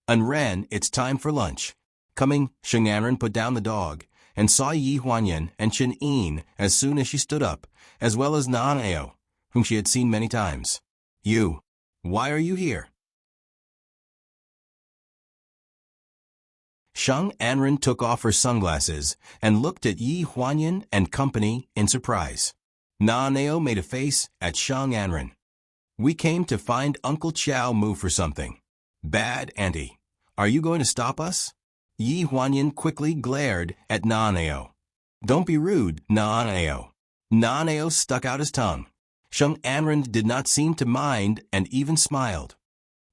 "Anren, it's time for lunch." Coming, Sheng Anren put down the dog and saw Yi Huanyan and Chen Yin as soon as she stood up, as well as Naneo, whom she had seen many times. "You, why are you here?" Sheng Anren took off her sunglasses and looked at Yi Huanyan and company in surprise. Naneo made a face at Sheng Anren. "We came to find Uncle Chiao Mu for something." "Bad, Auntie. Are you going to stop us?" Yi Huanyan quickly glared at Naneo. Don't be rude, Naaneo. Naaneo stuck out his tongue. Shung Anren did not seem to mind and even smiled.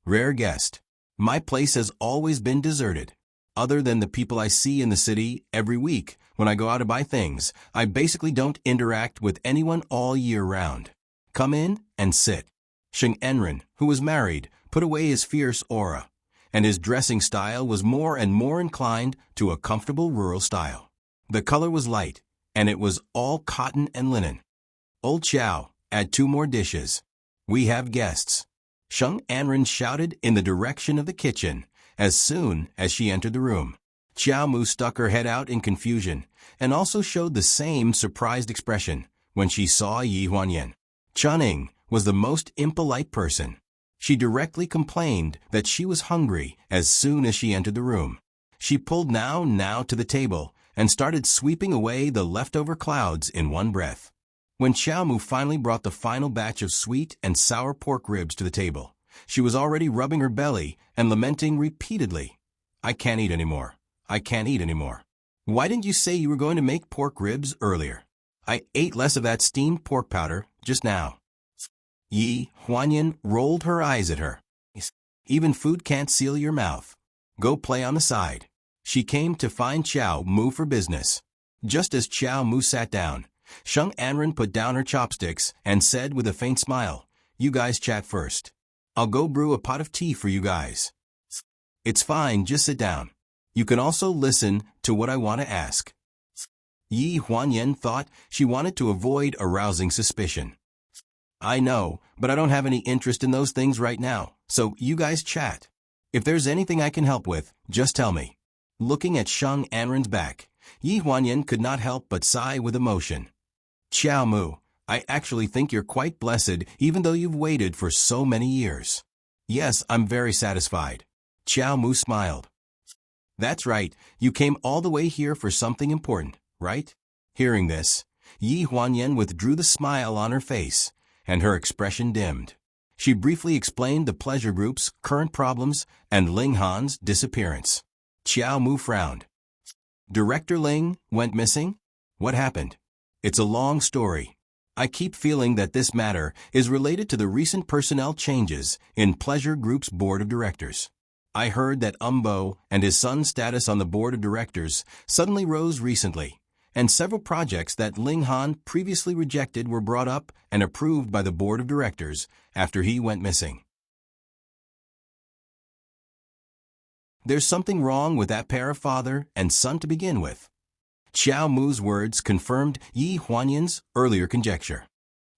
Rare guest. My place has always been deserted. Other than the people I see in the city every week when I go out to buy things, I basically don't interact with anyone all year round. Come in and sit. Shung Enren, who was married, put away his fierce aura, and his dressing style was more and more inclined to a comfortable rural style. The color was light, and it was all cotton and linen. Old Chow, add 2 more dishes. We have guests. Shung Anren shouted in the direction of the kitchen as soon as she entered the room. Chiao Mu stuck her head out in confusion and also showed the same surprised expression when she saw Yi Huanyan. Chunning was the most impolite person. She directly complained that she was hungry as soon as she entered the room. She pulled now to the table and started sweeping away the leftover clouds in one breath. When Chiao Mu finally brought the final batch of sweet and sour pork ribs to the table, she was already rubbing her belly and lamenting repeatedly, I can't eat anymore. I can't eat anymore. Why didn't you say you were going to make pork ribs earlier? I ate less of that steamed pork powder just now. Yi Huanyan rolled her eyes at her. Even food can't seal your mouth. Go play on the side. She came to find Chiao Mu for business. Just as Chiao Mu sat down, Shung Anren put down her chopsticks and said with a faint smile, You guys chat first. I'll go brew a pot of tea for you guys. It's fine, just sit down. You can also listen to what I want to ask. Yi Huanyan thought she wanted to avoid arousing suspicion. I know, but I don't have any interest in those things right now, so you guys chat. If there's anything I can help with, just tell me. Looking at Shung Anren's back, Yi Huanyan could not help but sigh with emotion. Chiao Mu, I actually think you're quite blessed even though you've waited for so many years. Yes, I'm very satisfied. Chiao Mu smiled. That's right, you came all the way here for something important, right? Hearing this, Yi Huanyan withdrew the smile on her face, and her expression dimmed. She briefly explained the pleasure group's current problems and Ling Han's disappearance. Chiao Mu frowned. Director Ling went missing? What happened? It's a long story. I keep feeling that this matter is related to the recent personnel changes in Pleasure Group's board of directors. I heard that Umbo and his son's status on the board of directors suddenly rose recently, and several projects that Ling Han previously rejected were brought up and approved by the board of directors after he went missing. There's something wrong with that pair of father and son to begin with. Chiao Mu's words confirmed Yi Huanyan's earlier conjecture.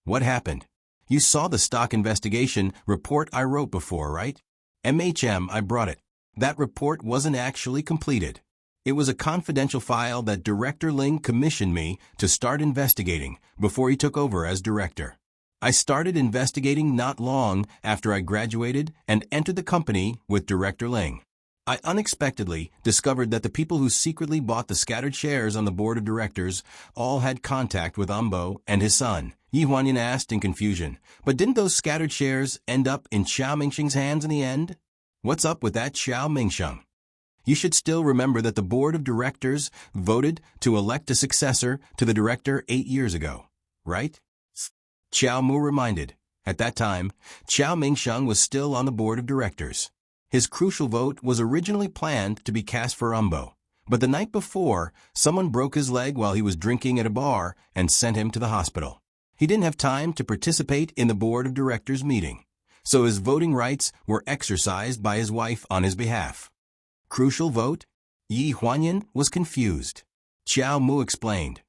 What happened? You saw the stock investigation report I wrote before, right? I brought it. That report wasn't actually completed. It was a confidential file that Director Ling commissioned me to start investigating before he took over as director. I started investigating not long after I graduated and entered the company with Director Ling. I unexpectedly discovered that the people who secretly bought the scattered shares on the board of directors all had contact with Umbo and his son. Yi Huanyan asked in confusion, but didn't those scattered shares end up in Xiao Mingsheng's hands in the end? What's up with that Xiao Mingsheng? You should still remember that the board of directors voted to elect a successor to the director 8 years ago, right? Chiao Mu reminded. At that time, Xiao Mingsheng was still on the board of directors. His crucial vote was originally planned to be cast for Umbo, but the night before, someone broke his leg while he was drinking at a bar and sent him to the hospital. He didn't have time to participate in the board of directors meeting, so his voting rights were exercised by his wife on his behalf. Crucial vote? Yi Huanyan was confused. Chiao Mu explained.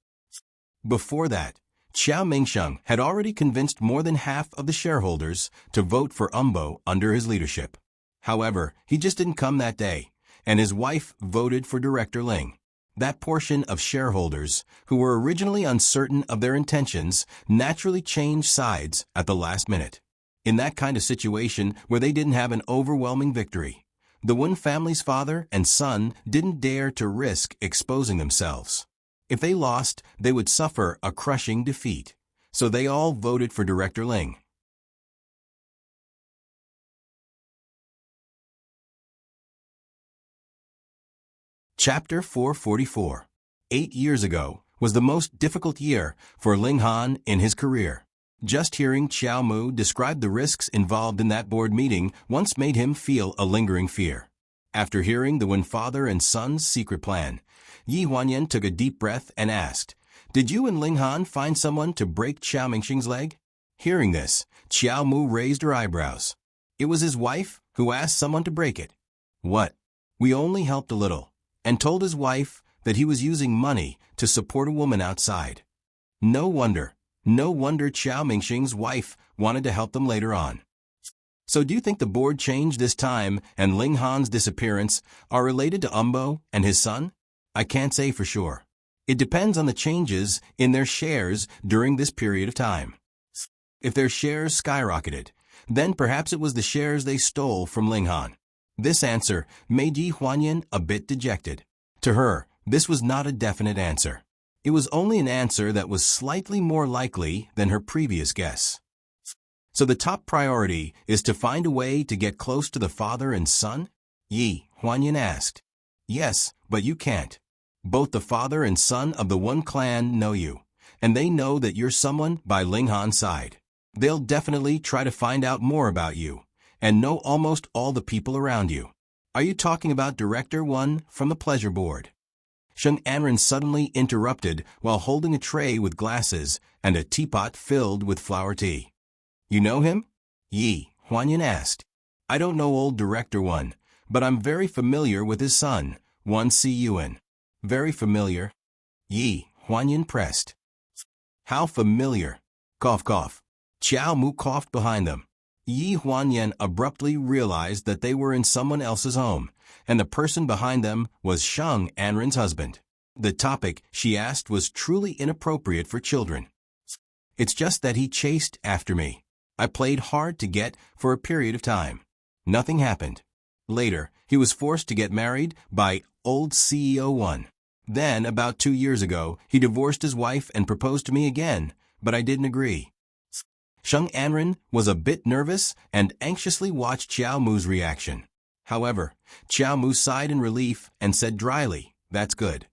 Before that, Xiao Mingsheng had already convinced more than half of the shareholders to vote for Umbo under his leadership. However, he just didn't come that day, and his wife voted for Director Ling. That portion of shareholders who were originally uncertain of their intentions naturally changed sides at the last minute. In that kind of situation where they didn't have an overwhelming victory, the Wen family's father and son didn't dare to risk exposing themselves. If they lost, they would suffer a crushing defeat. So they all voted for Director Ling. Chapter 444. 8 years ago, was the most difficult year for Ling Han in his career. Just hearing Qiao Mu describe the risks involved in that board meeting once made him feel a lingering fear. After hearing the Wen father and son's secret plan, Yi Huanyan took a deep breath and asked, "Did you and Ling Han find someone to break Qiao Mingxing's leg?" Hearing this, Qiao Mu raised her eyebrows. It was his wife who asked someone to break it. What? We only helped a little, and told his wife that he was using money to support a woman outside. No wonder Qiao Mingxing's wife wanted to help them later on. So do you think the board change this time and Ling Han's disappearance are related to Umbo and his son? I can't say for sure. It depends on the changes in their shares during this period of time. If their shares skyrocketed, then perhaps it was the shares they stole from Ling Han. This answer made Yi Huanyan a bit dejected. To her, this was not a definite answer. It was only an answer that was slightly more likely than her previous guess. So the top priority is to find a way to get close to the father and son? Yi Huanyan asked. Yes, but you can't. Both the father and son of the one clan know you, and they know that you're someone by Ling Han's side. They'll definitely try to find out more about you, and know almost all the people around you. Are you talking about Director 1 from the pleasure board? Sheng Anren suddenly interrupted while holding a tray with glasses and a teapot filled with flower tea. You know him? Yi Huanyan asked. I don't know old Director 1, but I'm very familiar with his son, 1C Yuan. Very familiar? Yi Huanyan pressed. How familiar? Cough, cough. Qiao Mu coughed behind them. Yi Huanyan abruptly realized that they were in someone else's home, and the person behind them was Sheng Anren's husband. The topic she asked was truly inappropriate for children. It's just that he chased after me. I played hard to get for a period of time. Nothing happened. Later, he was forced to get married by old CEO 1. Then, about 2 years ago, he divorced his wife and proposed to me again, but I didn't agree. Sheng Anren was a bit nervous and anxiously watched Qiao Mu's reaction. However, Qiao Mu sighed in relief and said dryly, "That's good."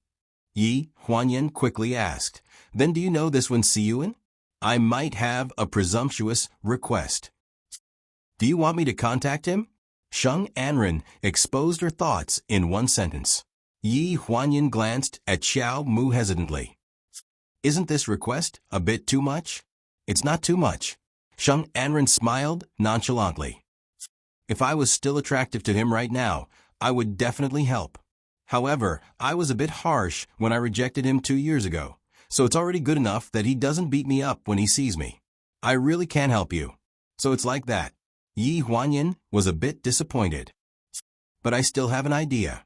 Yi Huanyan quickly asked, "Then do you know this one Siyuan? I might have a presumptuous request." Do you want me to contact him? Sheng Anren exposed her thoughts in one sentence. Yi Huanyan glanced at Qiao Mu hesitantly. Isn't this request a bit too much? It's not too much. Sheng Anren smiled nonchalantly. If I was still attractive to him right now, I would definitely help. However, I was a bit harsh when I rejected him 2 years ago, so it's already good enough that he doesn't beat me up when he sees me. I really can't help you. So it's like that. Yi Huanyan was a bit disappointed. But I still have an idea.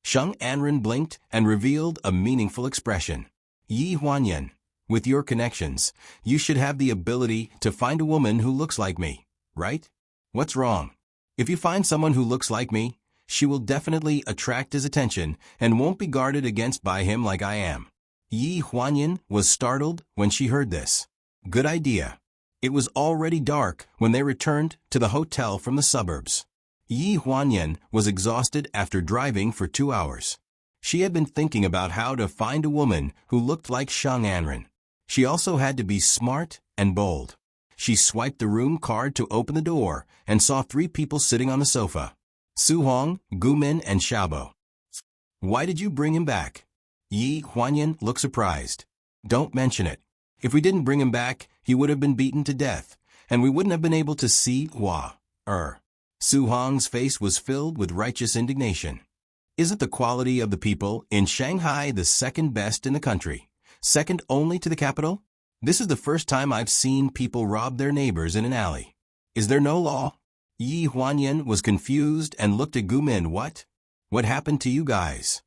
Sheng Anren blinked and revealed a meaningful expression. Yi Huanyan, with your connections, you should have the ability to find a woman who looks like me, right? What's wrong? If you find someone who looks like me, she will definitely attract his attention and won't be guarded against by him like I am. Yi Huanyan was startled when she heard this. Good idea. It was already dark when they returned to the hotel from the suburbs. Yi Huanyan was exhausted after driving for 2 hours. She had been thinking about how to find a woman who looked like Sheng Anren. She also had to be smart and bold. She swiped the room card to open the door and saw 3 people sitting on the sofa. Su Hong, Gu Min, and Xiaobo. Why did you bring him back? Yi Huanyan looked surprised. Don't mention it. If we didn't bring him back, he would have been beaten to death, and we wouldn't have been able to see Hua. Su Hong's face was filled with righteous indignation. Isn't the quality of the people in Shanghai the second best in the country, second only to the capital? This is the first time I've seen people rob their neighbors in an alley. Is there no law? Yi Huanyan was confused and looked at Gu Min. What happened to you guys?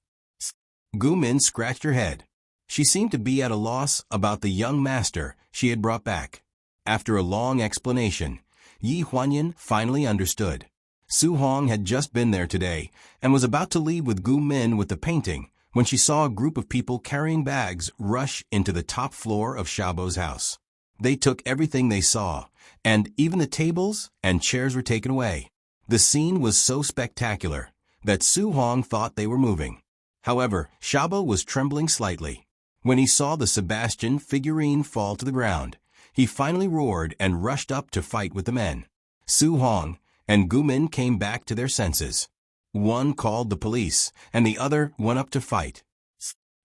Gu Min scratched her head. She seemed to be at a loss about the young master she had brought back. After a long explanation, Yi Huanyan finally understood. Su Hong had just been there today and was about to leave with Gu Min with the painting when she saw a group of people carrying bags rush into the top floor of Xiaobo's house. They took everything they saw, and even the tables and chairs were taken away. The scene was so spectacular that Su Hong thought they were moving. However, Xiaobo was trembling slightly. When he saw the Sebastian figurine fall to the ground, he finally roared and rushed up to fight with the men. Su Hong and Gu Min came back to their senses. One called the police, and the other went up to fight.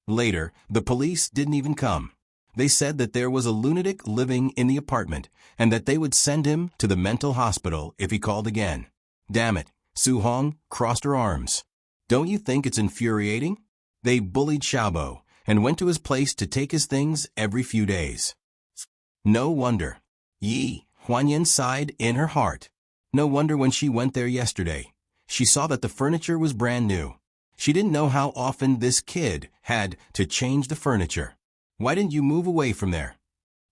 Later, the police didn't even come. They said that there was a lunatic living in the apartment, and that they would send him to the mental hospital if he called again. Damn it, Su Hong crossed her arms. Don't you think it's infuriating? They bullied Xiaobo and went to his place to take his things every few days. No wonder. Yi Huanyan sighed in her heart. No wonder when she went there yesterday. She saw that the furniture was brand new. She didn't know how often this kid had to change the furniture. Why didn't you move away from there?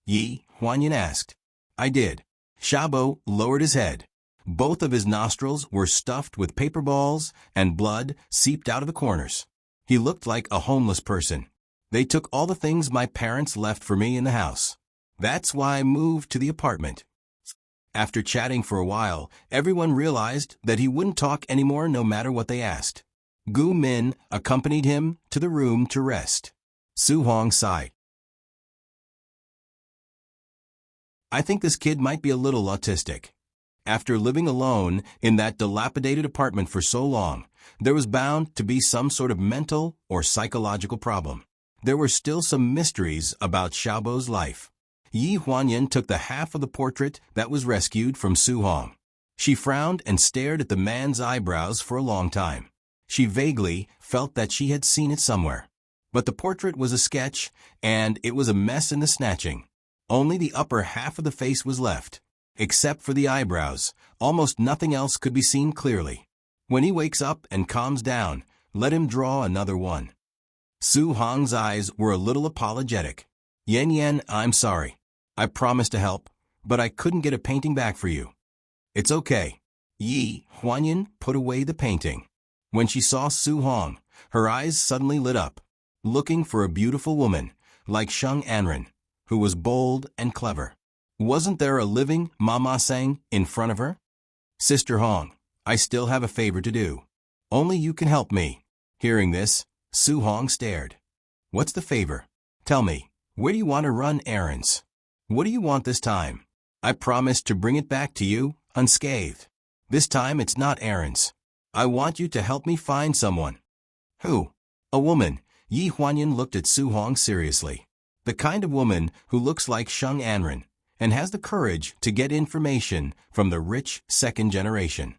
Yi Huanyan asked. I did. Xiaobo lowered his head. Both of his nostrils were stuffed with paper balls, and blood seeped out of the corners. He looked like a homeless person. They took all the things my parents left for me in the house. That's why I moved to the apartment. After chatting for a while, everyone realized that he wouldn't talk anymore no matter what they asked. Gu Min accompanied him to the room to rest. Su Hong sighed. I think this kid might be a little autistic. After living alone in that dilapidated apartment for so long, there was bound to be some sort of mental or psychological problem. There were still some mysteries about Xiaobo's life. Yi Huanyan took the half of the portrait that was rescued from Su Hong. She frowned and stared at the man's eyebrows for a long time. She vaguely felt that she had seen it somewhere. But the portrait was a sketch, and it was a mess in the snatching. Only the upper half of the face was left. Except for the eyebrows, almost nothing else could be seen clearly. When he wakes up and calms down, let him draw another one. Su Hong's eyes were a little apologetic. Yan, I'm sorry. I promised to help, but I couldn't get a painting back for you. It's okay. Yi Huanyan put away the painting. When she saw Su Hong, her eyes suddenly lit up, looking for a beautiful woman, like Sheng Anren, who was bold and clever. Wasn't there a living Mama Sang in front of her? Sister Hong, I still have a favor to do. Only you can help me. Hearing this, Su Hong stared. What's the favor? Tell me, where do you want to run errands? What do you want this time? I promised to bring it back to you, unscathed. This time it's not errands. I want you to help me find someone. Who? A woman. Yi Huanyan looked at Su Hong seriously. The kind of woman who looks like Sheng Anren and has the courage to get information from the rich second generation.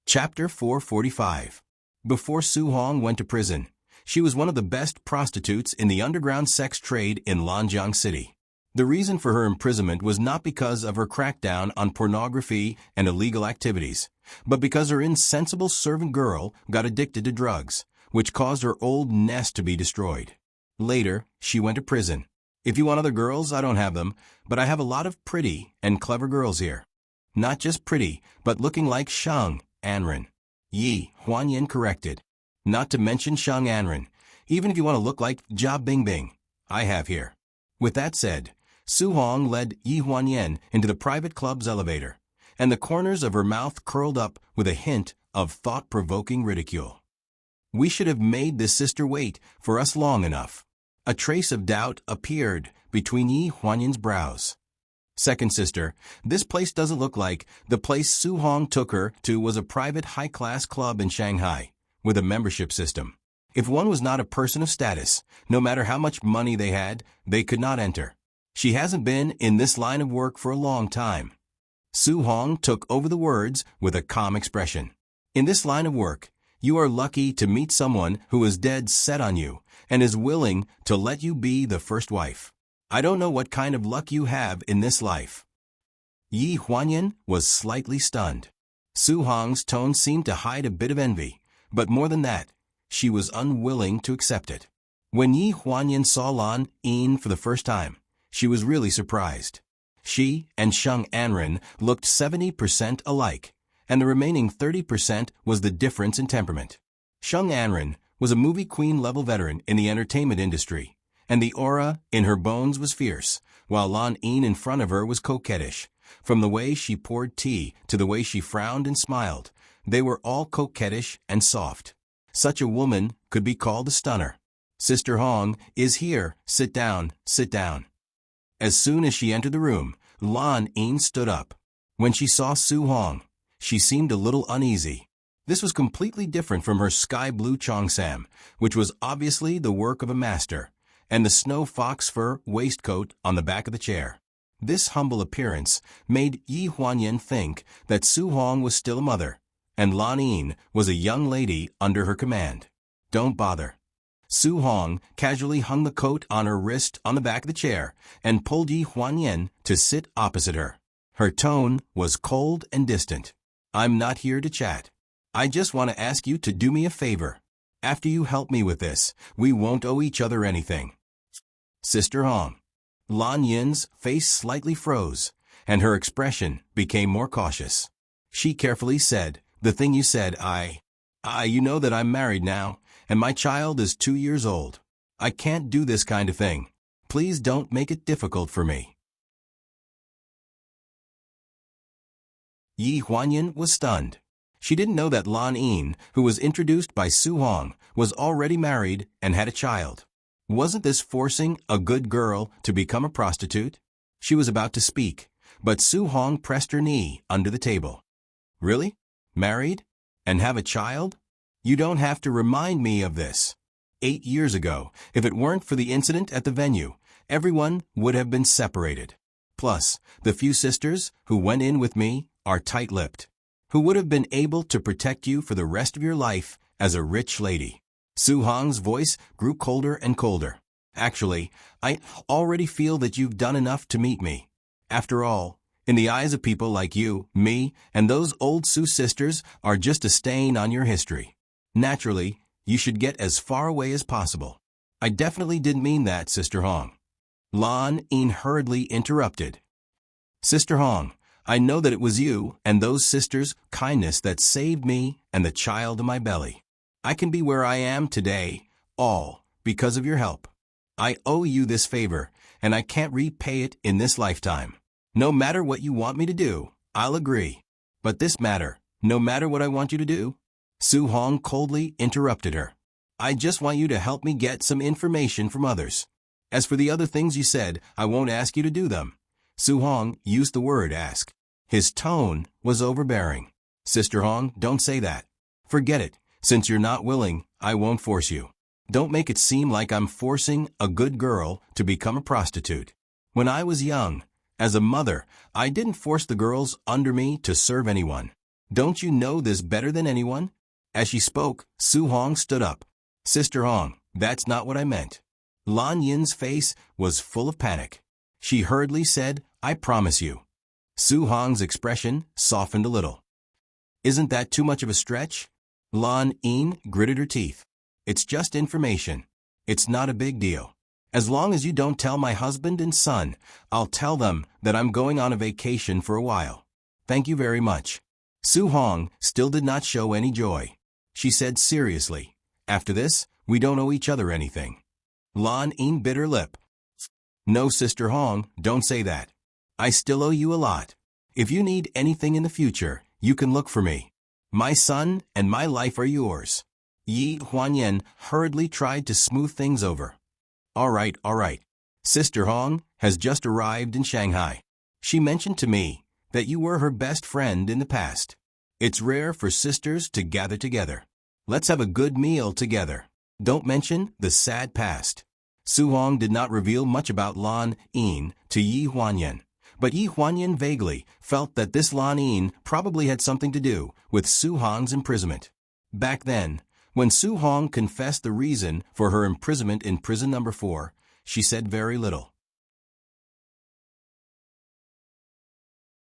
Chapter 445. Before Su Hong went to prison, she was one of the best prostitutes in the underground sex trade in Lanjiang City. The reason for her imprisonment was not because of her crackdown on pornography and illegal activities, but because her insensible servant girl got addicted to drugs, which caused her old nest to be destroyed. Later, she went to prison. If you want other girls, I don't have them, but I have a lot of pretty and clever girls here. Not just pretty, but looking like Sheng Anren. Yi Huanyan corrected. Not to mention Sheng Anren. Even if you want to look like Jia Bingbing, I have here. With that said, Su Hong led Yi Huanyan into the private club's elevator, and the corners of her mouth curled up with a hint of thought-provoking ridicule. We should have made this sister wait for us long enough. A trace of doubt appeared between Yi Huanyan's brows. Second sister, this place doesn't look like the place Su Hong took her to was a private high-class club in Shanghai, with a membership system. If one was not a person of status, no matter how much money they had, they could not enter. She hasn't been in this line of work for a long time. Su Hong took over the words with a calm expression. In this line of work, you are lucky to meet someone who is dead set on you and is willing to let you be the first wife. I don't know what kind of luck you have in this life. Yi Huanyan was slightly stunned. Su Hong's tone seemed to hide a bit of envy, but more than that, she was unwilling to accept it. When Yi Huanyan saw Lan Yin for the first time, she was really surprised. She and Sheng Anren looked 70% alike, and the remaining 30% was the difference in temperament. Sheng Anren was a movie queen-level veteran in the entertainment industry, and the aura in her bones was fierce, while Lan Een in front of her was coquettish. From the way she poured tea to the way she frowned and smiled, they were all coquettish and soft. Such a woman could be called a stunner. Sister Hong is here. Sit down, sit down. As soon as she entered the room, Lan Een stood up. When she saw Su Hong, she seemed a little uneasy. This was completely different from her sky-blue cheongsam, which was obviously the work of a master, and the snow fox fur waistcoat on the back of the chair. This humble appearance made Yi Huanyan think that Su Hong was still a mother, and Lan Een was a young lady under her command. Don't bother. Su Hong casually hung the coat on her wrist on the back of the chair and pulled Yi Huanyan to sit opposite her. Her tone was cold and distant. I'm not here to chat. I just want to ask you to do me a favor. After you help me with this, we won't owe each other anything. Sister Hong. Lan Yin's face slightly froze, and her expression became more cautious. She carefully said, the thing you said, you know that I'm married now, and my child is 2 years old. I can't do this kind of thing. Please don't make it difficult for me. Yi Huanyan was stunned. She didn't know that Lan Een, who was introduced by Su Hong, was already married and had a child. Wasn't this forcing a good girl to become a prostitute? She was about to speak, but Su Hong pressed her knee under the table. Really? Married? And have a child? You don't have to remind me of this. 8 years ago, if it weren't for the incident at the venue, everyone would have been separated. Plus, the few sisters who went in with me are tight-lipped, who would have been able to protect you for the rest of your life as a rich lady. Su Hong's voice grew colder and colder. Actually, I already feel that you've done enough to meet me. After all, in the eyes of people like you, me, and those old Su sisters are just a stain on your history. Naturally, you should get as far away as possible. I definitely didn't mean that, Sister Hong. Lan Een hurriedly interrupted. Sister Hong, I know that it was you and those sisters' kindness that saved me and the child in my belly. I can be where I am today, all because of your help. I owe you this favor, and I can't repay it in this lifetime. No matter what you want me to do, I'll agree. But this matter, no matter what I want you to do, Su Hong coldly interrupted her. I just want you to help me get some information from others. As for the other things you said, I won't ask you to do them. Su Hong used the word ask. His tone was overbearing. Sister Hong, don't say that. Forget it. Since you're not willing, I won't force you. Don't make it seem like I'm forcing a good girl to become a prostitute. When I was young, as a mother, I didn't force the girls under me to serve anyone. Don't you know this better than anyone? As she spoke, Su Hong stood up. Sister Hong, that's not what I meant. Lan Yin's face was full of panic. She hurriedly said, I promise you. Su Hong's expression softened a little. Isn't that too much of a stretch? Lan Een gritted her teeth. It's just information. It's not a big deal. As long as you don't tell my husband and son, I'll tell them that I'm going on a vacation for a while. Thank you very much. Su Hong still did not show any joy. She said seriously, after this, we don't owe each other anything. Lan Een bit her lip. No, Sister Hong, don't say that. I still owe you a lot. If you need anything in the future, you can look for me. My son and my life are yours. Yi Huanyan hurriedly tried to smooth things over. All right. Sister Hong has just arrived in Shanghai. She mentioned to me that you were her best friend in the past. It's rare for sisters to gather together. Let's have a good meal together. Don't mention the sad past. Su Hong did not reveal much about Lan Een to Yi Huanyan, but Yi Huanyan vaguely felt that this Lan Een probably had something to do with Su Hong's imprisonment. Back then, when Su Hong confessed the reason for her imprisonment in prison number 4, she said very little.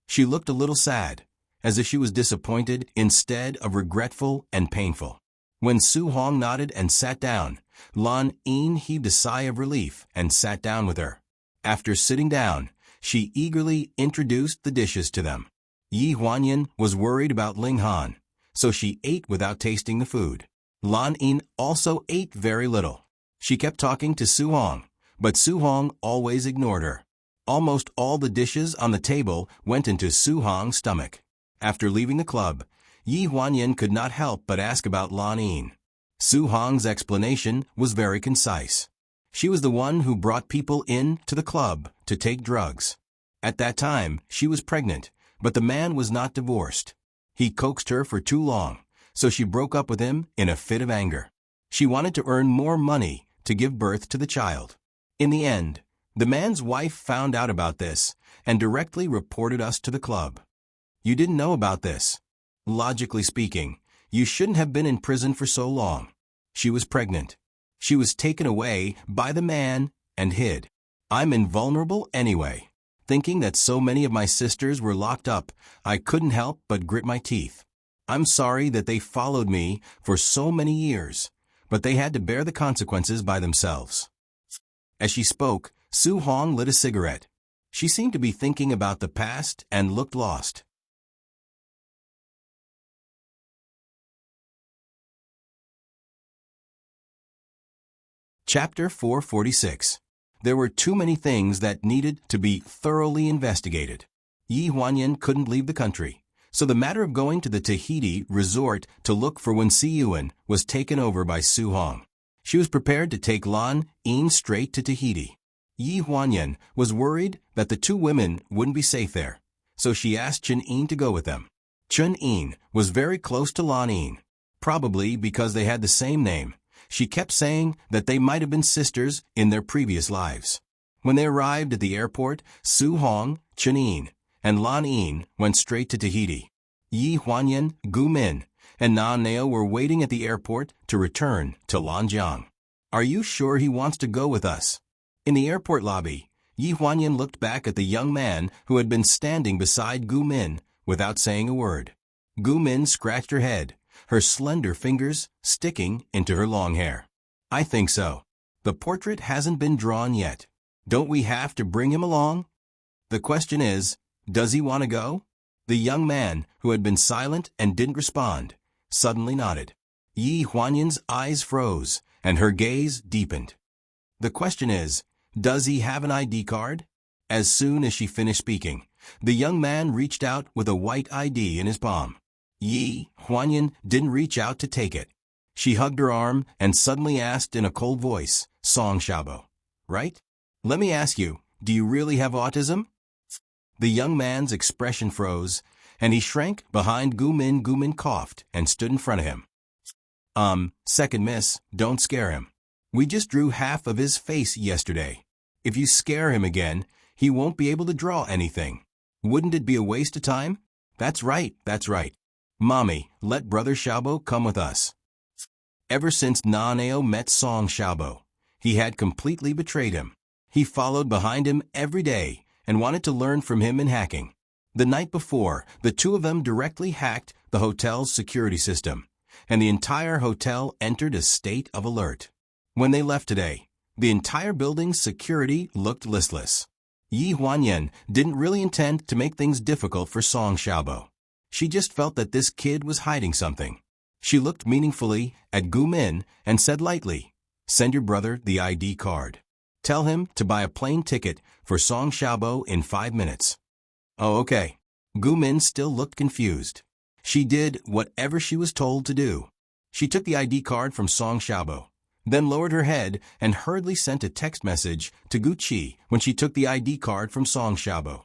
She looked a little sad, as if she was disappointed instead of regretful and painful. When Su Hong nodded and sat down, Lan Een heaved a sigh of relief and sat down with her. After sitting down, she eagerly introduced the dishes to them. Yi Huanyan was worried about Ling Han, so she ate without tasting the food. Lan Een also ate very little. She kept talking to Su Hong, but Su Hong always ignored her. Almost all the dishes on the table went into Su Hong's stomach. After leaving the club, Yi Huanyan could not help but ask about Lan Yin. Su Hong's explanation was very concise. She was the one who brought people in to the club to take drugs. At that time, she was pregnant, but the man was not divorced. He coaxed her for too long, so she broke up with him in a fit of anger. She wanted to earn more money to give birth to the child. In the end, the man's wife found out about this and directly reported us to the club. You didn't know about this. Logically speaking, you shouldn't have been in prison for so long. She was pregnant. She was taken away by the man and hid. I'm invulnerable anyway. Thinking that so many of my sisters were locked up, I couldn't help but grit my teeth. I'm sorry that they followed me for so many years, but they had to bear the consequences by themselves. As she spoke, Su Hong lit a cigarette. She seemed to be thinking about the past and looked lost. Chapter 446. There were too many things that needed to be thoroughly investigated. Yi Huanyan couldn't leave the country, so the matter of going to the Tahiti resort to look for Wen Siyuan was taken over by Su Hong. She was prepared to take Lan Yin straight to Tahiti. Yi Huanyan was worried that the two women wouldn't be safe there, so she asked Chen Yin to go with them. Chen Yin was very close to Lan Yin, probably because they had the same name. She kept saying that they might have been sisters in their previous lives. When they arrived at the airport, Su Hong, Chen Yin, and Lan Yin went straight to Tahiti. Yi Huanyan, Gu Min, and Na Neo were waiting at the airport to return to Lanjiang. Are you sure he wants to go with us? In the airport lobby, Yi Huanyan looked back at the young man who had been standing beside Gu Min without saying a word. Gu Min scratched her head, her slender fingers sticking into her long hair. I think so. The portrait hasn't been drawn yet. Don't we have to bring him along? The question is, does he want to go? The young man, who had been silent and didn't respond, suddenly nodded. Yi Huanyan's eyes froze, and her gaze deepened. The question is, does he have an ID card? As soon as she finished speaking, the young man reached out with a white ID in his palm. Yi Huanyan didn't reach out to take it. She hugged her arm and suddenly asked in a cold voice, Song Xiaobo, right? Let me ask you, do you really have autism? The young man's expression froze, and he shrank behind Gu Min. Gu Min coughed and stood in front of him. Second miss, don't scare him. We just drew half of his face yesterday. If you scare him again, he won't be able to draw anything. Wouldn't it be a waste of time? That's right, that's right. Mommy, let Brother Xiaobo come with us. Ever since Naneo met Song Xiaobo, he had completely betrayed him. He followed behind him every day and wanted to learn from him in hacking. The night before, the two of them directly hacked the hotel's security system, and the entire hotel entered a state of alert. When they left today, the entire building's security looked listless. Yi Huanyan didn't really intend to make things difficult for Song Xiaobo. She just felt that this kid was hiding something. She looked meaningfully at Gu Min and said lightly, Send your brother the ID card. Tell him to buy a plane ticket for Song Xiaobo in 5 minutes. Oh, okay. Gu Min still looked confused. She did whatever she was told to do. She took the ID card from Song Xiaobo, then lowered her head and hurriedly sent a text message to Gu Qi when she took the ID card from Song Xiaobo.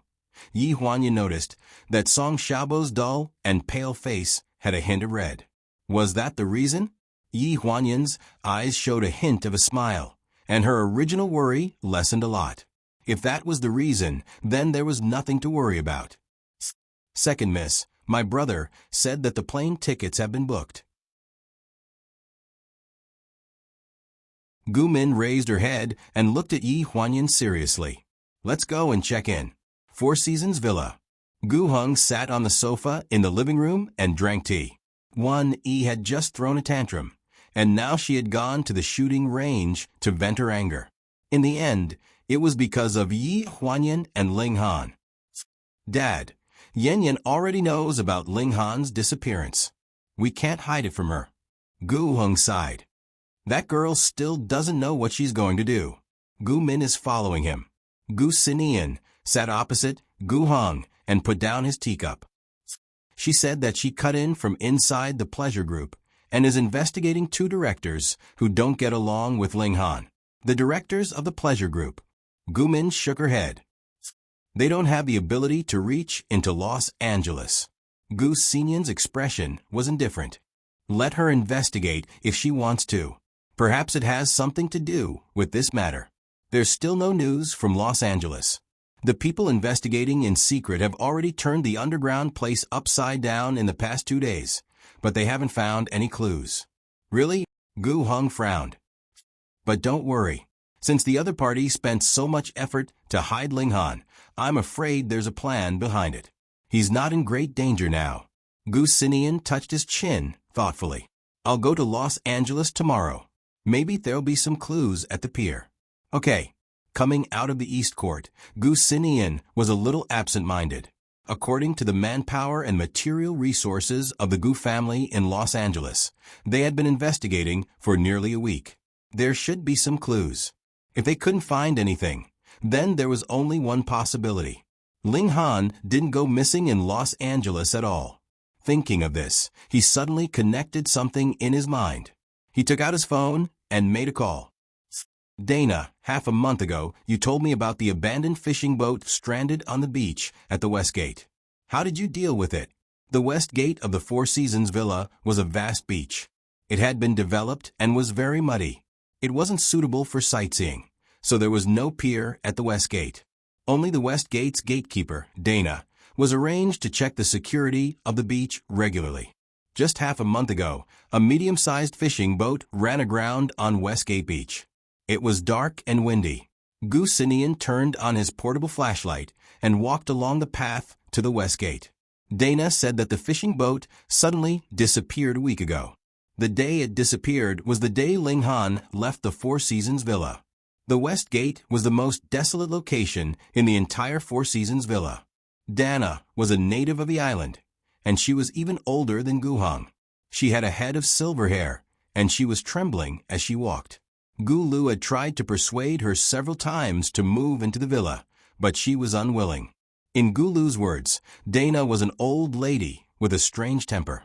Yi Huanyan noticed that Song Xiaobo's dull and pale face had a hint of red. Was that the reason? Yi Huanyan's eyes showed a hint of a smile, and her original worry lessened a lot. If that was the reason, then there was nothing to worry about. Second miss, my brother said that the plane tickets have been booked. Gu Min raised her head and looked at Yi Huanyan seriously. Let's go and check in. Four Seasons Villa. Gu Heng sat on the sofa in the living room and drank tea. Yi had just thrown a tantrum, and now she had gone to the shooting range to vent her anger. In the end, it was because of Yi Huanyan and Ling Han. Dad, Yan Yan already knows about Ling Han's disappearance. We can't hide it from her. Gu Heng sighed. That girl still doesn't know what she's going to do. Gu Min is following him. Gu Sinian sat opposite Gu Hong and put down his teacup. She said that she cut in from inside the pleasure group and is investigating two directors who don't get along with Ling Han. The directors of the pleasure group. Gu Min shook her head. They don't have the ability to reach into Los Angeles. Gu Sinian's expression was indifferent. Let her investigate if she wants to. Perhaps it has something to do with this matter. There's still no news from Los Angeles. The people investigating in secret have already turned the underground place upside down in the past 2 days, but they haven't found any clues. Really? Gu Hong frowned. But don't worry. Since the other party spent so much effort to hide Ling Han, I'm afraid there's a plan behind it. He's not in great danger now. Gu Sinian touched his chin thoughtfully. I'll go to Los Angeles tomorrow. Maybe there'll be some clues at the pier. Okay. Coming out of the East Court, Gu Sinian was a little absent-minded. According to the manpower and material resources of the Gu family in Los Angeles, they had been investigating for nearly a week. There should be some clues. If they couldn't find anything, then there was only one possibility. Ling Han didn't go missing in Los Angeles at all. Thinking of this, he suddenly connected something in his mind. He took out his phone and made a call. Dana, half a month ago, you told me about the abandoned fishing boat stranded on the beach at the West Gate. How did you deal with it? The West Gate of the Four Seasons Villa was a vast beach. It had been developed and was very muddy. It wasn't suitable for sightseeing, so there was no pier at the West Gate. Only the West Gate's gatekeeper, Dana, was arranged to check the security of the beach regularly. Just half a month ago, a medium-sized fishing boat ran aground on Westgate Beach. It was dark and windy. Gu Sinian turned on his portable flashlight and walked along the path to the West Gate. Dana said that the fishing boat suddenly disappeared a week ago. The day it disappeared was the day Ling Han left the Four Seasons Villa. The West Gate was the most desolate location in the entire Four Seasons Villa. Dana was a native of the island, and she was even older than Gu Hong. She had a head of silver hair, and she was trembling as she walked. Gu Lu had tried to persuade her several times to move into the villa, but she was unwilling. In Gu Lu's words, Dana was an old lady with a strange temper.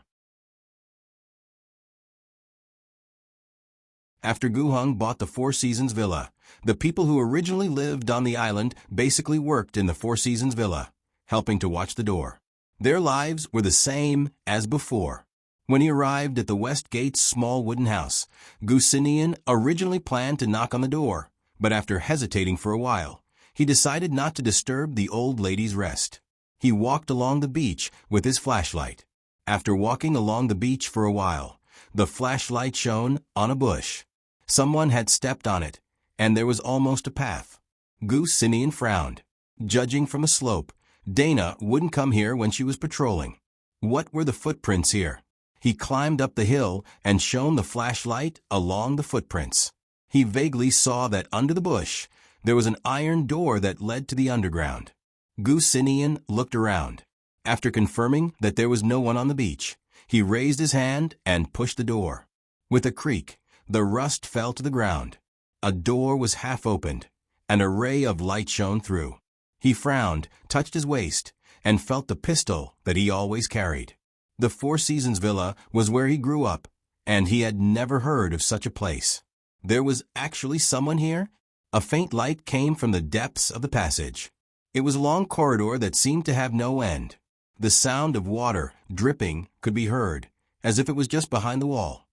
After Gu Hong bought the Four Seasons Villa, the people who originally lived on the island basically worked in the Four Seasons Villa, helping to watch the door. Their lives were the same as before. When he arrived at the West Gate's small wooden house, Gu Sinian originally planned to knock on the door, but after hesitating for a while, he decided not to disturb the old lady's rest. He walked along the beach with his flashlight. After walking along the beach for a while, the flashlight shone on a bush. Someone had stepped on it, and there was almost a path. Gu Sinian frowned. Judging from a slope, Dana wouldn't come here when she was patrolling. What were the footprints here? He climbed up the hill and shone the flashlight along the footprints. He vaguely saw that under the bush, there was an iron door that led to the underground. Gu Sinian looked around. After confirming that there was no one on the beach, he raised his hand and pushed the door. With a creak, the rust fell to the ground. A door was half opened. An ray of light shone through. He frowned, touched his waist, and felt the pistol that he always carried. The Four Seasons Villa was where he grew up, and he had never heard of such a place. There was actually someone here? A faint light came from the depths of the passage. It was a long corridor that seemed to have no end. The sound of water dripping could be heard, as if it was just behind the wall.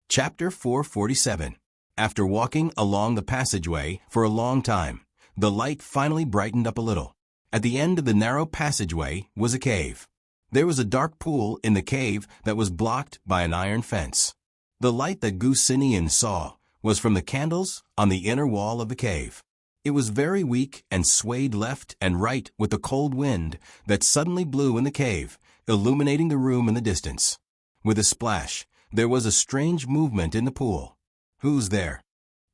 Chapter 447. After walking along the passageway for a long time, the light finally brightened up a little. At the end of the narrow passageway was a cave. There was a dark pool in the cave that was blocked by an iron fence. The light that Gu Sinian saw was from the candles on the inner wall of the cave. It was very weak and swayed left and right with the cold wind that suddenly blew in the cave, illuminating the room in the distance. With a splash, there was a strange movement in the pool. Who's there?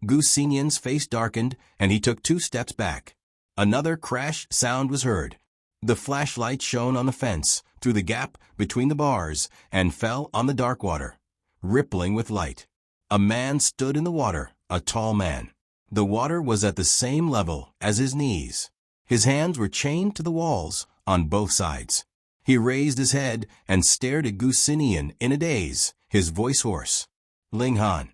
Gu Sinian's face darkened, and he took 2 steps back. Another crash sound was heard. The flashlight shone on the fence, through the gap between the bars and fell on the dark water, rippling with light. A man stood in the water, a tall man. The water was at the same level as his knees. His hands were chained to the walls on both sides. He raised his head and stared at Gu Xinian in a daze, his voice hoarse. Ling Han.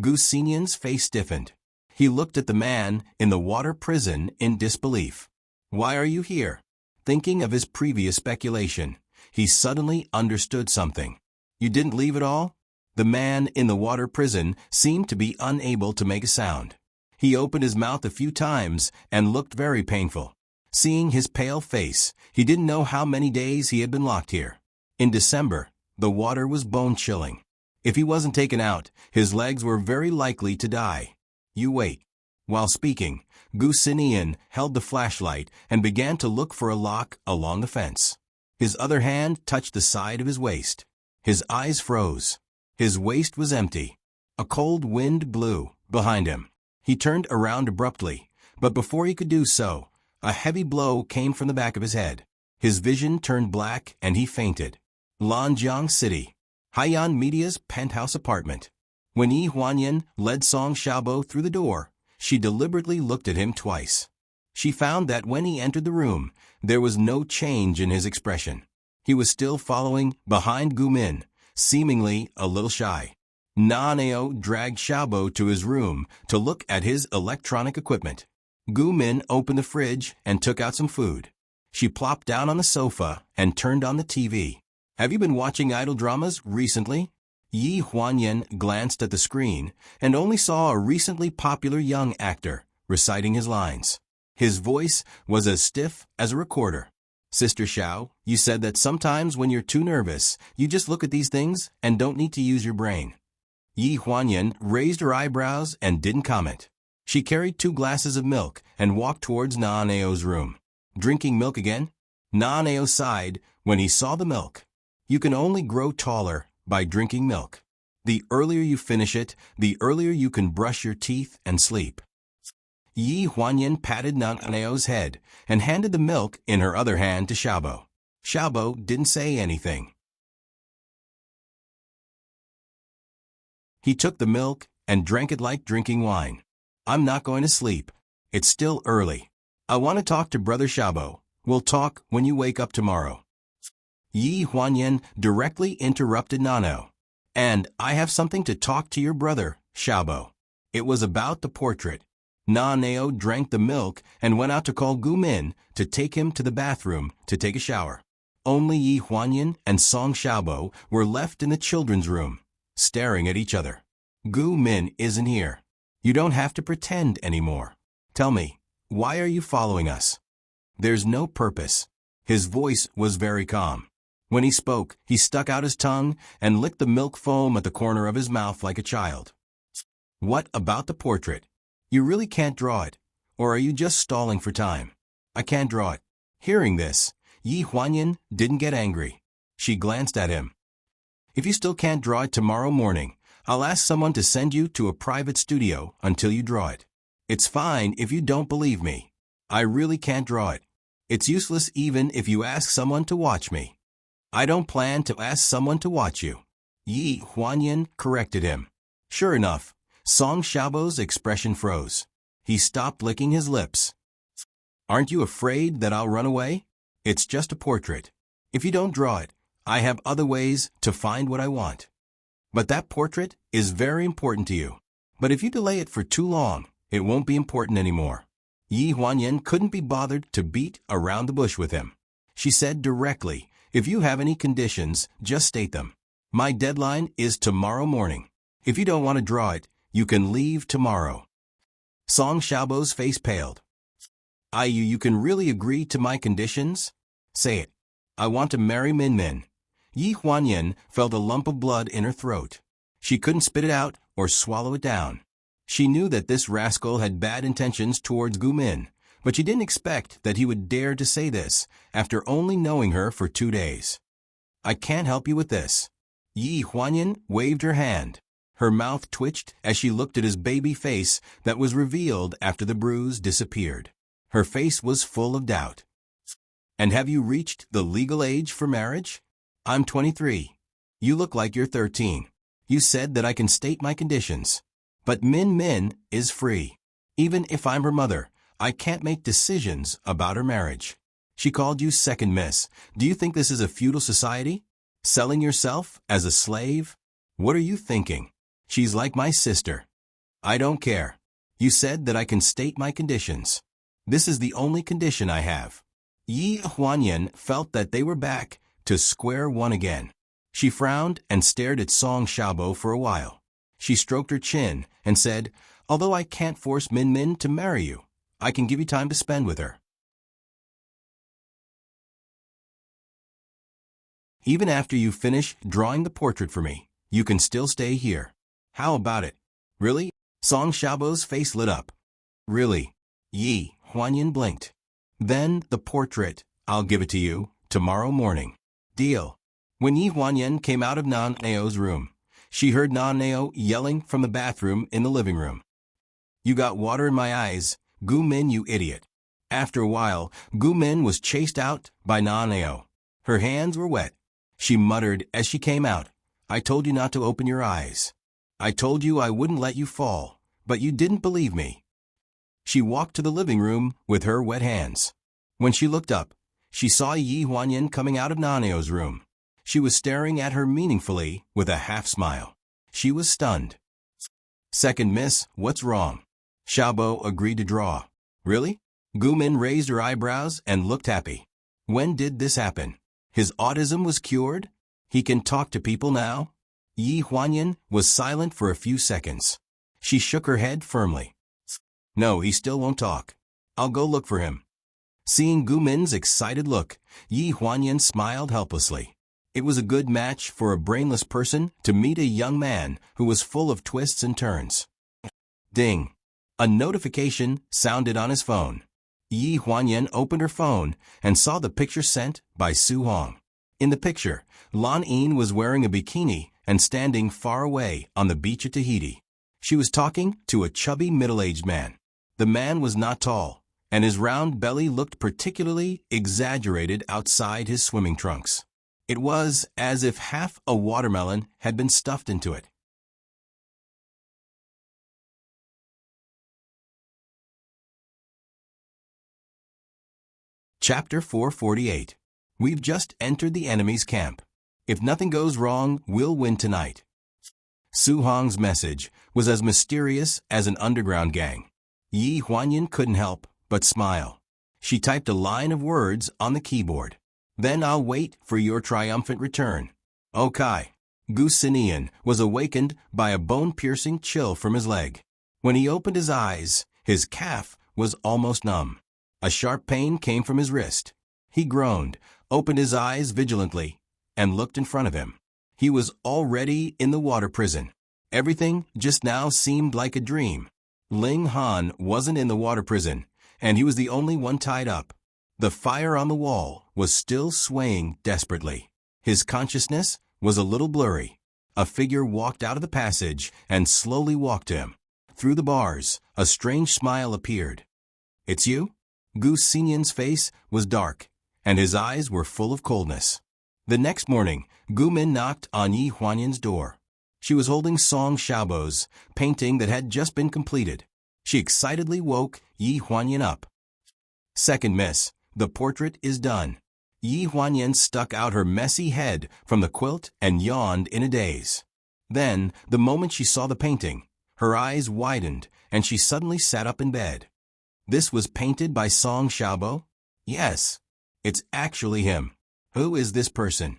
Gu Xinian's face stiffened. He looked at the man in the water prison in disbelief. Why are you here? Thinking of his previous speculation, he suddenly understood something. You didn't leave at all? The man in the water prison seemed to be unable to make a sound. He opened his mouth a few times and looked very painful. Seeing his pale face, he didn't know how many days he had been locked here. In December, the water was bone-chilling. If he wasn't taken out, his legs were very likely to die. You wait. While speaking, Gu Xinian held the flashlight and began to look for a lock along the fence. His other hand touched the side of his waist. His eyes froze. His waist was empty. A cold wind blew behind him. He turned around abruptly, but before he could do so, a heavy blow came from the back of his head. His vision turned black and he fainted. Lanjiang City. Haiyan Media's penthouse apartment. When Yi Huanyan led Song Xiaobo through the door, she deliberately looked at him twice. She found that when he entered the room, there was no change in his expression. He was still following behind Gu Min, seemingly a little shy. Nanao dragged Xiaobo to his room to look at his electronic equipment. Gu Min opened the fridge and took out some food. She plopped down on the sofa and turned on the TV. Have you been watching idol dramas recently? Yi Huanyan glanced at the screen and only saw a recently popular young actor reciting his lines. His voice was as stiff as a recorder. Sister Xiao, you said that sometimes when you're too nervous, you just look at these things and don't need to use your brain. Yi Huanyan raised her eyebrows and didn't comment. She carried 2 glasses of milk and walked towards Nanao's room. Drinking milk again? Nanao sighed when he saw the milk. You can only grow taller by drinking milk. The earlier you finish it, the earlier you can brush your teeth and sleep. Yi Huanyan patted Nanao's head and handed the milk in her other hand to Xiaobo. Xiaobo didn't say anything. He took the milk and drank it like drinking wine. I'm not going to sleep. It's still early. I want to talk to Brother Xiaobo. We'll talk when you wake up tomorrow. Yi Huanyan directly interrupted Nanao. And I have something to talk to your brother, Xiaobo. It was about the portrait. Nanao drank the milk and went out to call Gu Min to take him to the bathroom to take a shower. Only Yi Huanyan and Song Xiaobo were left in the children's room, staring at each other. Gu Min isn't here. You don't have to pretend anymore. Tell me, why are you following us? There's no purpose. His voice was very calm. When he spoke, he stuck out his tongue and licked the milk foam at the corner of his mouth like a child. What about the portrait? You really can't draw it, or are you just stalling for time? I can't draw it. Hearing this, Yi Huanyan didn't get angry. She glanced at him. If you still can't draw it tomorrow morning, I'll ask someone to send you to a private studio until you draw it. It's fine if you don't believe me. I really can't draw it. It's useless even if you ask someone to watch me. I don't plan to ask someone to watch you. Yi Huanyan corrected him. Sure enough, Song Xiaobo's expression froze. He stopped licking his lips. Aren't you afraid that I'll run away? It's just a portrait. If you don't draw it, I have other ways to find what I want. But that portrait is very important to you. But if you delay it for too long, it won't be important anymore. Yi Huanyan couldn't be bothered to beat around the bush with him. She said directly, if you have any conditions, just state them. My deadline is tomorrow morning. If you don't want to draw it, you can leave tomorrow. Song Xiaobo's face paled. You can really agree to my conditions? Say it. I want to marry Min Min. Yi Huanyan felt a lump of blood in her throat. She couldn't spit it out or swallow it down. She knew that this rascal had bad intentions towards Gu Min, but she didn't expect that he would dare to say this after only knowing her for 2 days. I can't help you with this. Yi Huanyan waved her hand. Her mouth twitched as she looked at his baby face that was revealed after the bruise disappeared. Her face was full of doubt. And have you reached the legal age for marriage? I'm 23. You look like you're 13. You said that I can state my conditions. But Min Min is free. Even if I'm her mother, I can't make decisions about her marriage. She called you second miss. Do you think this is a feudal society? Selling yourself as a slave? What are you thinking? She's like my sister. I don't care. You said that I can state my conditions. This is the only condition I have. Yi Huanyan felt that they were back to square one again. She frowned and stared at Song Xiaobo for a while. She stroked her chin and said, although I can't force Min Min to marry you, I can give you time to spend with her. Even after you finish drawing the portrait for me, you can still stay here. How about it? Really? Song Xiaobo's face lit up. Really? Yi Huanyan blinked. Then the portrait, I'll give it to you, tomorrow morning. Deal. When Yi Huanyan came out of Nan Neo's room, she heard Nan Neo yelling from the bathroom in the living room. You got water in my eyes, Gu Min, you idiot. After a while, Gu Min was chased out by Nan Neo. Her hands were wet. She muttered as she came out, I told you not to open your eyes. I told you I wouldn't let you fall, but you didn't believe me. She walked to the living room with her wet hands. When she looked up, she saw Yi Huanyan coming out of Naneo's room. She was staring at her meaningfully with a half smile. She was stunned. Second miss, what's wrong? Xiaobo agreed to draw. Really? Gu Min raised her eyebrows and looked happy. When did this happen? His autism was cured? He can talk to people now? Yi Huanyan was silent for a few seconds. She shook her head firmly. No, he still won't talk. I'll go look for him. Seeing Gu Min's excited look, Yi Huanyan smiled helplessly. It was a good match for a brainless person to meet a young man who was full of twists and turns. Ding. A notification sounded on his phone. Yi Huanyan opened her phone and saw the picture sent by Su Hong. In the picture, Lan Yin was wearing a bikini and standing far away on the beach at Tahiti. She was talking to a chubby middle-aged man. The man was not tall, and his round belly looked particularly exaggerated outside his swimming trunks. It was as if half a watermelon had been stuffed into it. Chapter 448. We've just entered the enemy's camp. If nothing goes wrong, we'll win tonight. Su Hong's message was as mysterious as an underground gang. Yi Huanyan couldn't help but smile. She typed a line of words on the keyboard. Then I'll wait for your triumphant return. Okay. Gu Sinian was awakened by a bone-piercing chill from his leg. When he opened his eyes, his calf was almost numb. A sharp pain came from his wrist. He groaned, opened his eyes vigilantly, and looked in front of him. He was already in the water prison. Everything just now seemed like a dream. Ling Han wasn't in the water prison, and he was the only one tied up. The fire on the wall was still swaying desperately. His consciousness was a little blurry. A figure walked out of the passage and slowly walked to him. Through the bars, a strange smile appeared. It's you? Gu Xinyan's face was dark, and his eyes were full of coldness. The next morning, Gu Min knocked on Yi Huanyan's door. She was holding Song Xiaobo's painting that had just been completed. She excitedly woke Yi Huanyan up. Second miss, the portrait is done. Yi Huanyan stuck out her messy head from the quilt and yawned in a daze. Then, the moment she saw the painting, her eyes widened and she suddenly sat up in bed. This was painted by Song Xiaobo? Yes, it's actually him. Who is this person?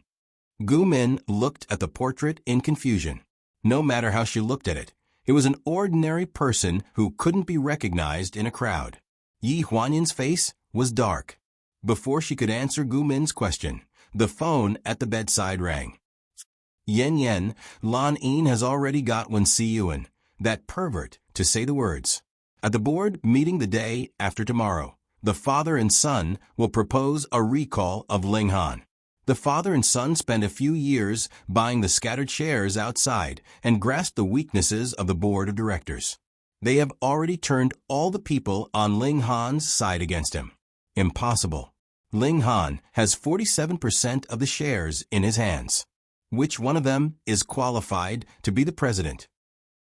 Gu Min looked at the portrait in confusion. No matter how she looked at it, it was an ordinary person who couldn't be recognized in a crowd. Yi Huanyan's face was dark. Before she could answer Gu Min's question, the phone at the bedside rang. Yen Yen, Lan Yin has already got Wen Siyuan, that pervert, to say the words. At the board meeting the day after tomorrow, the father and son will propose a recall of Ling Han. The father and son spent a few years buying the scattered shares outside and grasped the weaknesses of the board of directors. They have already turned all the people on Ling Han's side against him. Impossible. Ling Han has 47% of the shares in his hands. Which one of them is qualified to be the president?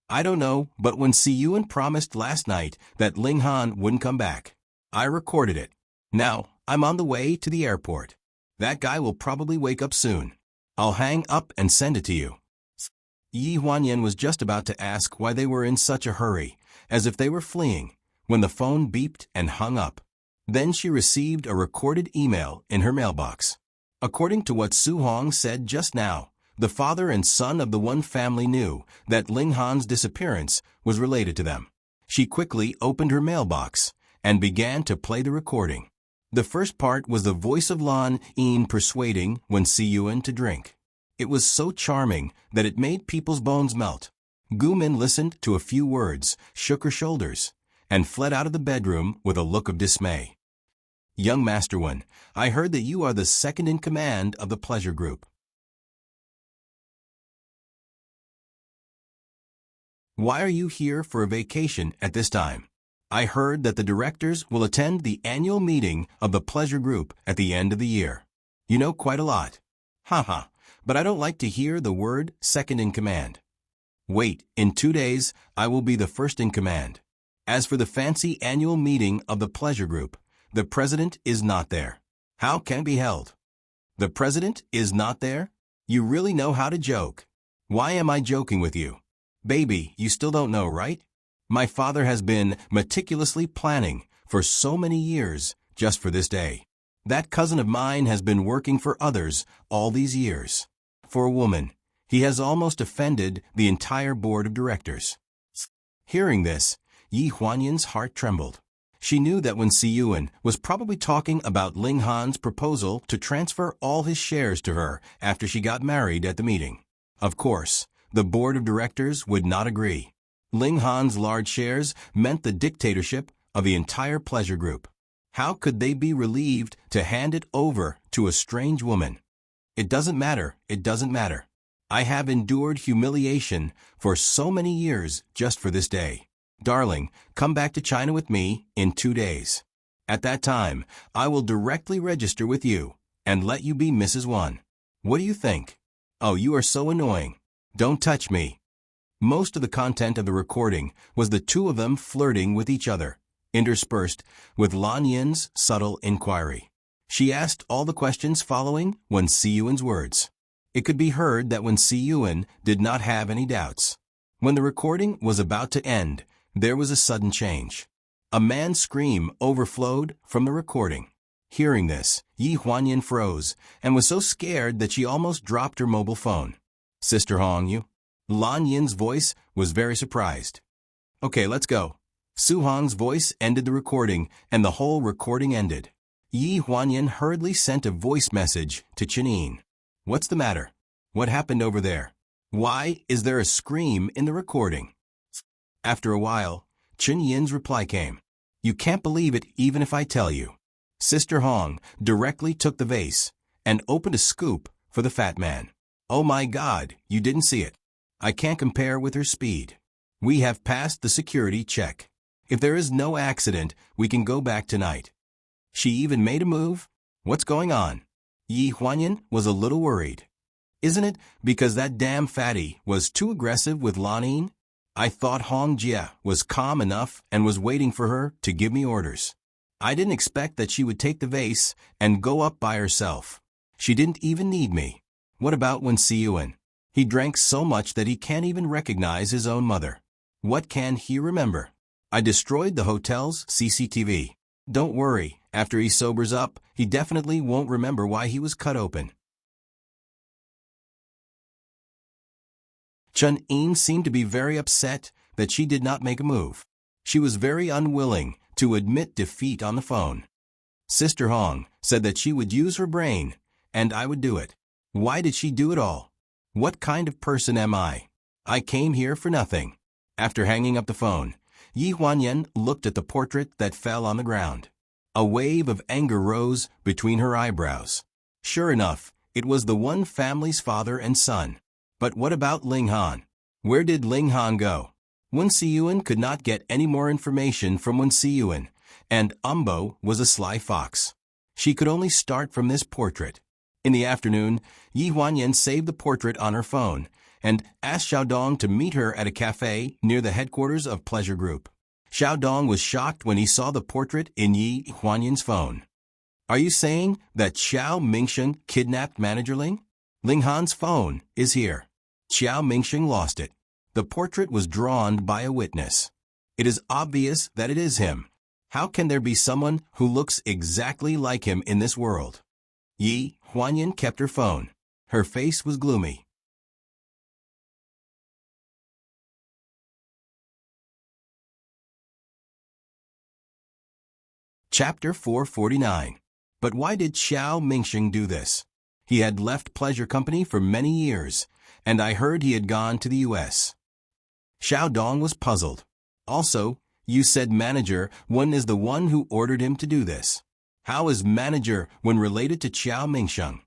I don't know, but when Si-Yuen promised last night that Ling Han wouldn't come back, I recorded it. Now, I'm on the way to the airport. That guy will probably wake up soon. I'll hang up and send it to you. Yi Huanyan was just about to ask why they were in such a hurry, as if they were fleeing, when the phone beeped and hung up. Then she received a recorded email in her mailbox. According to what Su Hong said just now, the father and son of the one family knew that Ling Han's disappearance was related to them. She quickly opened her mailbox and began to play the recording. The first part was the voice of Lan Yin persuading Wen Si-Yuen to drink. It was so charming that it made people's bones melt. Gu Min listened to a few words, shook her shoulders, and fled out of the bedroom with a look of dismay. Young Master Wen, I heard that you are the second in command of the pleasure group. Why are you here for a vacation at this time? I heard that the directors will attend the annual meeting of the pleasure group at the end of the year. You know quite a lot. Haha, but I don't like to hear the word second in command. Wait, in 2 days, I will be the first in command. As for the fancy annual meeting of the pleasure group, the president is not there. How can it be held? The president is not there? You really know how to joke. Why am I joking with you? Baby, you still don't know, right? My father has been meticulously planning for so many years just for this day. That cousin of mine has been working for others all these years. For a woman, he has almost offended the entire board of directors. Hearing this, Yi Huanyan's heart trembled. She knew that when Si-Yuen was probably talking about Ling Han's proposal to transfer all his shares to her after she got married at the meeting. Of course, the board of directors would not agree. Ling Han's large shares meant the dictatorship of the entire pleasure group. How could they be relieved to hand it over to a strange woman? It doesn't matter, it doesn't matter. I have endured humiliation for so many years just for this day. Darling, come back to China with me in 2 days. At that time, I will directly register with you and let you be Mrs. Wan. What do you think? Oh, you are so annoying. Don't touch me. Most of the content of the recording was the two of them flirting with each other, interspersed with Lan Yin's subtle inquiry. She asked all the questions following Wen Si-Yuen's words. It could be heard that Wen Si-Yuen did not have any doubts. When the recording was about to end, there was a sudden change. A man's scream overflowed from the recording. Hearing this, Yi Huanyan froze and was so scared that she almost dropped her mobile phone. Sister Hong, you? Lan Yin's voice was very surprised. Okay, let's go. Su Hong's voice ended the recording, and the whole recording ended. Yi Huanyan hurriedly sent a voice message to Chinyin. What's the matter? What happened over there? Why is there a scream in the recording? After a while, Chinyin's reply came. You can't believe it even if I tell you. Sister Hong directly took the vase and opened a scoop for the fat man. Oh my God, you didn't see it. I can't compare with her speed. We have passed the security check. If there is no accident, we can go back tonight. She even made a move? What's going on? Yi Huanyan was a little worried. Isn't it because that damn fatty was too aggressive with Lan Yin? I thought Hong Jie was calm enough and was waiting for her to give me orders. I didn't expect that she would take the vase and go up by herself. She didn't even need me. What about Wen Si-Yuen? He drank so much that he can't even recognize his own mother. What can he remember? I destroyed the hotel's CCTV. Don't worry, after he sobers up, he definitely won't remember why he was cut open. Chun-Yin seemed to be very upset that she did not make a move. She was very unwilling to admit defeat on the phone. Sister Hong said that she would use her brain, and I would do it. Why did she do it all? What kind of person am I? I came here for nothing. After hanging up the phone, Yi Huanyan looked at the portrait that fell on the ground. A wave of anger rose between her eyebrows. Sure enough, it was the one family's father and son. But what about Ling Han? Where did Ling Han go? Wen Si-Yuen could not get any more information from Wen Si-Yuen, and Umbo was a sly fox. She could only start from this portrait. In the afternoon, Yi Huanyan saved the portrait on her phone and asked Xiaodong to meet her at a cafe near the headquarters of Pleasure Group. Xiaodong was shocked when he saw the portrait in Yi Huanyan's phone. Are you saying that Xiao Mingsheng kidnapped Manager Ling? Ling Han's phone is here. Xiao Mingsheng lost it. The portrait was drawn by a witness. It is obvious that it is him. How can there be someone who looks exactly like him in this world? Yi Huanyan kept her phone. Her face was gloomy. Chapter 449. But why did Xiao Mingsheng do this? He had left Pleasure Company for many years, and I heard he had gone to the U.S. Xiaodong was puzzled. Also, you said manager when is the one who ordered him to do this. How is manager when related to Xiao Mingsheng?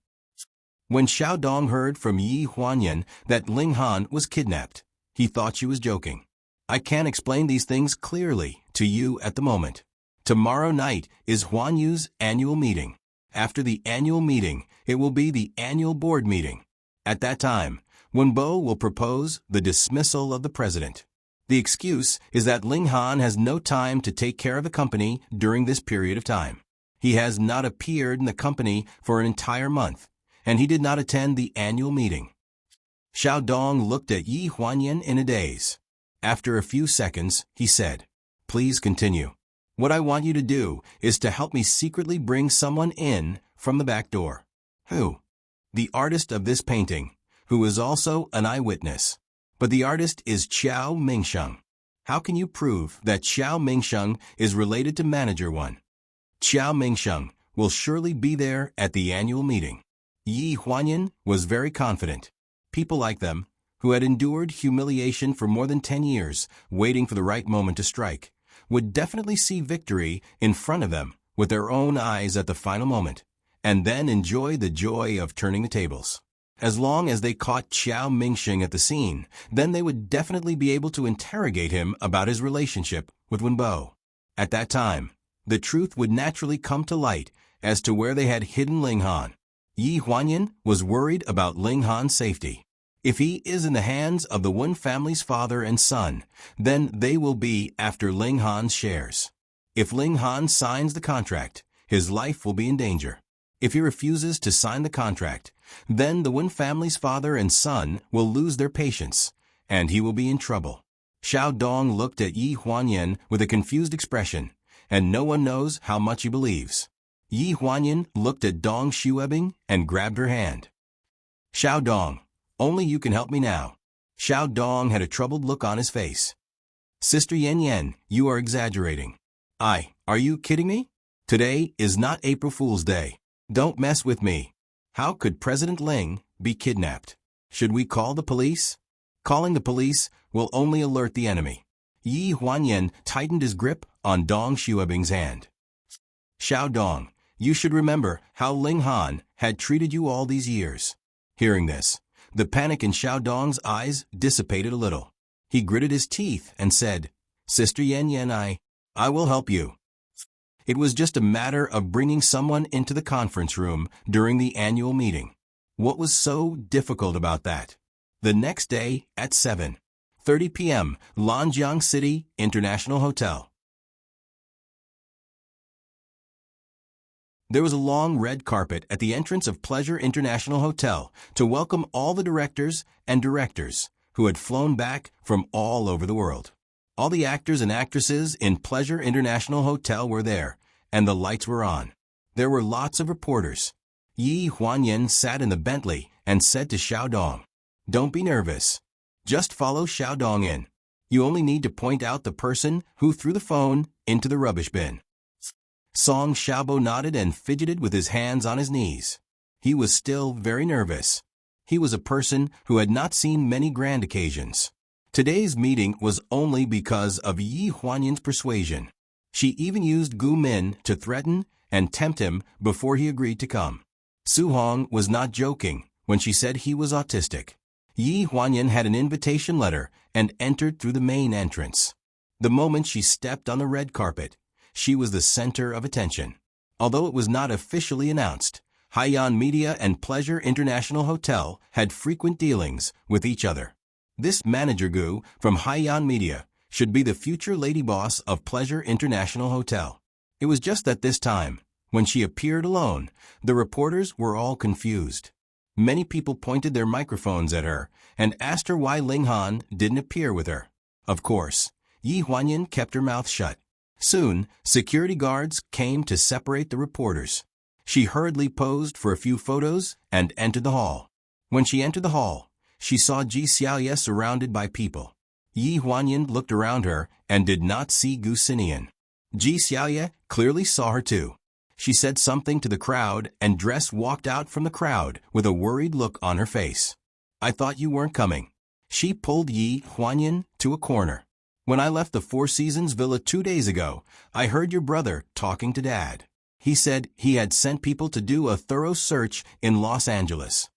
When Xiaodong heard from Yi Huanyan that Ling Han was kidnapped, he thought she was joking. I can't explain these things clearly to you at the moment. Tomorrow night is Huan Yu's annual meeting. After the annual meeting, it will be the annual board meeting. At that time, Wenbo will propose the dismissal of the president. The excuse is that Ling Han has no time to take care of the company during this period of time. He has not appeared in the company for an entire month, and he did not attend the annual meeting. Xiaodong looked at Yi Huanyan in a daze. After a few seconds, he said, "Please continue. What I want you to do is to help me secretly bring someone in from the back door." Who? The artist of this painting, who is also an eyewitness. But the artist is Xiao Mingsheng. How can you prove that Xiao Mingsheng is related to Manager 1? Xiao Mingsheng will surely be there at the annual meeting. Yi Huanyan was very confident. People like them, who had endured humiliation for more than 10 years, waiting for the right moment to strike, would definitely see victory in front of them with their own eyes at the final moment, and then enjoy the joy of turning the tables. As long as they caught Xiao Mingsheng at the scene, then they would definitely be able to interrogate him about his relationship with Wenbo. At that time, the truth would naturally come to light as to where they had hidden Ling Han. Yi Huanyan was worried about Ling Han's safety. If he is in the hands of the Wen family's father and son, then they will be after Ling Han's shares. If Ling Han signs the contract, his life will be in danger. If he refuses to sign the contract, then the Wen family's father and son will lose their patience, and he will be in trouble. Xiaodong looked at Yi Huanyan with a confused expression, and no one knows how much he believes. Yi Huanyan looked at Dong Xuebing and grabbed her hand. "Xiaodong, only you can help me now." Xiaodong had a troubled look on his face. "Sister Yan Yan, you are exaggerating." Are you kidding me? Today is not April Fool's Day. Don't mess with me. How could President Ling be kidnapped? Should we call the police? Calling the police will only alert the enemy. Yi Huanyan tightened his grip on Dong Xuebing's hand. "Xiaodong, you should remember how Ling Han had treated you all these years." Hearing this, the panic in Xiaodong's eyes dissipated a little. He gritted his teeth and said, "Sister Yan Yan, I will help you." It was just a matter of bringing someone into the conference room during the annual meeting. What was so difficult about that? The next day at 7:30 p.m., Lanjiang City International Hotel. There was a long red carpet at the entrance of Pleasure International Hotel to welcome all the directors and directors who had flown back from all over the world. All the actors and actresses in Pleasure International Hotel were there, and the lights were on. There were lots of reporters. Yi Huanyan sat in the Bentley and said to Xiaodong, "Don't be nervous. Just follow Xiaodong in. You only need to point out the person who threw the phone into the rubbish bin." Song Xiaobo nodded and fidgeted with his hands on his knees. He was still very nervous. He was a person who had not seen many grand occasions. Today's meeting was only because of Yi Huanyan's persuasion. She even used Gu Min to threaten and tempt him before he agreed to come. Su Hong was not joking when she said he was autistic. Yi Huanyan had an invitation letter and entered through the main entrance. The moment she stepped on the red carpet, she was the center of attention. Although it was not officially announced, Haiyan Media and Pleasure International Hotel had frequent dealings with each other. This manager Gu from Haiyan Media should be the future lady boss of Pleasure International Hotel. It was just at this time, when she appeared alone, the reporters were all confused. Many people pointed their microphones at her and asked her why Ling Han didn't appear with her. Of course, Yi Huanyan kept her mouth shut. Soon, security guards came to separate the reporters. She hurriedly posed for a few photos and entered the hall. When she entered the hall, she saw Ji Xiaoye surrounded by people. Yi Huanyan looked around her and did not see Gu Xinian. Ji Xiaoye clearly saw her too. She said something to the crowd and Dress walked out from the crowd with a worried look on her face. I thought you weren't coming. She pulled Yi Huanyan to a corner. When I left the Four Seasons Villa 2 days ago, I heard your brother talking to Dad. He said he had sent people to do a thorough search in Los Angeles.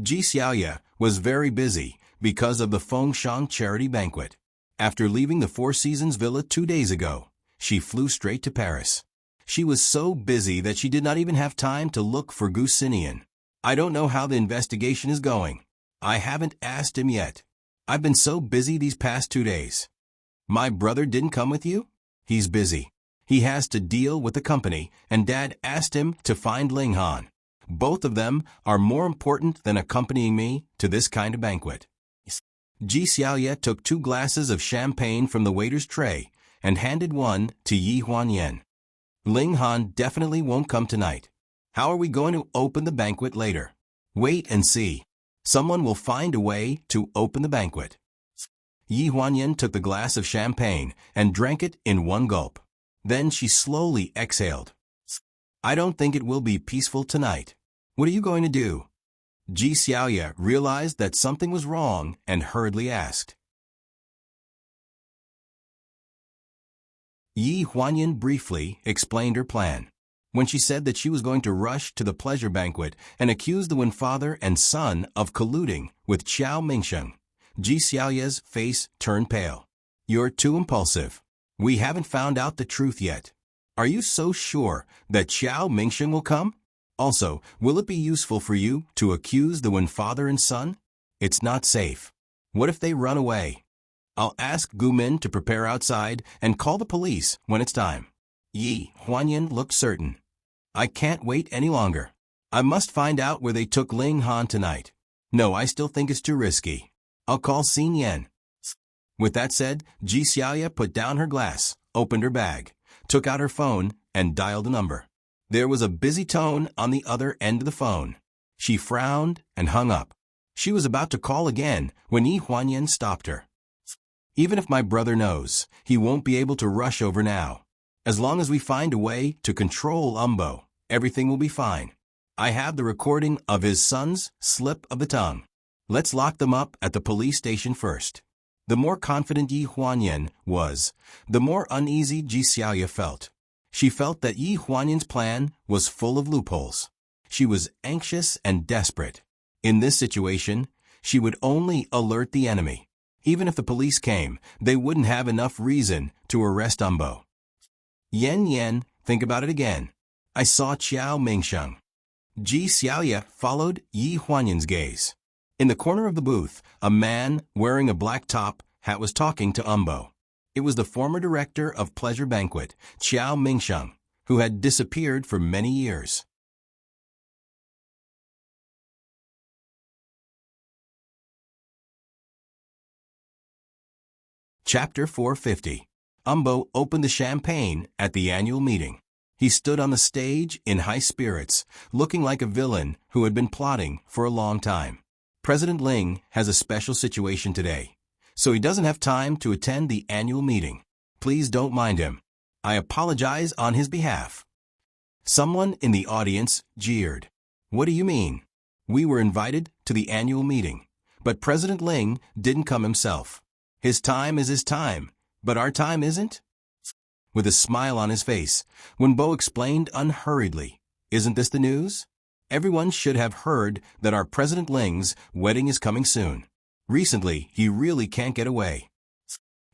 Ji Xiaoye was very busy because of the Fengshan charity banquet. After leaving the Four Seasons Villa 2 days ago, she flew straight to Paris. She was so busy that she did not even have time to look for Gu Xinian. I don't know how the investigation is going. I haven't asked him yet. I've been so busy these past 2 days. My brother didn't come with you? He's busy. He has to deal with the company, and Dad asked him to find Ling Han. Both of them are more important than accompanying me to this kind of banquet. Ji Xiaoye took 2 glasses of champagne from the waiter's tray and handed one to Yi Huanyan. Ling Han definitely won't come tonight. How are we going to open the banquet later? Wait and see. Someone will find a way to open the banquet. Yi Huanyan took the glass of champagne and drank it in one gulp. Then she slowly exhaled. I don't think it will be peaceful tonight. What are you going to do? Ji Xiaoye realized that something was wrong and hurriedly asked. Yi Huanyan briefly explained her plan. When she said that she was going to rush to the pleasure banquet and accuse the Wen father and son of colluding with Qiao Mingsheng, Ji Xiaoye's face turned pale. You're too impulsive. We haven't found out the truth yet. Are you so sure that Qiao Mingsheng will come? Also, will it be useful for you to accuse the Wen father and son? It's not safe. What if they run away? I'll ask Gu Min to prepare outside and call the police when it's time. Yi Huanyan looked certain. I can't wait any longer. I must find out where they took Ling Han tonight. No, I still think it's too risky. I'll call Xin Yan. With that said, Ji Xiaoye put down her glass, opened her bag, took out her phone, and dialed a number. There was a busy tone on the other end of the phone. She frowned and hung up. She was about to call again when Yi Huanyan stopped her. Even if my brother knows, he won't be able to rush over now. As long as we find a way to control Umbo, everything will be fine. I have the recording of his son's slip of the tongue. Let's lock them up at the police station first. The more confident Yi Huanyan was, the more uneasy Ji Xiaoye felt. She felt that Yi Huanyan's plan was full of loopholes. She was anxious and desperate. In this situation, she would only alert the enemy. Even if the police came, they wouldn't have enough reason to arrest Umbo. Yan, think about it again. I saw Qiao Mingsheng. Ji Xiaoye followed Yi Huanyan's gaze. In the corner of the booth, a man wearing a black top hat was talking to Umbo. It was the former director of Pleasure Banquet, Qiao Mingsheng, who had disappeared for many years. Chapter 450. Umbo opened the champagne at the annual meeting. He stood on the stage in high spirits, looking like a villain who had been plotting for a long time. President Ling has a special situation today, so he doesn't have time to attend the annual meeting. Please don't mind him. I apologize on his behalf. Someone in the audience jeered. What do you mean? We were invited to the annual meeting, but President Ling didn't come himself. His time is his time, but our time isn't? With a smile on his face, Wenbo explained unhurriedly, Isn't this the news? Everyone should have heard that our President Ling's wedding is coming soon. Recently, he really can't get away.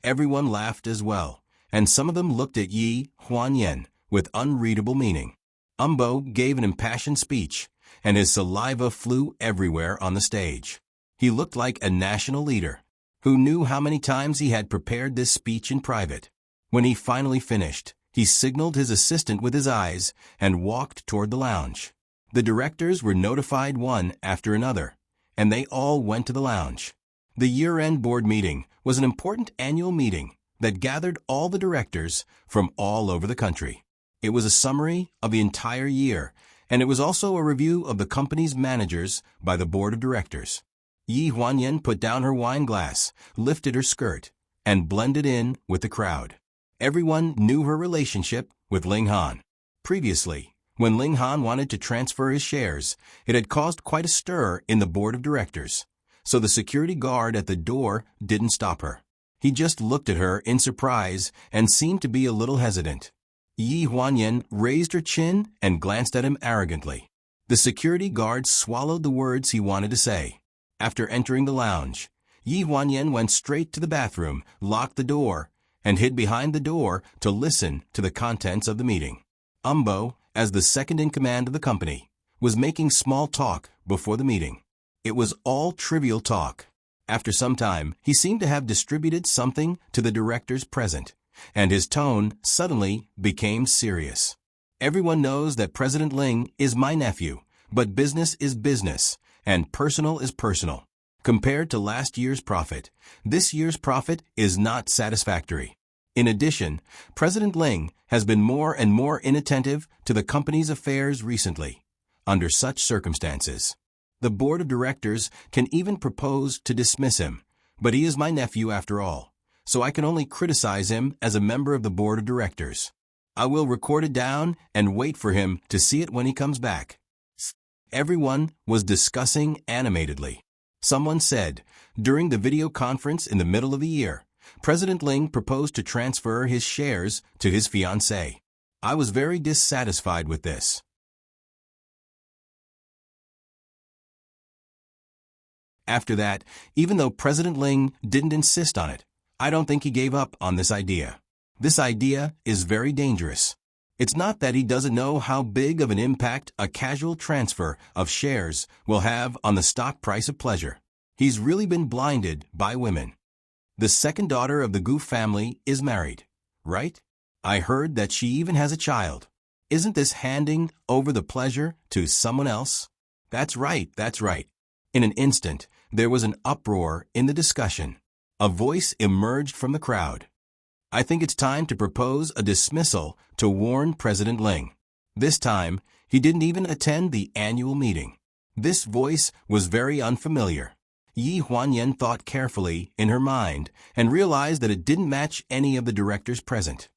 Everyone laughed as well, and some of them looked at Yi Huanyan with unreadable meaning. Umbo gave an impassioned speech, and his saliva flew everywhere on the stage. He looked like a national leader. Who knew how many times he had prepared this speech in private? When he finally finished, he signaled his assistant with his eyes and walked toward the lounge. The directors were notified one after another, and they all went to the lounge. The year-end board meeting was an important annual meeting that gathered all the directors from all over the country. It was a summary of the entire year, and it was also a review of the company's managers by the board of directors. Yi Huanyan put down her wine glass, lifted her skirt, and blended in with the crowd. Everyone knew her relationship with Ling Han. Previously, when Ling Han wanted to transfer his shares, it had caused quite a stir in the board of directors, so the security guard at the door didn't stop her. He just looked at her in surprise and seemed to be a little hesitant. Yi Huanyan raised her chin and glanced at him arrogantly. The security guard swallowed the words he wanted to say. After entering the lounge, Yi Huanyan went straight to the bathroom, locked the door, and hid behind the door to listen to the contents of the meeting. Umbo, as the second-in-command of the company, was making small talk before the meeting. It was all trivial talk. After some time, he seemed to have distributed something to the directors present, and his tone suddenly became serious. Everyone knows that President Ling is my nephew, but business is business, and personal is personal. Compared to last year's profit, this year's profit is not satisfactory. In addition, President Ling has been more and more inattentive to the company's affairs recently. Under such circumstances, the board of directors can even propose to dismiss him, but he is my nephew after all, so I can only criticize him as a member of the board of directors. I will record it down and wait for him to see it when he comes back. Everyone was discussing animatedly. Someone said, during the video conference in the middle of the year, President Ling proposed to transfer his shares to his fiancée. I was very dissatisfied with this. After that, even though President Ling didn't insist on it, I don't think he gave up on this idea. This idea is very dangerous. It's not that he doesn't know how big of an impact a casual transfer of shares will have on the stock price of pleasure. He's really been blinded by women. The second daughter of the Gu family is married, right? I heard that she even has a child. Isn't this handing over the pleasure to someone else? That's right, that's right. In an instant, there was an uproar in the discussion. A voice emerged from the crowd. I think it's time to propose a dismissal to warn President Ling. This time, he didn't even attend the annual meeting. This voice was very unfamiliar. Yi Huanyan thought carefully in her mind and realized that it didn't match any of the directors present.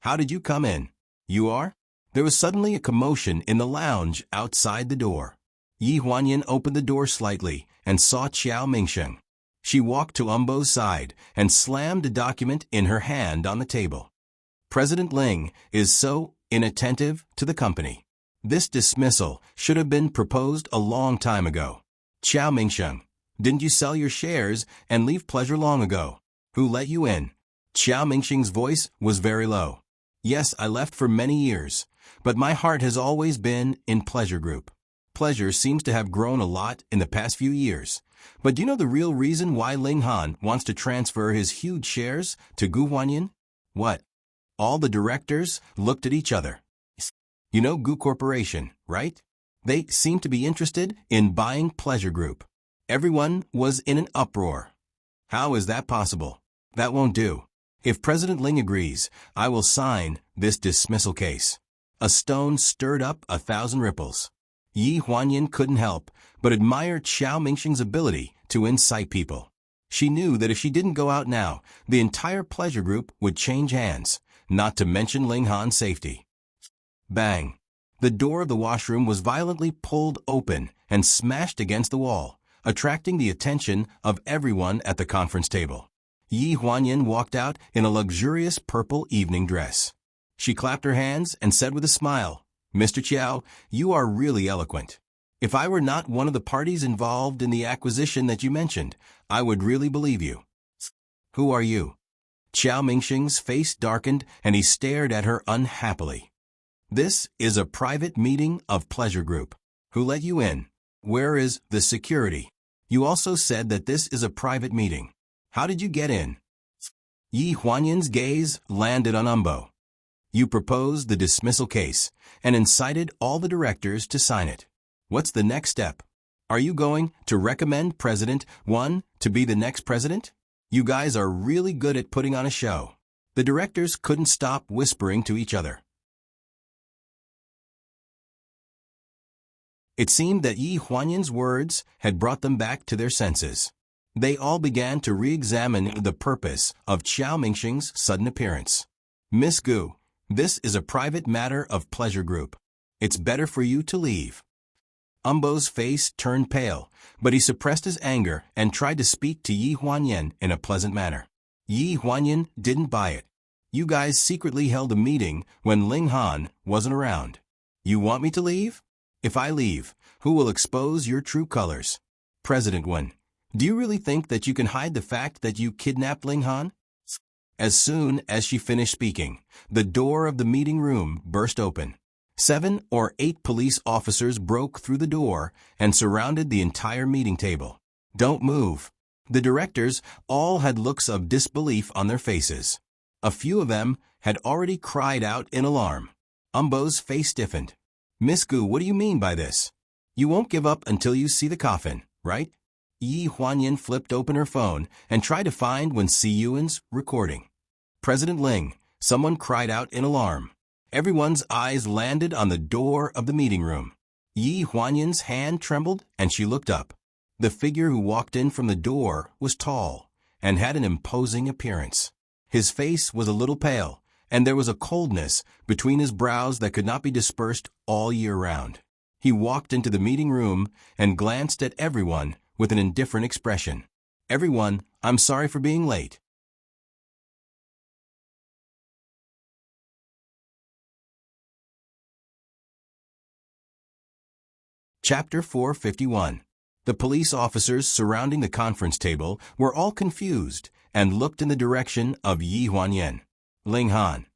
How did you come in? You are? There was suddenly a commotion in the lounge outside the door. Yi Huanyan opened the door slightly and saw Qiao Mingsheng. She walked to Umbo's side and slammed a document in her hand on the table. President Ling is so inattentive to the company. This dismissal should have been proposed a long time ago. Qiao Mingsheng, didn't you sell your shares and leave pleasure long ago? Who let you in? Qiao Mingsheng's voice was very low. Yes, I left for many years, but my heart has always been in Pleasure Group. Pleasure seems to have grown a lot in the past few years. But do you know the real reason why Ling Han wants to transfer his huge shares to Gu Huanyan? What? All the directors looked at each other. You know Gu Corporation, right? They seem to be interested in buying Pleasure Group. Everyone was in an uproar. How is that possible? That won't do. If President Ling agrees, I will sign this dismissal case. A stone stirred up 1,000 ripples. Yi Huanyan couldn't help but admire Qiao Mingsheng's ability to incite people. She knew that if she didn't go out now, the entire Pleasure Group would change hands, not to mention Ling Han's safety. Bang! The door of the washroom was violently pulled open and smashed against the wall, attracting the attention of everyone at the conference table. Yi Huanyan walked out in a luxurious purple evening dress. She clapped her hands and said with a smile, Mr. Qiao, you are really eloquent. If I were not one of the parties involved in the acquisition that you mentioned, I would really believe you. Who are you? Qiao Mingsheng's face darkened and he stared at her unhappily. This is a private meeting of pleasure group. Who let you in? Where is the security? You also said that this is a private meeting. How did you get in? Yi Huanyan's gaze landed on Umbo. You proposed the dismissal case and incited all the directors to sign it. What's the next step? Are you going to recommend President 1 to be the next president? You guys are really good at putting on a show. The directors couldn't stop whispering to each other. It seemed that Yi Huanyan's words had brought them back to their senses. They all began to re-examine the purpose of Qiao Mingxing's sudden appearance. Miss Gu, this is a private matter of pleasure group. It's better for you to leave. Umbo's face turned pale, but he suppressed his anger and tried to speak to Yi Huanyan in a pleasant manner. Yi Huanyan didn't buy it. You guys secretly held a meeting when Ling Han wasn't around. You want me to leave? If I leave, who will expose your true colors? President Wen, do you really think that you can hide the fact that you kidnapped Ling Han? As soon as she finished speaking, the door of the meeting room burst open. 7 or 8 police officers broke through the door and surrounded the entire meeting table. Don't move. The directors all had looks of disbelief on their faces. A few of them had already cried out in alarm. Umbo's face stiffened. Miss Gu, what do you mean by this? You won't give up until you see the coffin, right? Yi Huanyan flipped open her phone and tried to find Wen Siyuan's recording. President Ling, someone cried out in alarm. Everyone's eyes landed on the door of the meeting room. Yi Huanyan's hand trembled and she looked up. The figure who walked in from the door was tall and had an imposing appearance. His face was a little pale, and there was a coldness between his brows that could not be dispersed all year round. He walked into the meeting room and glanced at everyone with an indifferent expression. Everyone, I'm sorry for being late. Chapter 451. The police officers surrounding the conference table were all confused and looked in the direction of Yi Huanyan. Ling Han.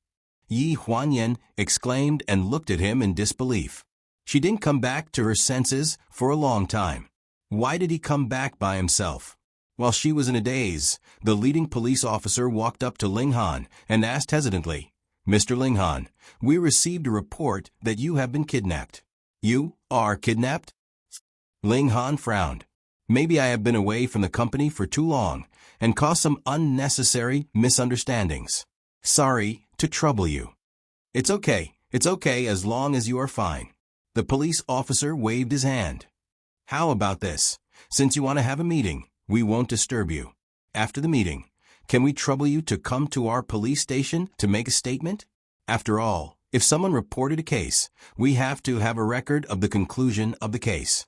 Yi Huanyan exclaimed and looked at him in disbelief. She didn't come back to her senses for a long time. Why did he come back by himself? While she was in a daze, the leading police officer walked up to Ling Han and asked hesitantly, Mr. Ling Han, we received a report that you have been kidnapped. You are kidnapped? Ling Han frowned. Maybe I have been away from the company for too long and caused some unnecessary misunderstandings. Sorry to trouble you. It's okay as long as you are fine. The police officer waved his hand. How about this? Since you want to have a meeting, we won't disturb you. After the meeting, can we trouble you to come to our police station to make a statement? After all, if someone reported a case, we have to have a record of the conclusion of the case.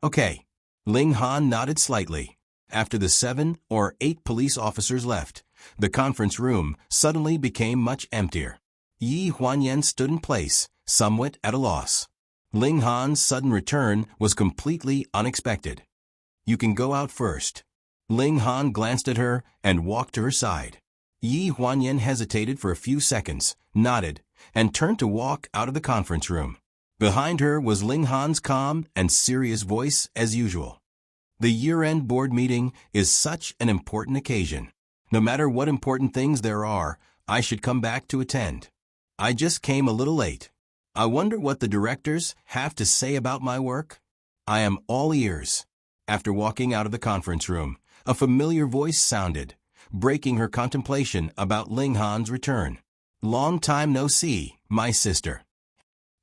Okay. Ling Han nodded slightly. After the 7 or 8 police officers left, the conference room suddenly became much emptier. Yi Huanyan stood in place, somewhat at a loss. Ling Han's sudden return was completely unexpected. You can go out first. Ling Han glanced at her and walked to her side. Yi Huanyan hesitated for a few seconds, nodded, and turned to walk out of the conference room. Behind her was Ling Han's calm and serious voice as usual. The year-end board meeting is such an important occasion. No matter what important things there are, I should come back to attend. I just came a little late. I wonder what the directors have to say about my work? I am all ears. After walking out of the conference room, a familiar voice sounded, breaking her contemplation about Ling Han's return. Long time no see, my sister.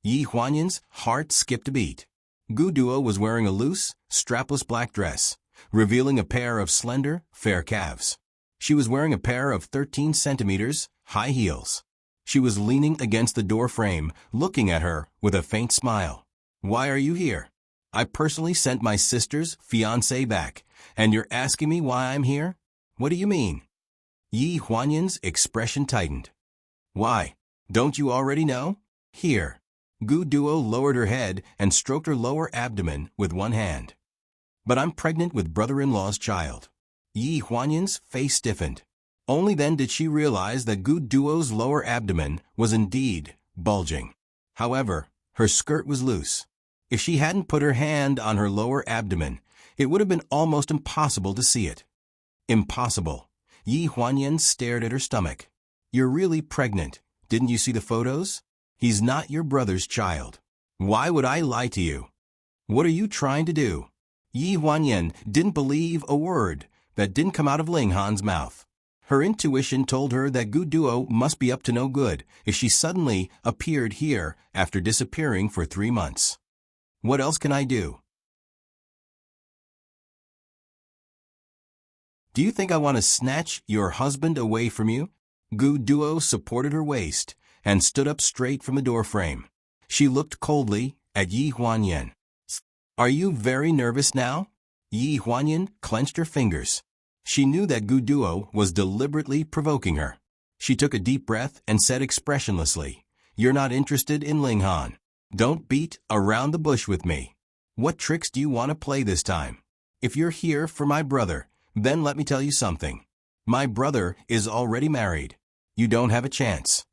Yi Huanyan's heart skipped a beat. Gu Duo was wearing a loose, strapless black dress, revealing a pair of slender, fair calves. She was wearing a pair of 13 centimeters, high heels. She was leaning against the door frame, looking at her with a faint smile. Why are you here? I personally sent my sister's fiancé back, and you're asking me why I'm here? What do you mean? Yi Huanyan's expression tightened. Why? Don't you already know? Here. Gu Duo lowered her head and stroked her lower abdomen with one hand. But I'm pregnant with brother-in-law's child. Yi Huanyan's face stiffened. Only then did she realize that Gu Duo's lower abdomen was indeed bulging. However, her skirt was loose. If she hadn't put her hand on her lower abdomen, it would have been almost impossible to see it. Impossible. Yi Huanyan stared at her stomach. You're really pregnant. Didn't you see the photos? He's not your brother's child. Why would I lie to you? What are you trying to do? Yi Huanyan didn't believe a word that didn't come out of Ling Han's mouth. Her intuition told her that Gu Duo must be up to no good if she suddenly appeared here after disappearing for 3 months. What else can I do? Do you think I want to snatch your husband away from you? Gu Duo supported her waist and stood up straight from the doorframe. She looked coldly at Yi Huanyan. Are you very nervous now? Yi Huanyan clenched her fingers. She knew that Gu Duo was deliberately provoking her. She took a deep breath and said expressionlessly, You're not interested in Ling Han. Don't beat around the bush with me. What tricks do you want to play this time? If you're here for my brother, then let me tell you something. My brother is already married. You don't have a chance.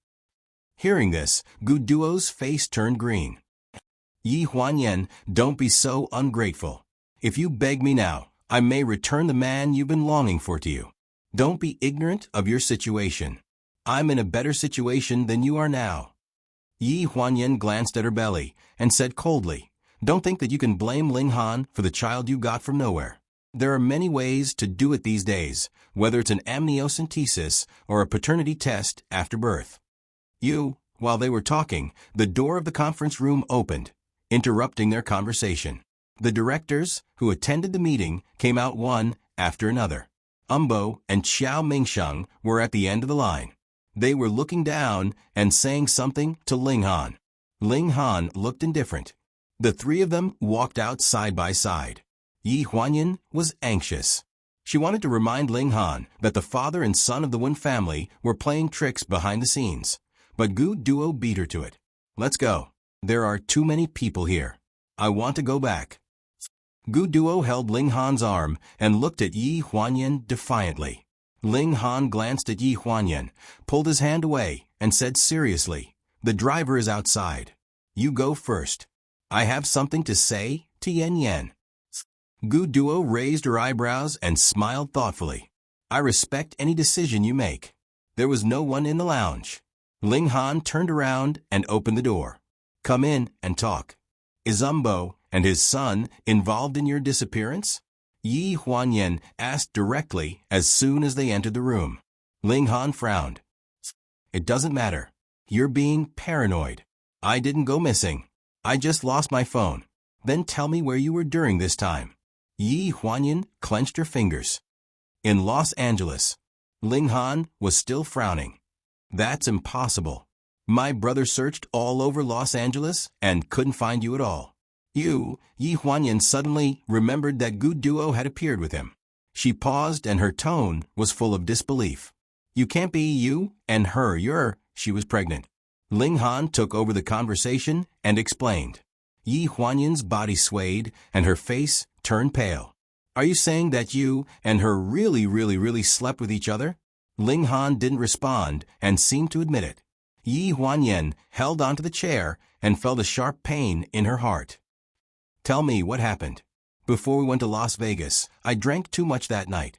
Hearing this, Gu Duo's face turned green. Yi Huanyan, don't be so ungrateful. If you beg me now, I may return the man you've been longing for to you. Don't be ignorant of your situation. I'm in a better situation than you are now. Yi Huanyan glanced at her belly and said coldly, Don't think that you can blame Ling Han for the child you got from nowhere. There are many ways to do it these days, whether it's an amniocentesis or a paternity test after birth. While they were talking, the door of the conference room opened, interrupting their conversation. The directors who attended the meeting came out one after another. Umbo and Xiao Mingsheng were at the end of the line. They were looking down and saying something to Ling Han. Ling Han looked indifferent. The 3 of them walked out side by side. Yi Huanyan was anxious. She wanted to remind Ling Han that the father and son of the Wen family were playing tricks behind the scenes. But Gu Duo beat her to it. Let's go. There are too many people here. I want to go back. Gu Duo held Ling Han's arm and looked at Yi Huanyan defiantly. Ling Han glanced at Yi Huanyan, pulled his hand away, and said seriously, The driver is outside. You go first. I have something to say to Yan Yan. Gu Duo raised her eyebrows and smiled thoughtfully. I respect any decision you make. There was no one in the lounge. Ling Han turned around and opened the door. Come in and talk. Is Umbo and his son involved in your disappearance? Yi Huanyan asked directly as soon as they entered the room. Ling Han frowned. It doesn't matter. You're being paranoid. I didn't go missing. I just lost my phone. Then tell me where you were during this time. Yi Huanyan clenched her fingers. In Los Angeles. Ling Han was still frowning. That's impossible. My brother searched all over Los Angeles and couldn't find you at all. Yi Huanyan suddenly remembered that Gu Duo had appeared with him. She paused and her tone was full of disbelief. You can't be you and her, she was pregnant. Ling Han took over the conversation and explained. Yi Huanyan's body swayed and her face turned pale. Are you saying that you and her really slept with each other? Ling Han didn't respond and seemed to admit it. Yi Huanyan held onto the chair and felt a sharp pain in her heart. Tell me what happened. Before we went to Las Vegas, I drank too much that night.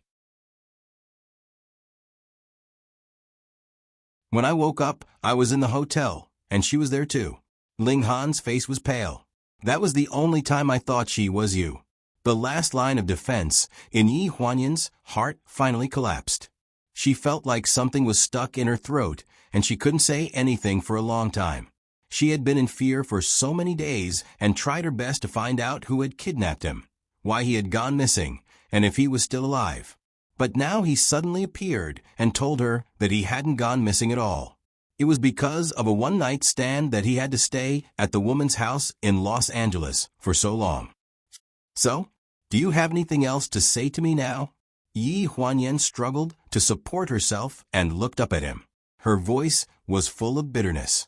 When I woke up, I was in the hotel, and she was there too. Ling Han's face was pale. That was the only time I thought she was you. The last line of defense in Yi Huanyan's heart finally collapsed. She felt like something was stuck in her throat, and she couldn't say anything for a long time. She had been in fear for so many days and tried her best to find out who had kidnapped him, why he had gone missing, and if he was still alive. But now he suddenly appeared and told her that he hadn't gone missing at all. It was because of a one-night stand that he had to stay at the woman's house in Los Angeles for so long. So, do you have anything else to say to me now? Yi Huanyan struggled to support herself and looked up at him. Her voice was full of bitterness.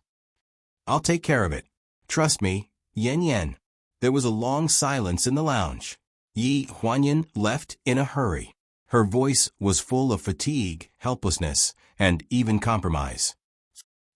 I'll take care of it. Trust me, Yan Yan. There was a long silence in the lounge. Yi Huanyan left in a hurry. Her voice was full of fatigue, helplessness, and even compromise.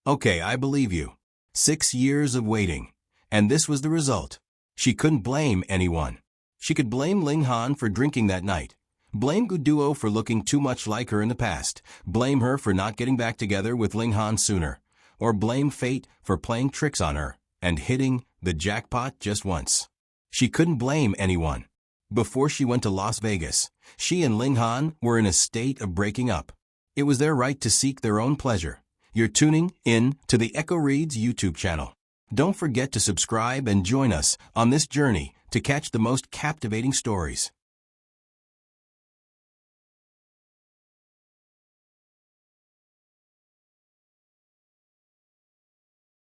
Okay, I believe you. 6 years of waiting. And this was the result. She couldn't blame anyone. She could blame Ling Han for drinking that night. Blame Guduo for looking too much like her in the past. Blame her for not getting back together with Ling Han sooner. Or blame fate for playing tricks on her and hitting the jackpot just once. She couldn't blame anyone. Before she went to Las Vegas, she and Ling Han were in a state of breaking up. It was their right to seek their own pleasure. You're tuning in to the Echo Reads YouTube channel. Don't forget to subscribe and join us on this journey to catch the most captivating stories.